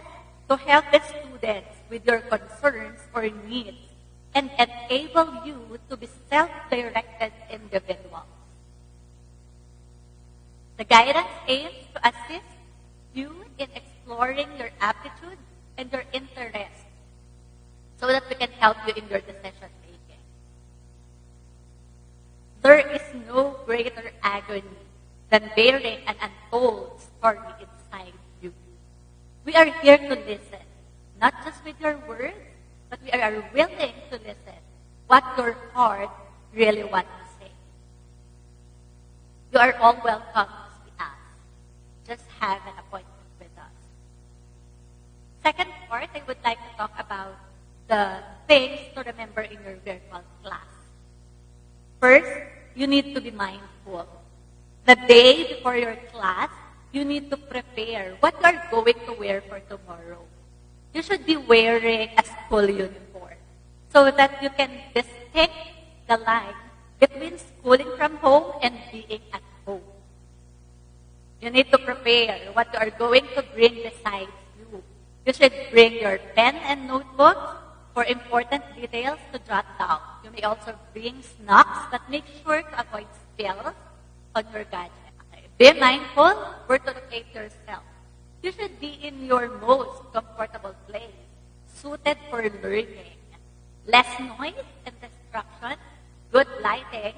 to help the students with your concerns or needs and enable you to be self-directed individuals. The guidance aims to assist you in exploring your aptitude and your interests so that we can help you in your decision making. There is no greater agony than bearing an untold story inside you. We are here to listen, not just with your words, but we are willing to listen what your heart really wants to say. You are all welcome to speak us. Just have an appointment with us. Second part, I would like to talk about the things to remember in your virtual class. First, you need to be mindful. The day before your class, you need to prepare what you are going to wear for tomorrow. You should be wearing a school uniform so that you can distinct the line between schooling from home and being at home. You need to prepare what you are going to bring besides you. You should bring your pen and notebooks for important details to jot down. You may also bring snacks, but make sure to avoid spills on your gadget. Be mindful where to locate yourself. You should be in your most comfortable place, suited for learning. Less noise and distraction, good lighting,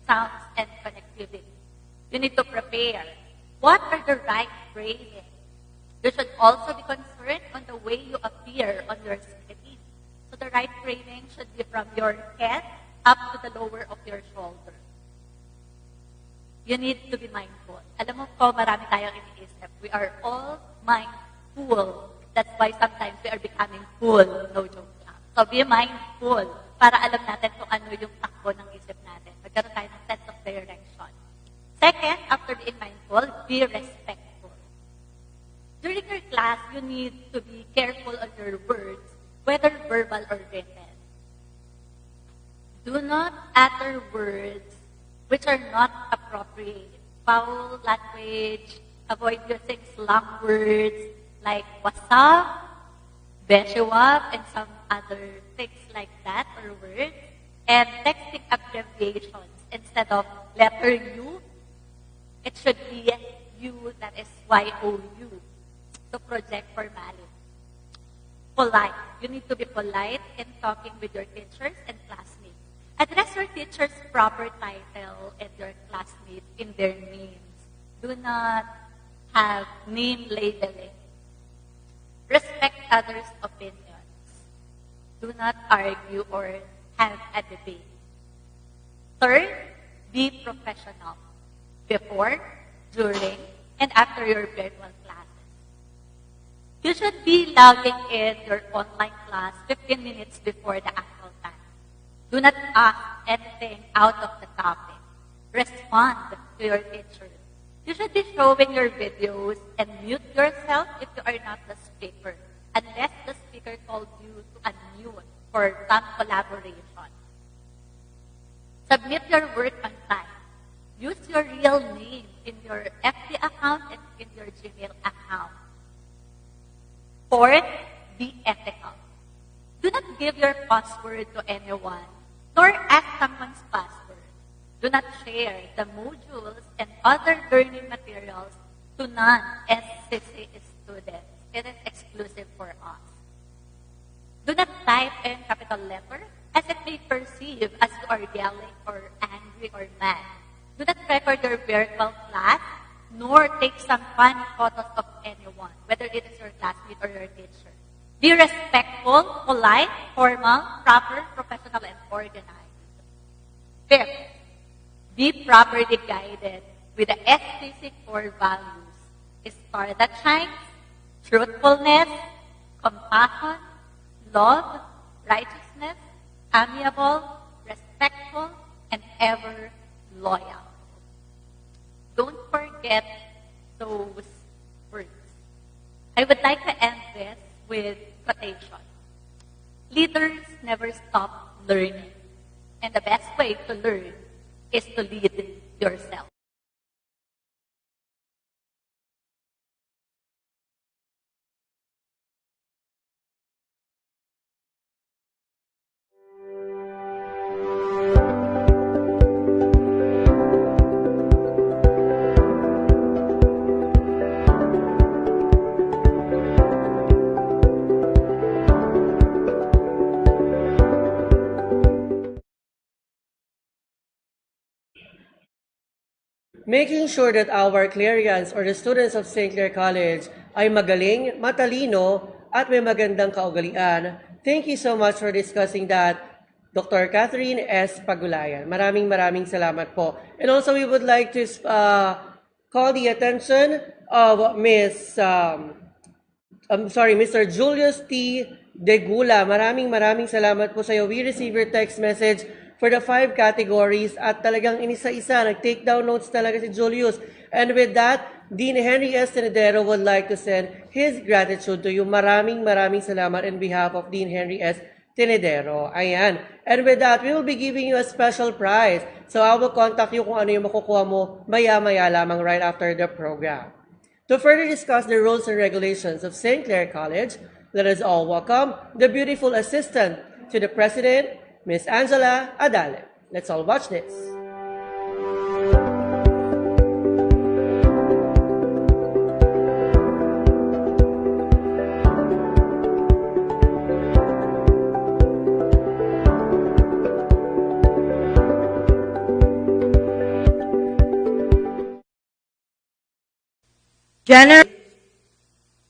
sounds, and connectivity. You need to prepare. What are the right framing? You should also be concerned on the way you appear on your screen. So the right framing should be from your head up to the lower of your shoulder. You need to be mindful. Alam mo po, marami tayong iniisip. We are all mindful. That's why sometimes we are becoming full. No joke lang. So be mindful para alam natin kung ano yung takbo ng isip natin. Magkaroon tayo ng sense of direction. Second, after being mindful, be respectful. During your class, you need to be careful on your words, whether verbal or written. Do not utter words which are not appropriate. Foul language, avoid using slang words like wasap, beshiwap, and some other things like that, or words. And texting abbreviations instead of letter U, it should be U, that is Y-O-U, to project formality. Polite. You need to be polite in talking with your teachers and classmates. Address your teacher's proper title and your classmates in their names. Do not have name labeling. Respect others' opinions. Do not argue or have a debate. Third, be professional before, during, and after your virtual classes. You should be logging in your online class 15 minutes before the actual time. Do not ask anything out of the topic. Respond to your teacher. You should be showing your videos and mute yourself if you are not the speaker, unless the speaker told you to unmute for some collaboration. Submit your work on time. Use your real name in your FB account and in your Gmail account. Fourth, be ethical. Do not give your password to anyone, nor ask someone's password. Do not share the modules and other learning materials to non-SCC students. It is exclusive for us. Do not type in capital letter as it may perceive as you are yelling or angry or mad. Do not record your virtual class, nor take some funny photos of anyone, whether it is your classmate or your teacher. Be respectful, polite, formal, proper, professional, and organized. Fifth, be properly guided with the SCC core values. A star that shines, truthfulness, compassion, love, righteousness, amiable, respectful, and ever loyal. Don't forget those words. I would like to end this with quotation. Leaders never stop learning. And the best way to learn is to lead yourself. making sure that our Clarians or the students of St. Clair College ay magaling, matalino, at may magandang kaugalian. Thank you so much for discussing that, Dr. Catherine S. Pagulayan. Maraming salamat po. And also, we would like to call the attention of Mr. Julius T. Degula. Maraming salamat po sa iyo. We received your text message for the 5 categories at talagang inisa-isa, nag-take down notes talaga si Julius. And with that, Dean Henry S. Tenedero would like to send his gratitude to you. Maraming salamat on behalf of Dean Henry S. Tenedero. Ayan. And with that, we will be giving you a special prize. So I will contact you kung ano yung makukuha mo maya-maya lamang right after the program. To further discuss the rules and regulations of St. Clair College, let us all welcome the beautiful assistant to the President, Miss Angela Adale. Let's all watch this. General.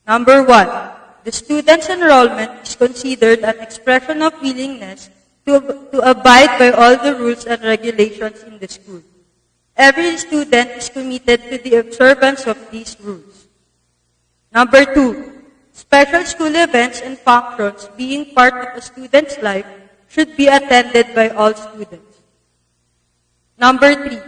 Number 1. The student's enrollment is considered an expression of willingness to abide by all the rules and regulations in the school. Every student is committed to the observance of these rules. Number 2. Special school events and functions being part of a student's life should be attended by all students. Number 3.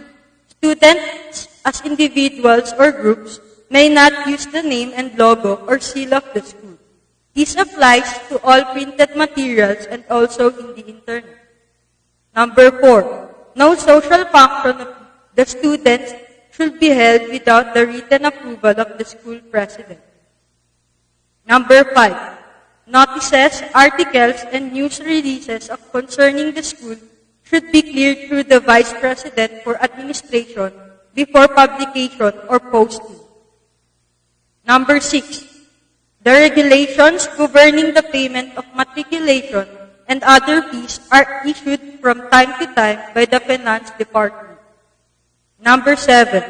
Students as individuals or groups may not use the name and logo or seal of the school. This applies to all printed materials and also in the internet. Number 4. No social function of the students should be held without the written approval of the school president. Number 5. Notices, articles, and news releases concerning the school should be cleared through the Vice President for Administration before publication or posting. Number 6. The regulations governing the payment of matriculation and other fees are issued from time to time by the Finance Department. Number 7.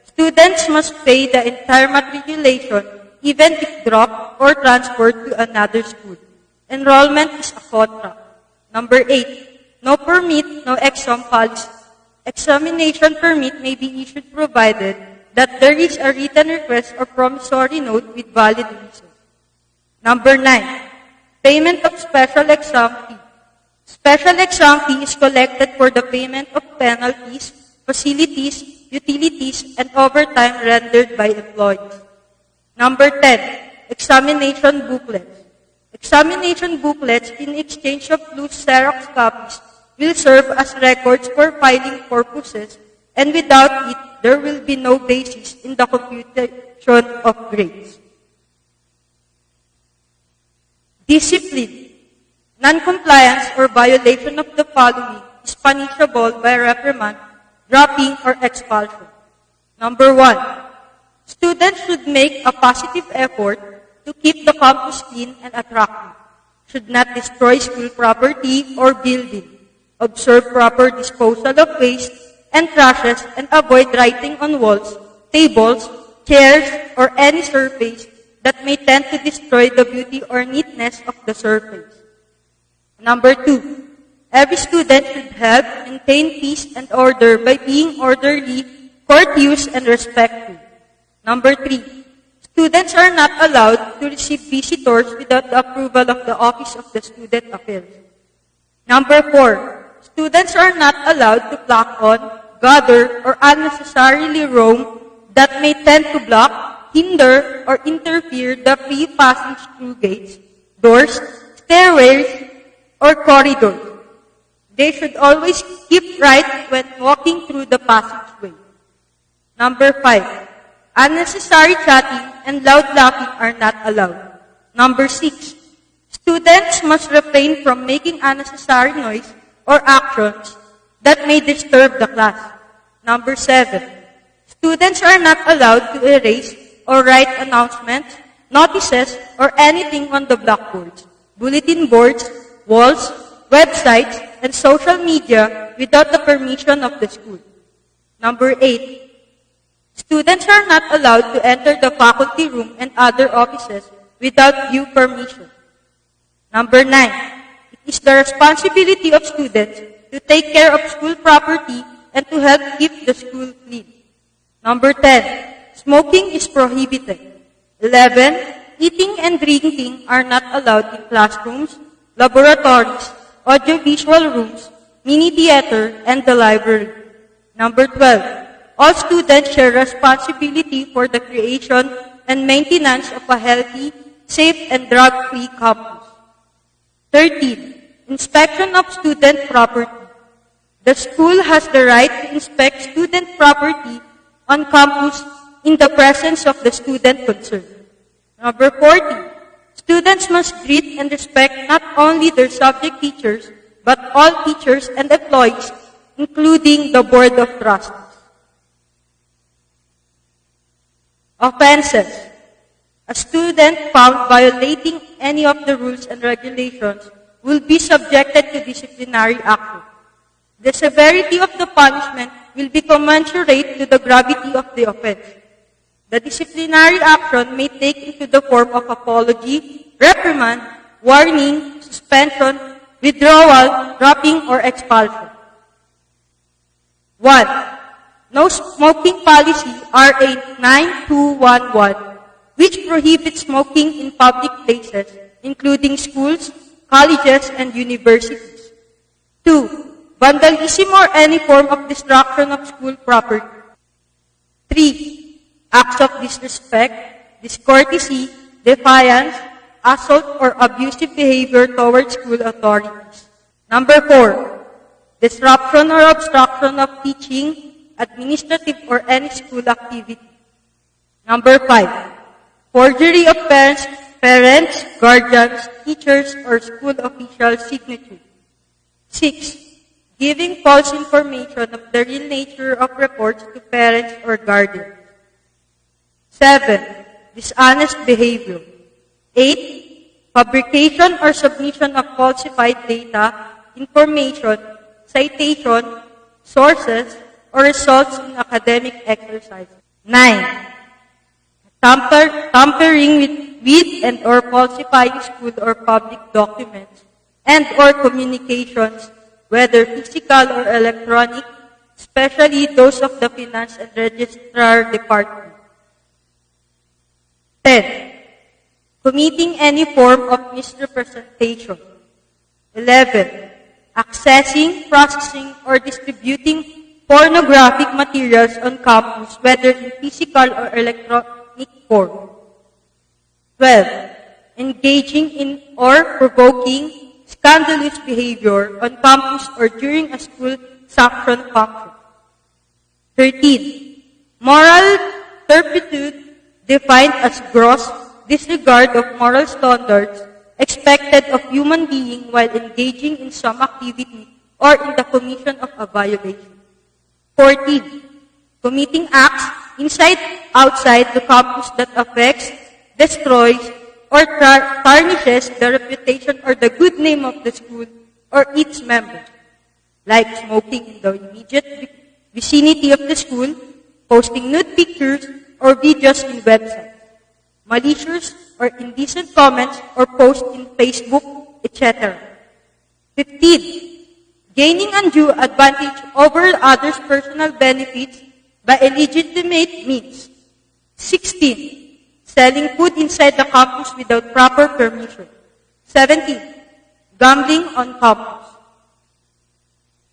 Students must pay the entire matriculation even if dropped or transferred to another school. Enrollment is a contract. Number 8. No permit, no exam policy. Examination permit may be issued provided that there is a written request or promissory note with valid reason. Number 9. Payment of special exam fee. Special exam fee is collected for the payment of penalties, facilities, utilities, and overtime rendered by employees. Number 10. Examination booklets. Examination booklets in exchange of loose Xerox copies will serve as records for filing purposes, and without it, there will be no basis in the computation of grades. Discipline. Non-compliance or violation of the following is punishable by reprimand, dropping, or expulsion. Number 1. Students should make a positive effort to keep the campus clean and attractive, should not destroy school property or building, observe proper disposal of waste and trashes, and avoid writing on walls, tables, chairs, or any surface that may tend to destroy the beauty or neatness of the surface. Number 2. Every student should help maintain peace and order by being orderly, courteous, and respectful. Number 3. Students are not allowed to receive visitors without the approval of the Office of the Student Affairs. Number 4. Students are not allowed to plaque on, gather, or unnecessarily roam that may tend to block, hinder, or interfere the free passage through gates, doors, stairways, or corridors. They should always keep right when walking through the passageway. Number 5. Unnecessary chatting and loud laughing are not allowed. Number 6. Students must refrain from making unnecessary noise or actions that may disturb the class. Number 7. Students are not allowed to erase or write announcements, notices, or anything on the blackboards, bulletin boards, walls, websites, and social media without the permission of the school. Number 8. Students are not allowed to enter the faculty room and other offices without due permission. Number 9, it is the responsibility of students to take care of school property and to help keep the school clean. Number 10, smoking is prohibited. 11, eating and drinking are not allowed in classrooms, laboratories, audiovisual rooms, mini theater, and the library. Number 12, all students share responsibility for the creation and maintenance of a healthy, safe, and drug-free campus. 13, inspection of student property. The school has the right to inspect student property on campus in the presence of the student concerned. Number 14, students must greet and respect not only their subject teachers, but all teachers and employees, including the Board of Trustees. Offenses. A student found violating any of the rules and regulations will be subjected to disciplinary action. The severity of the punishment will be commensurate to the gravity of the offense. The disciplinary action may take into the form of apology, reprimand, warning, suspension, withdrawal, dropping, or expulsion. 1. No smoking policy RA 9211, which prohibits smoking in public places, including schools, colleges, and universities. 2. Vandalism or any form of destruction of school property. 3. Acts of disrespect, discourtesy, defiance, assault, or abusive behavior towards school authorities. Number 4. Disruption or obstruction of teaching, administrative, or any school activity. Number 5. Forgery of parents, guardians, teachers, or school officials' signature. 6. Giving false information of the real nature of reports to parents or guardians. 7. Dishonest behavior. 8. Fabrication or submission of falsified data, information, citation, sources, or results in academic exercise. 9. Tampering with and or falsifying school or public documents and or communications, whether physical or electronic, especially those of the Finance and Registrar Department. 10. Committing any form of misrepresentation. 11. Accessing, processing, or distributing pornographic materials on campus, whether in physical or electronic form. 12. Engaging in or provoking scandalous behavior on campus or during a school sanction function. 13. Moral turpitude defined as gross disregard of moral standards expected of human being while engaging in some activity or in the commission of a violation. 14. Committing acts inside, outside the campus that affects, destroys, or tarnishes the reputation or the good name of the school or its members, like smoking in the immediate vicinity of the school, posting nude pictures or videos in websites, malicious or indecent comments or posts in Facebook, etc. 15. Gaining undue advantage over others' personal benefits by illegitimate means. 16. Selling food inside the campus without proper permission. 17. Gambling on campus.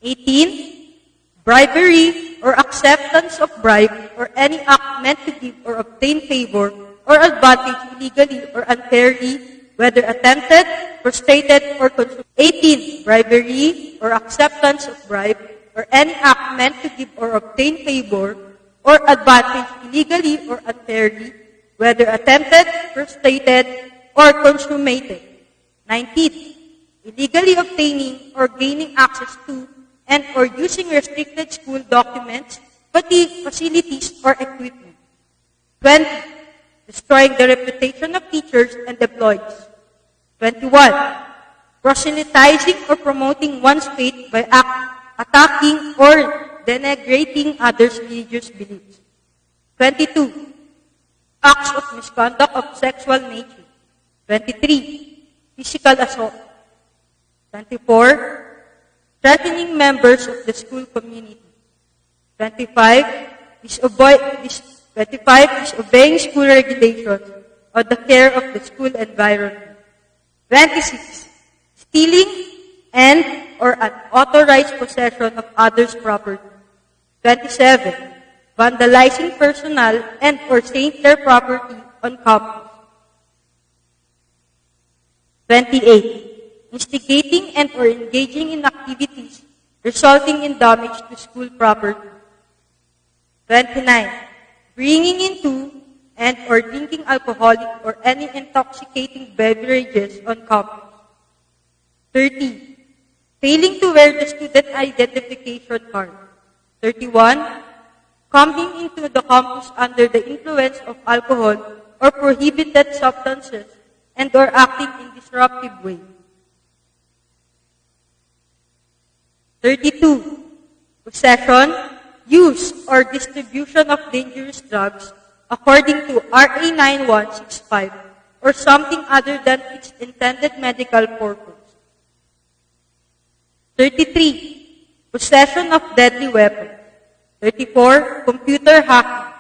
18. Bribery or acceptance of bribe or any act meant to give or obtain favor or advantage illegally or unfairly, whether attempted, frustrated, or consumed. 18. Bribery or acceptance of bribe or any act meant to give or obtain favor or advantage illegally or unfairly, whether attempted, frustrated, or consummated. 19. Illegally obtaining or gaining access to and or using restricted school documents, facilities, or equipment. 20. Destroying the reputation of teachers and employees. 21. Proselytizing or promoting one's faith by attacking or denigrating others' religious beliefs. 22. Acts of misconduct of sexual nature. 23. Physical assault. 24. Threatening members of the school community. 25. Disobeying school regulations or the care of the school environment. 26. Stealing and or unauthorized possession of others' property. 27. Vandalizing personal and or saintly property on campus. 28. Instigating and or engaging in activities resulting in damage to school property. 29. Bringing into and or drinking alcoholic or any intoxicating beverages on campus. 30. Failing to wear the student identification card. 31. Coming into the campus under the influence of alcohol or prohibited substances and or acting in disruptive way. 32. Possession, use, or distribution of dangerous drugs according to RA 9165 or something other than its intended medical purpose. 33. Possession of deadly weapons. 34. Computer hacking.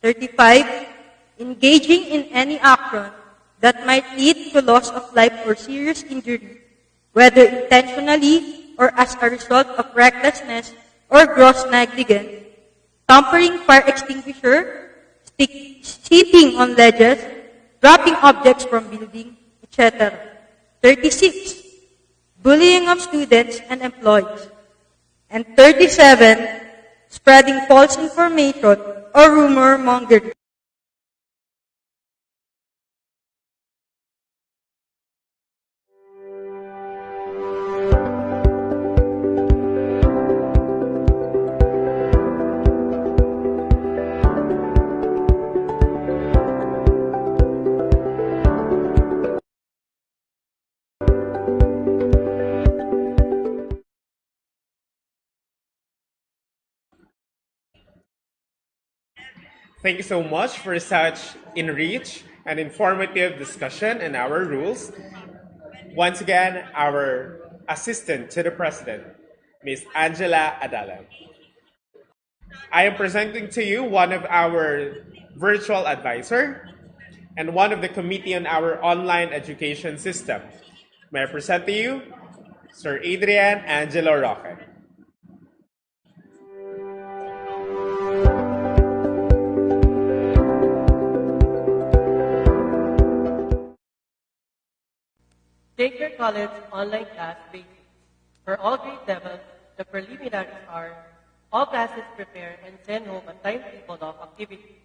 35. Engaging in any action that might lead to loss of life or serious injury, whether intentionally or as a result of recklessness or gross negligence, tampering fire extinguisher, sitting on ledges, dropping objects from building, etc. 36. Bullying of students and employees. And 37. Spreading false information or rumor mongering. Thank you so much for such enriched and informative discussion on our rules. Once again, our Assistant to the President, Ms. Angela Adalan. I am presenting to you one of our virtual advisor and one of the committee on our online education system. May I present to you Sir Adrian Angelo Roque. Sacred College online class basics. For all grade levels, the preliminaries are all classes prepare and send home a timetable of activities.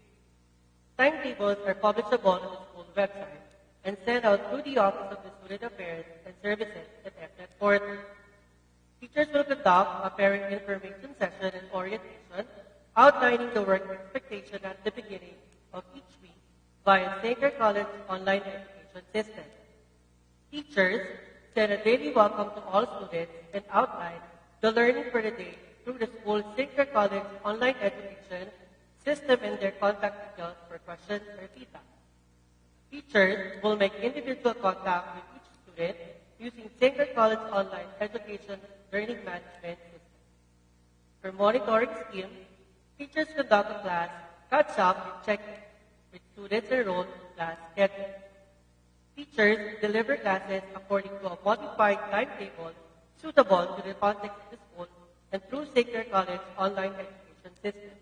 Timetables are publishable on the school website and sent out through the Office of the Student Affairs and Services at FNet portal. Teachers will conduct a parent information session and orientation outlining the work expectation at the beginning of each week via Sacred College online education system. Teachers send a daily welcome to all students and outline the learning for the day through the school's Sacred College online education system and their contact details for questions or feedback. Teachers will make individual contact with each student using Sacred College online education learning management system. For monitoring scheme, teachers conduct a class catch up and check-in with students enrolled in class schedule. Teachers deliver classes according to a modified timetable suitable to the context of the school and through Sacred College online education system.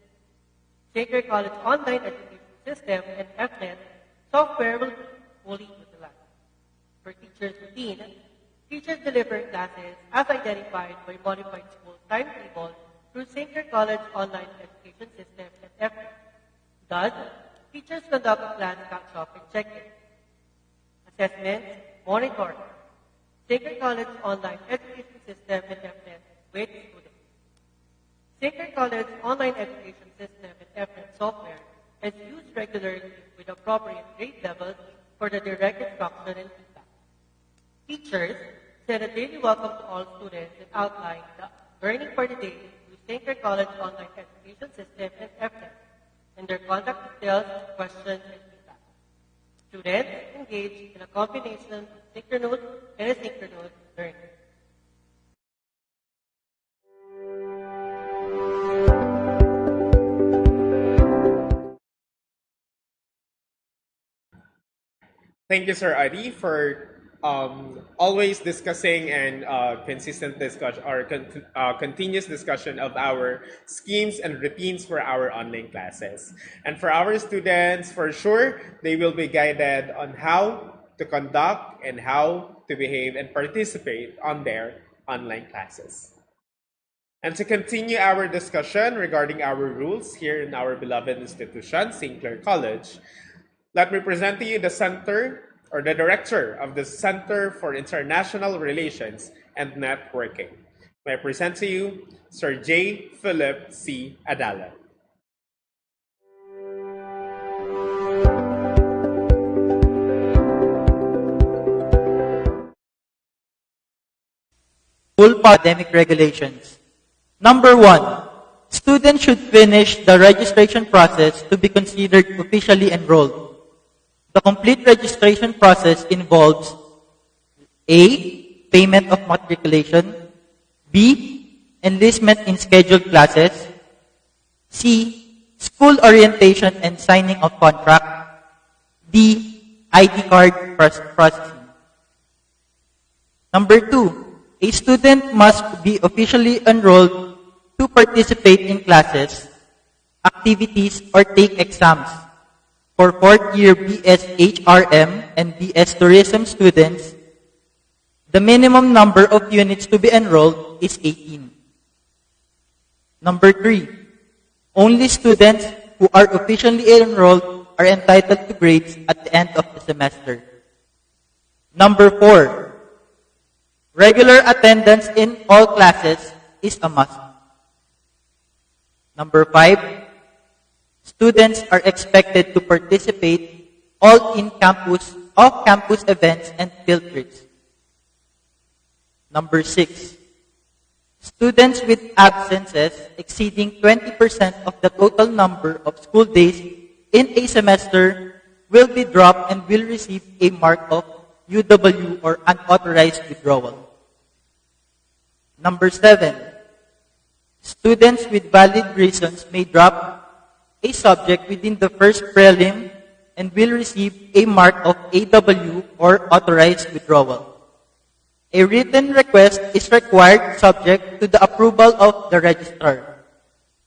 Sacred College online education system and FNet software will be fully utilized. For teachers' routine, teachers deliver classes as identified by modified school timetable through Sacred College online education system and FNet. Thus, teachers conduct a class catch-up and check-in. Assessments, monitoring. Sacred College online education system and FNet with students. Sacred College online education system and FNet software is used regularly with appropriate grade levels for the direct instruction and feedback. Teachers send a daily welcome to all students and outline the learning for the day through Sacred College online education system and FNet. and their contact details, questions, and feedback. Students engage in a combination of synchronous and asynchronous learning. Thank you, Sir Adi, for always discussing and consistent discussion or continuous discussion of our schemes and routines for our online classes. And for our students, for sure, they will be guided on how to conduct and how to behave and participate on their online classes. And to continue our discussion regarding our rules here in our beloved institution, St. Clair College, let me present to you the center or the director of the Center for International Relations and Networking. May I present to you Sir J. Philip C. Adala. Full academic regulations. Number 1, students should finish the registration process to be considered officially enrolled. The complete registration process involves A. Payment of matriculation, B. Enlistment in scheduled classes, C. School orientation and signing of contract, D. ID card processing. Number 2, a student must be officially enrolled to participate in classes, activities, or take exams. For fourth-year BS HRM and BS Tourism students, the minimum number of units to be enrolled is 18. Number 3, only students who are officially enrolled are entitled to grades at the end of the semester. Number 4, regular attendance in all classes is a must. Number 5, students are expected to participate all in campus, off-campus events and field trips. Number 6, students with absences exceeding 20% of the total number of school days in a semester will be dropped and will receive a mark of UW or unauthorized withdrawal. Number 7, students with valid reasons may drop a subject within the first prelim and will receive a mark of AW or authorized withdrawal. A written request is required subject to the approval of the registrar.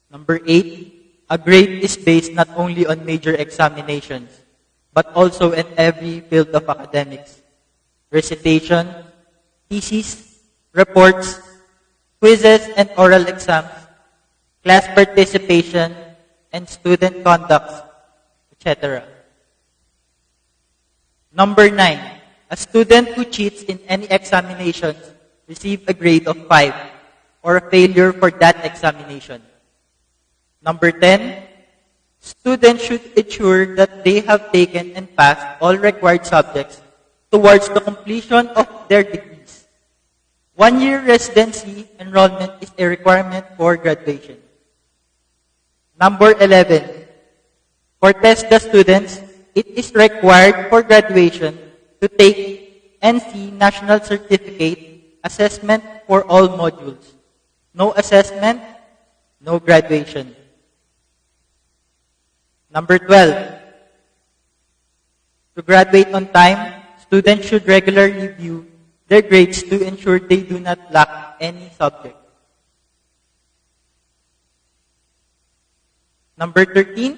Number 8, a grade is based not only on major examinations, but also in every field of academics. Recitation, thesis, reports, quizzes and oral exams, class participation, and student conducts, etc. Number 9, a student who cheats in any examinations receive a grade of 5 or a failure for that examination. Number 10, students should ensure that they have taken and passed all required subjects towards the completion of their degrees. 1-year residency enrollment is a requirement for graduation. Number 11, for TESDA students, it is required for graduation to take NC National Certificate Assessment for all modules. No assessment, no graduation. Number 12, to graduate on time, students should regularly review their grades to ensure they do not lack any subject. Number 13,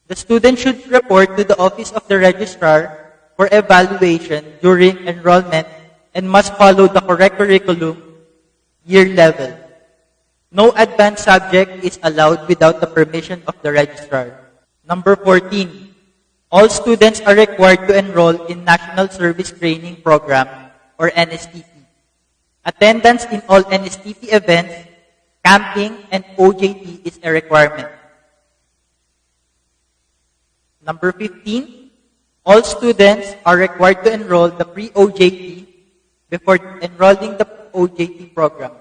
the student should report to the Office of the Registrar for evaluation during enrollment and must follow the correct curriculum year level. No advanced subject is allowed without the permission of the registrar. Number 14, all students are required to enroll in National Service Training Program or NSTP. Attendance in all NSTP events, camping, and OJT is a requirement. Number 15, all students are required to enroll the pre-OJT before enrolling the OJT program.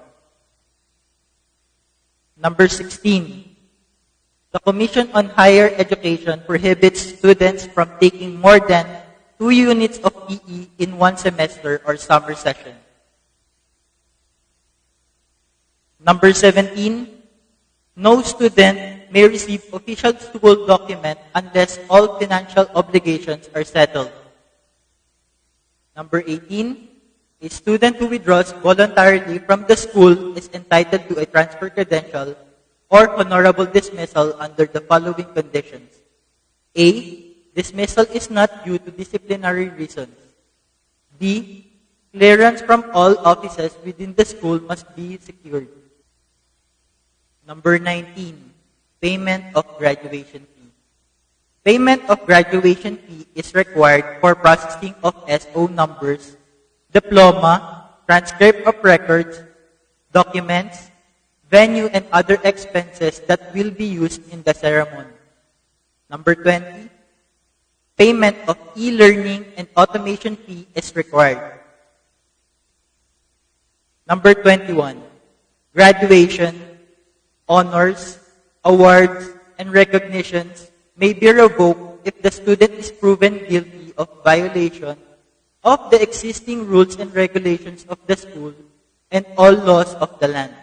Number 16, the Commission on Higher Education prohibits students from taking more than 2 units of PE in one semester or summer session. Number 17, no student may receive official school document unless all financial obligations are settled. Number 18, a student who withdraws voluntarily from the school is entitled to a transfer credential or honorable dismissal under the following conditions. A, dismissal is not due to disciplinary reasons. B, clearance from all offices within the school must be secured. Number 19, payment of graduation fee. Payment of graduation fee is required for processing of SO numbers, diploma, transcript of records, documents, venue, and other expenses that will be used in the ceremony. Number 20, payment of e-learning and automation fee is required. Number 21, graduation, honors, awards, and recognitions may be revoked if the student is proven guilty of violation of the existing rules and regulations of the school and all laws of the land.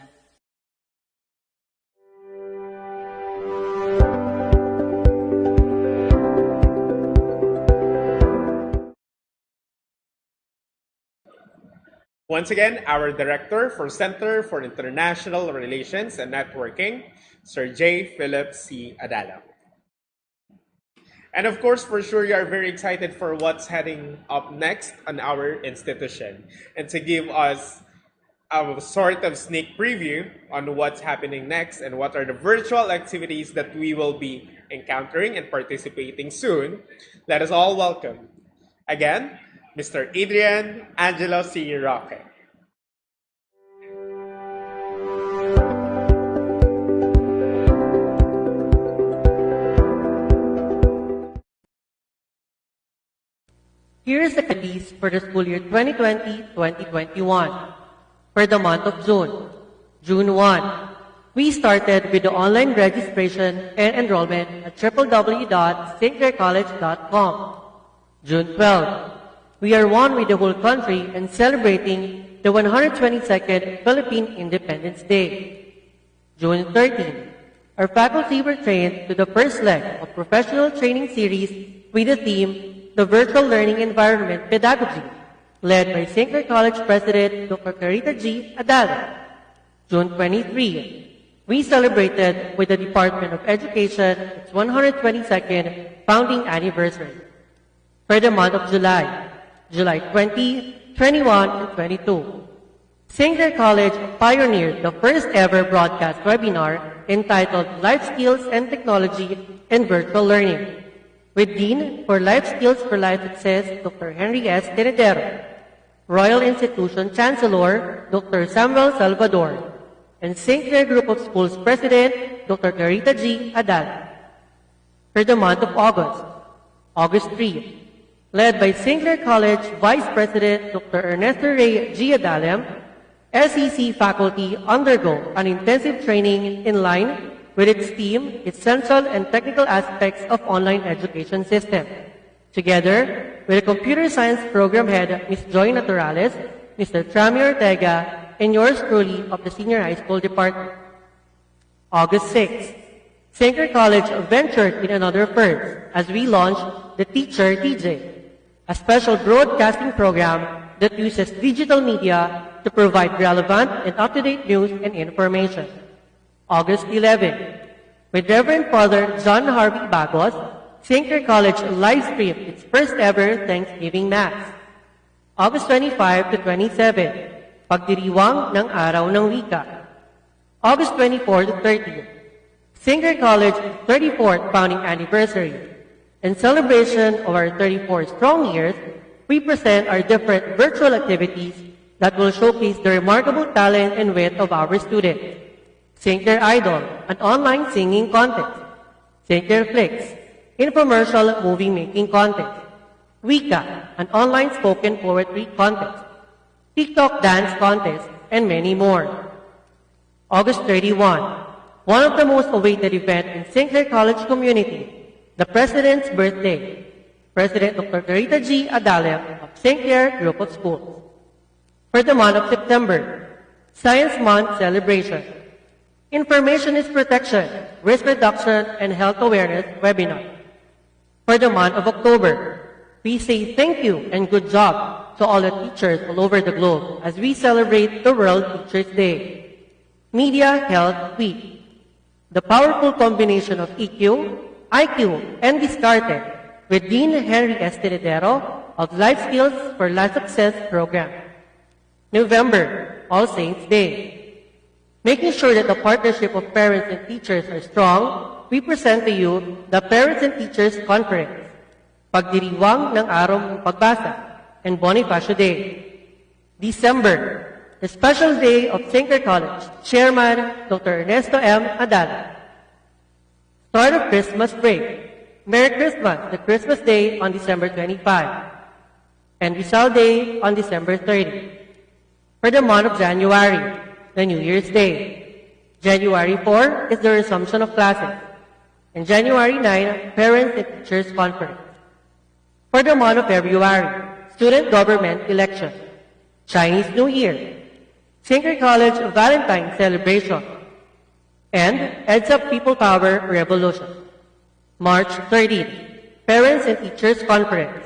Once again, our Director for Center for International Relations and Networking, Sir J. Philip C. Adala. And of course, for sure, you are very excited for what's heading up next on our institution. And to give us a sort of sneak preview on what's happening next and what are the virtual activities that we will be encountering and participating soon, let us all welcome, again, Mr. Adrian Angelo C. Roque. Here is the release for the school year 2020-2021. For the month of June, June 1, we started with the online registration and enrollment at www.stclaircollege.com. June 12, we are one with the whole country and celebrating the 122nd Philippine Independence Day. June 13, our faculty were trained to the first leg of professional training series with the theme, The Virtual Learning Environment Pedagogy, led by St. Clair College President Dr. Clarita G. Adala. June 23, we celebrated with the Department of Education its 122nd founding anniversary. For the month of July, July 20, 21, and 22, St. Clair College pioneered the first ever broadcast webinar entitled Life Skills and Technology in Virtual Learning, with Dean for Life Skills for Life Success, Dr. Henry S. Tenedero, Royal Institution Chancellor, Dr. Samuel Salvador, and St. Clair Group of Schools President, Dr. Clarita G. Adala. For the month of August, August 3, led by St. Clair College Vice President Dr. Ernesto Ray G. Adalem, SEC faculty undergo an intensive training in line with its theme, Essential and Technical Aspects of Online Education System, together with the Computer Science Program Head, Ms. Joy Naturales, Mr. Trami Ortega, and yours truly of the Senior High School Department. August 6, St. Clair College ventured in another first as we launched the Teacher DJ, a special broadcasting program that uses digital media to provide relevant and up-to-date news and information. August 11, with Reverend Father John Harvey Bagos, St. Clair College live-streamed its first ever Thanksgiving Mass. August 25 to 27, Pagdiriwang ng Araw ng Wika. August 24 to 30, St. Clair College 34th founding anniversary. In celebration of our 34 strong years, we present our different virtual activities that will showcase the remarkable talent and wit of our students. St. Clair Idol, an online singing contest. St. Clair Flicks, infomercial movie-making contest. Wika, an online spoken poetry contest. TikTok dance contest, and many more. August 31, one of the most awaited events in St. Clair College community, the President's Birthday. President Dr. Clarita G. Adalem of St. Clair Group of Schools. For the month of September, Science Month celebration. Information is protection, risk reduction, and health awareness webinar. For the month of October, we say thank you and good job to all the teachers all over the globe as we celebrate the World Teachers Day. Media Health Week. The powerful combination of EQ, IQ, and Discarte with Dean Henry S. Tiridero of Life Skills for Life Success program. November, All Saints Day. Making sure that the partnership of parents and teachers are strong, we present to you the Parents and Teachers Conference, Pagdiriwang ng Araw ng Pagbasa, and Bonifacio Day. December, the special day of St. Clair College, Chairman Dr. Ernesto M. Adala. Start of Christmas break. Merry Christmas, the Christmas Day on December 25, and Rizal Day on December 30. For the month of January, the New Year's Day. January 4 is the resumption of classes, and January 9, Parents and Teachers Conference. For the month of February, Student Government Election, Chinese New Year, St. Clair College Valentine Celebration, and EDSA People Power Revolution. March 30th, Parents and Teachers Conference.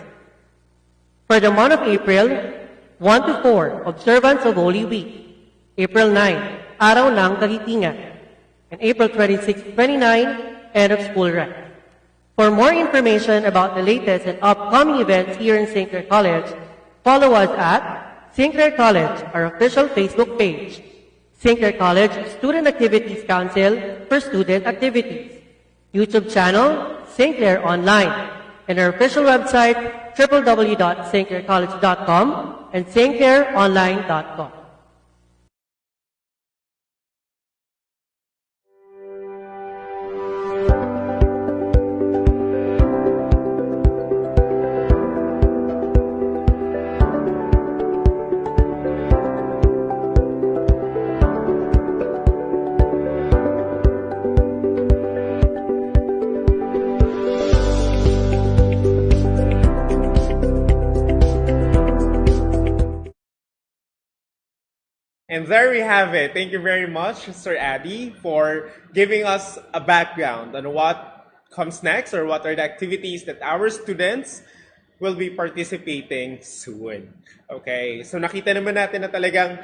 For the month of April, 1 to 4, Observance of Holy Week. April 9, Araw ng Kagitingan. And April 26, 29, End of School Rec. For more information about the latest and upcoming events here in St. Clair College, follow us at St. Clair College, our official Facebook page. St. Clair College Student Activities Council for Student Activities. YouTube channel, St. Clair Online, and our official website, www.stclaircollege.com and stclaironline.com. And there we have it. Thank you very much, Sir Addy, for giving us a background on what comes next or what are the activities that our students will be participating soon. Okay, so nakita naman natin na talagang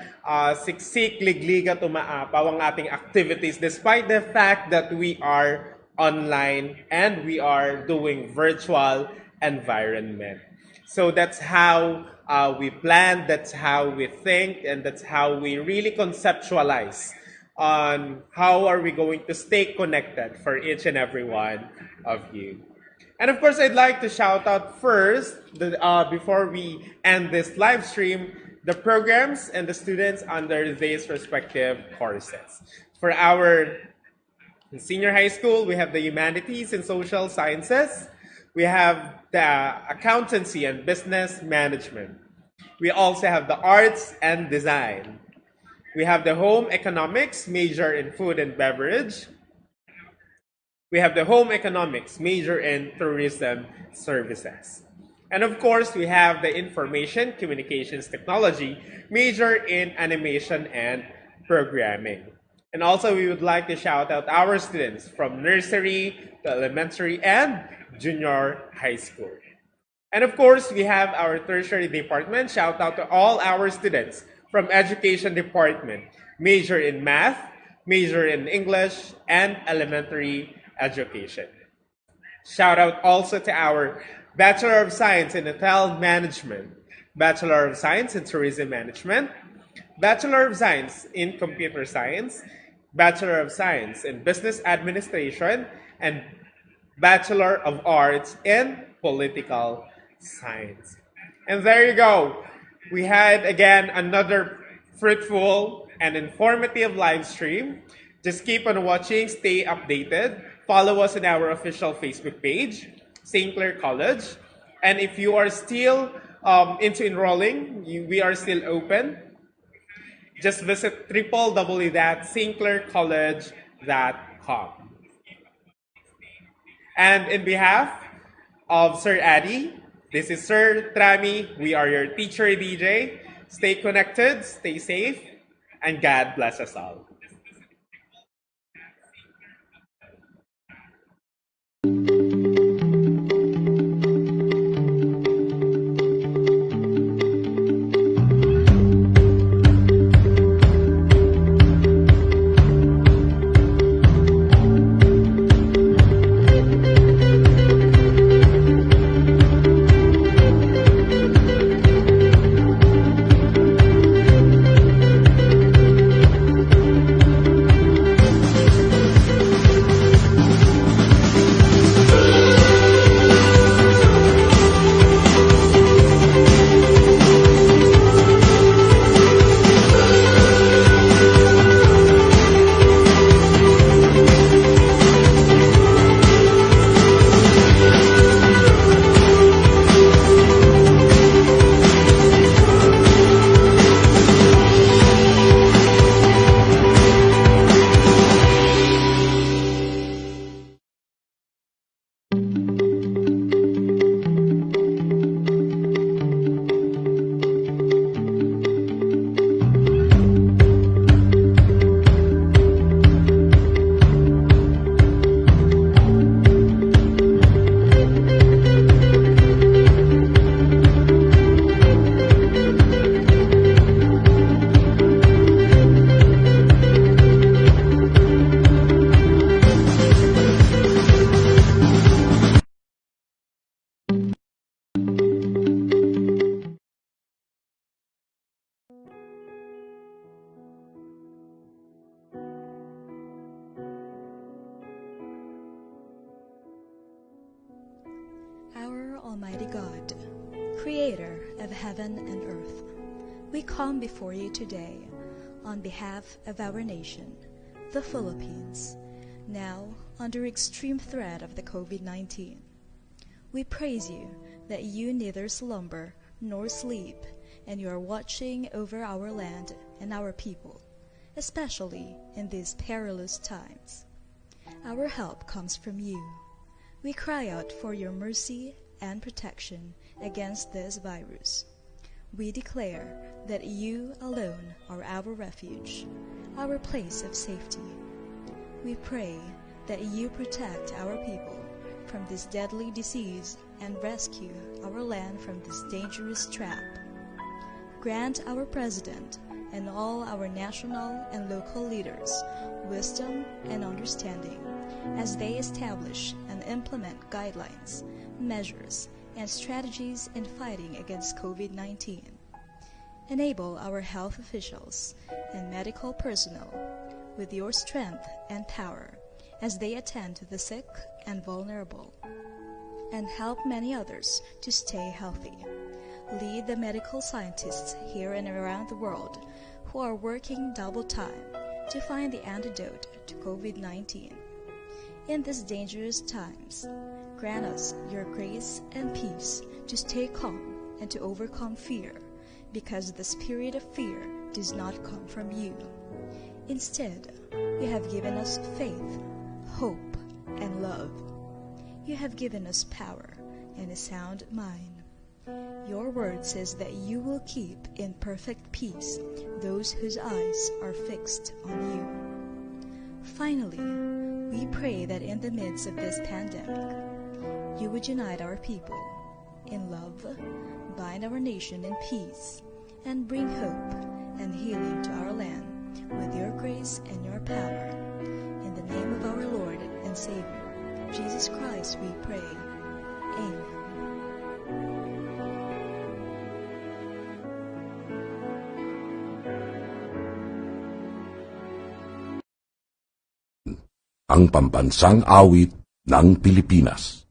siksik, ligliga, tumaapaw ang ating activities despite the fact that we are online and we are doing virtual environment. So that's how we plan, that's how we think, and that's how we really conceptualize on how are we going to stay connected for each and every one of you. And of course, I'd like to shout out first, before we end this live stream, the programs and the students under these respective courses. For our senior high school, we have the Humanities and Social Sciences. We have the Accountancy and Business Management. We also have the Arts and Design. We have the Home Economics, major in Food and Beverage. We have the Home Economics, major in Tourism Services. And of course, we have the Information Communications Technology, major in Animation and Programming. And also, we would like to shout out our students from nursery to elementary and junior high school. And of course, we have our tertiary department. Shout out to all our students from Education Department, major in Math, major in English, and Elementary Education. Shout out also to our Bachelor of Science in Hotel Management, Bachelor of Science in Tourism Management, Bachelor of Science in Computer Science, Bachelor of Science in Business Administration, and Bachelor of Arts in Political Science. And there you go. We had, again, another fruitful and informative live stream. Just keep on watching, stay updated. Follow us on our official Facebook page, St. Clair College. And if you are still into enrolling, we are still open. Just visit www.stclaircollege.com that come. And in behalf of Sir Addy, this is Sir Trami. We are your teacher DJ. Stay connected, stay safe, and God bless us all. Our Almighty God, Creator of heaven and earth, we come before you today on behalf of our nation, the Philippines, now under extreme threat of the COVID-19. We praise you that you neither slumber nor sleep, and you are watching over our land and our people, especially in these perilous times. Our help comes from you. We cry out for your mercy and protection against this virus. We declare that you alone are our refuge, our place of safety. We pray that you protect our people from this deadly disease and rescue our land from this dangerous trap. Grant our President and all our national and local leaders wisdom and understanding as they establish and implement guidelines, measures, and strategies in fighting against COVID-19. Enable our health officials and medical personnel with your strength and power as they attend to the sick and vulnerable, and help many others to stay healthy. Lead the medical scientists here and around the world who are working double time to find the antidote to COVID-19. In these dangerous times, grant us your grace and peace to stay calm and to overcome fear, because the spirit of fear does not come from you. Instead, you have given us faith, hope, and love. You have given us power and a sound mind. Your word says that you will keep in perfect peace those whose eyes are fixed on you. Finally, we pray that in the midst of this pandemic, you would unite our people in love, bind our nation in peace, and bring hope and healing to our land with your grace and your power. In the name of our Lord and Savior, Jesus Christ, we pray. Amen. Ang pambansang awit ng Pilipinas.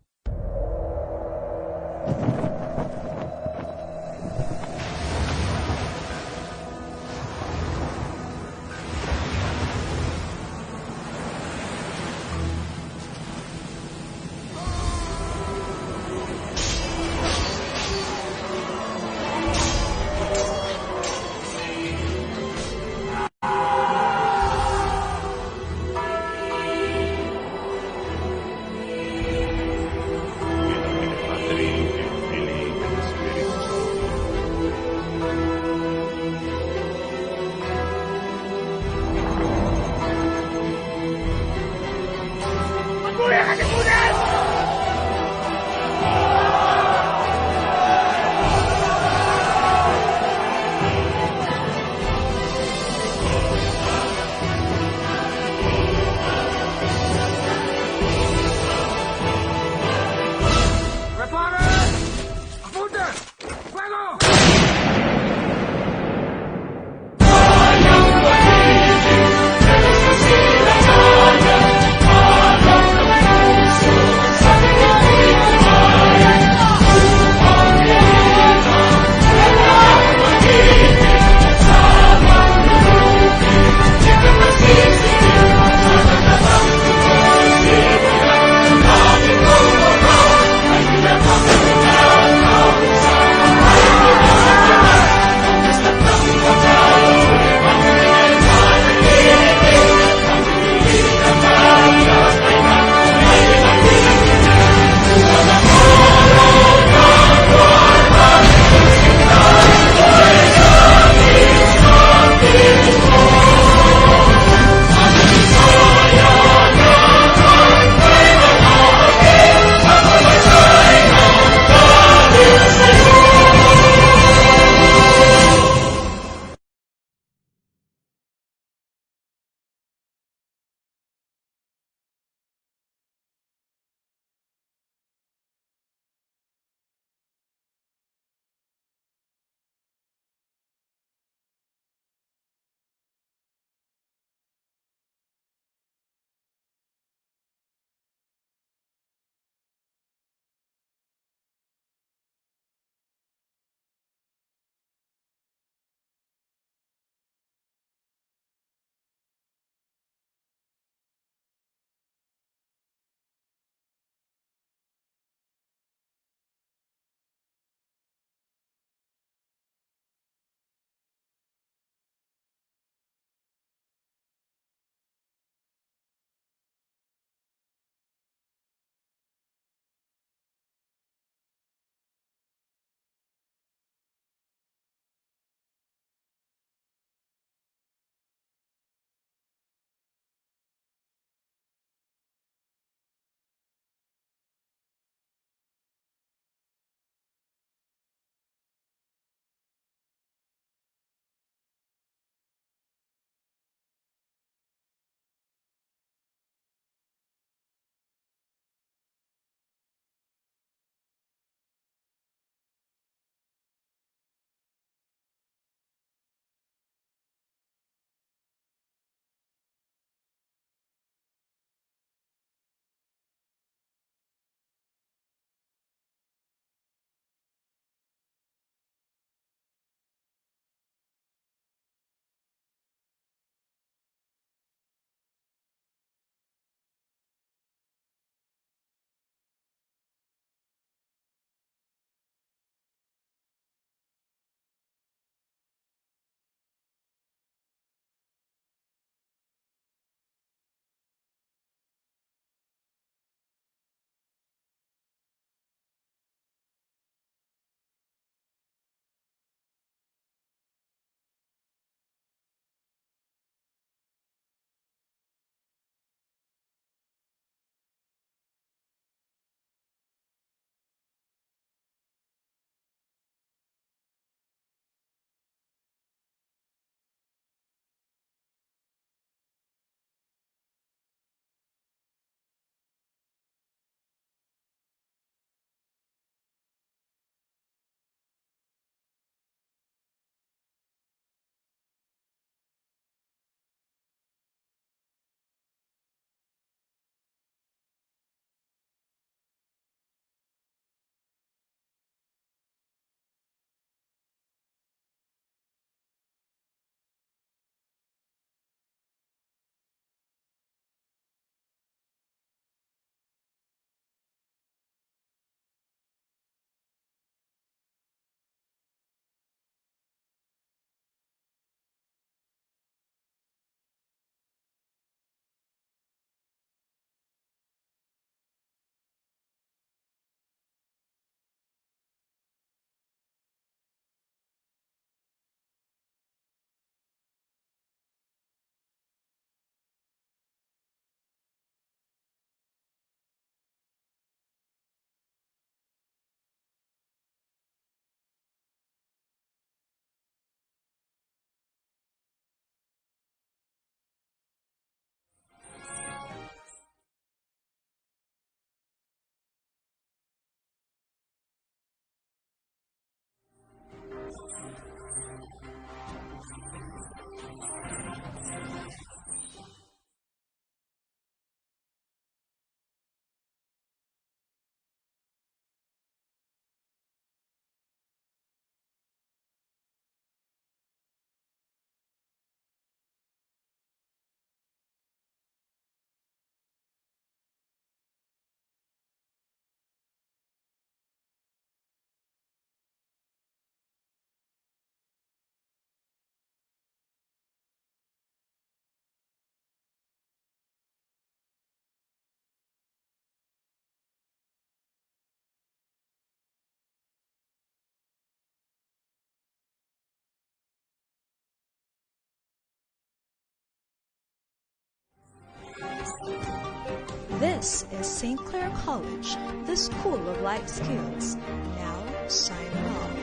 This is St. Clair College, the School of Life Skills. Now, signing off.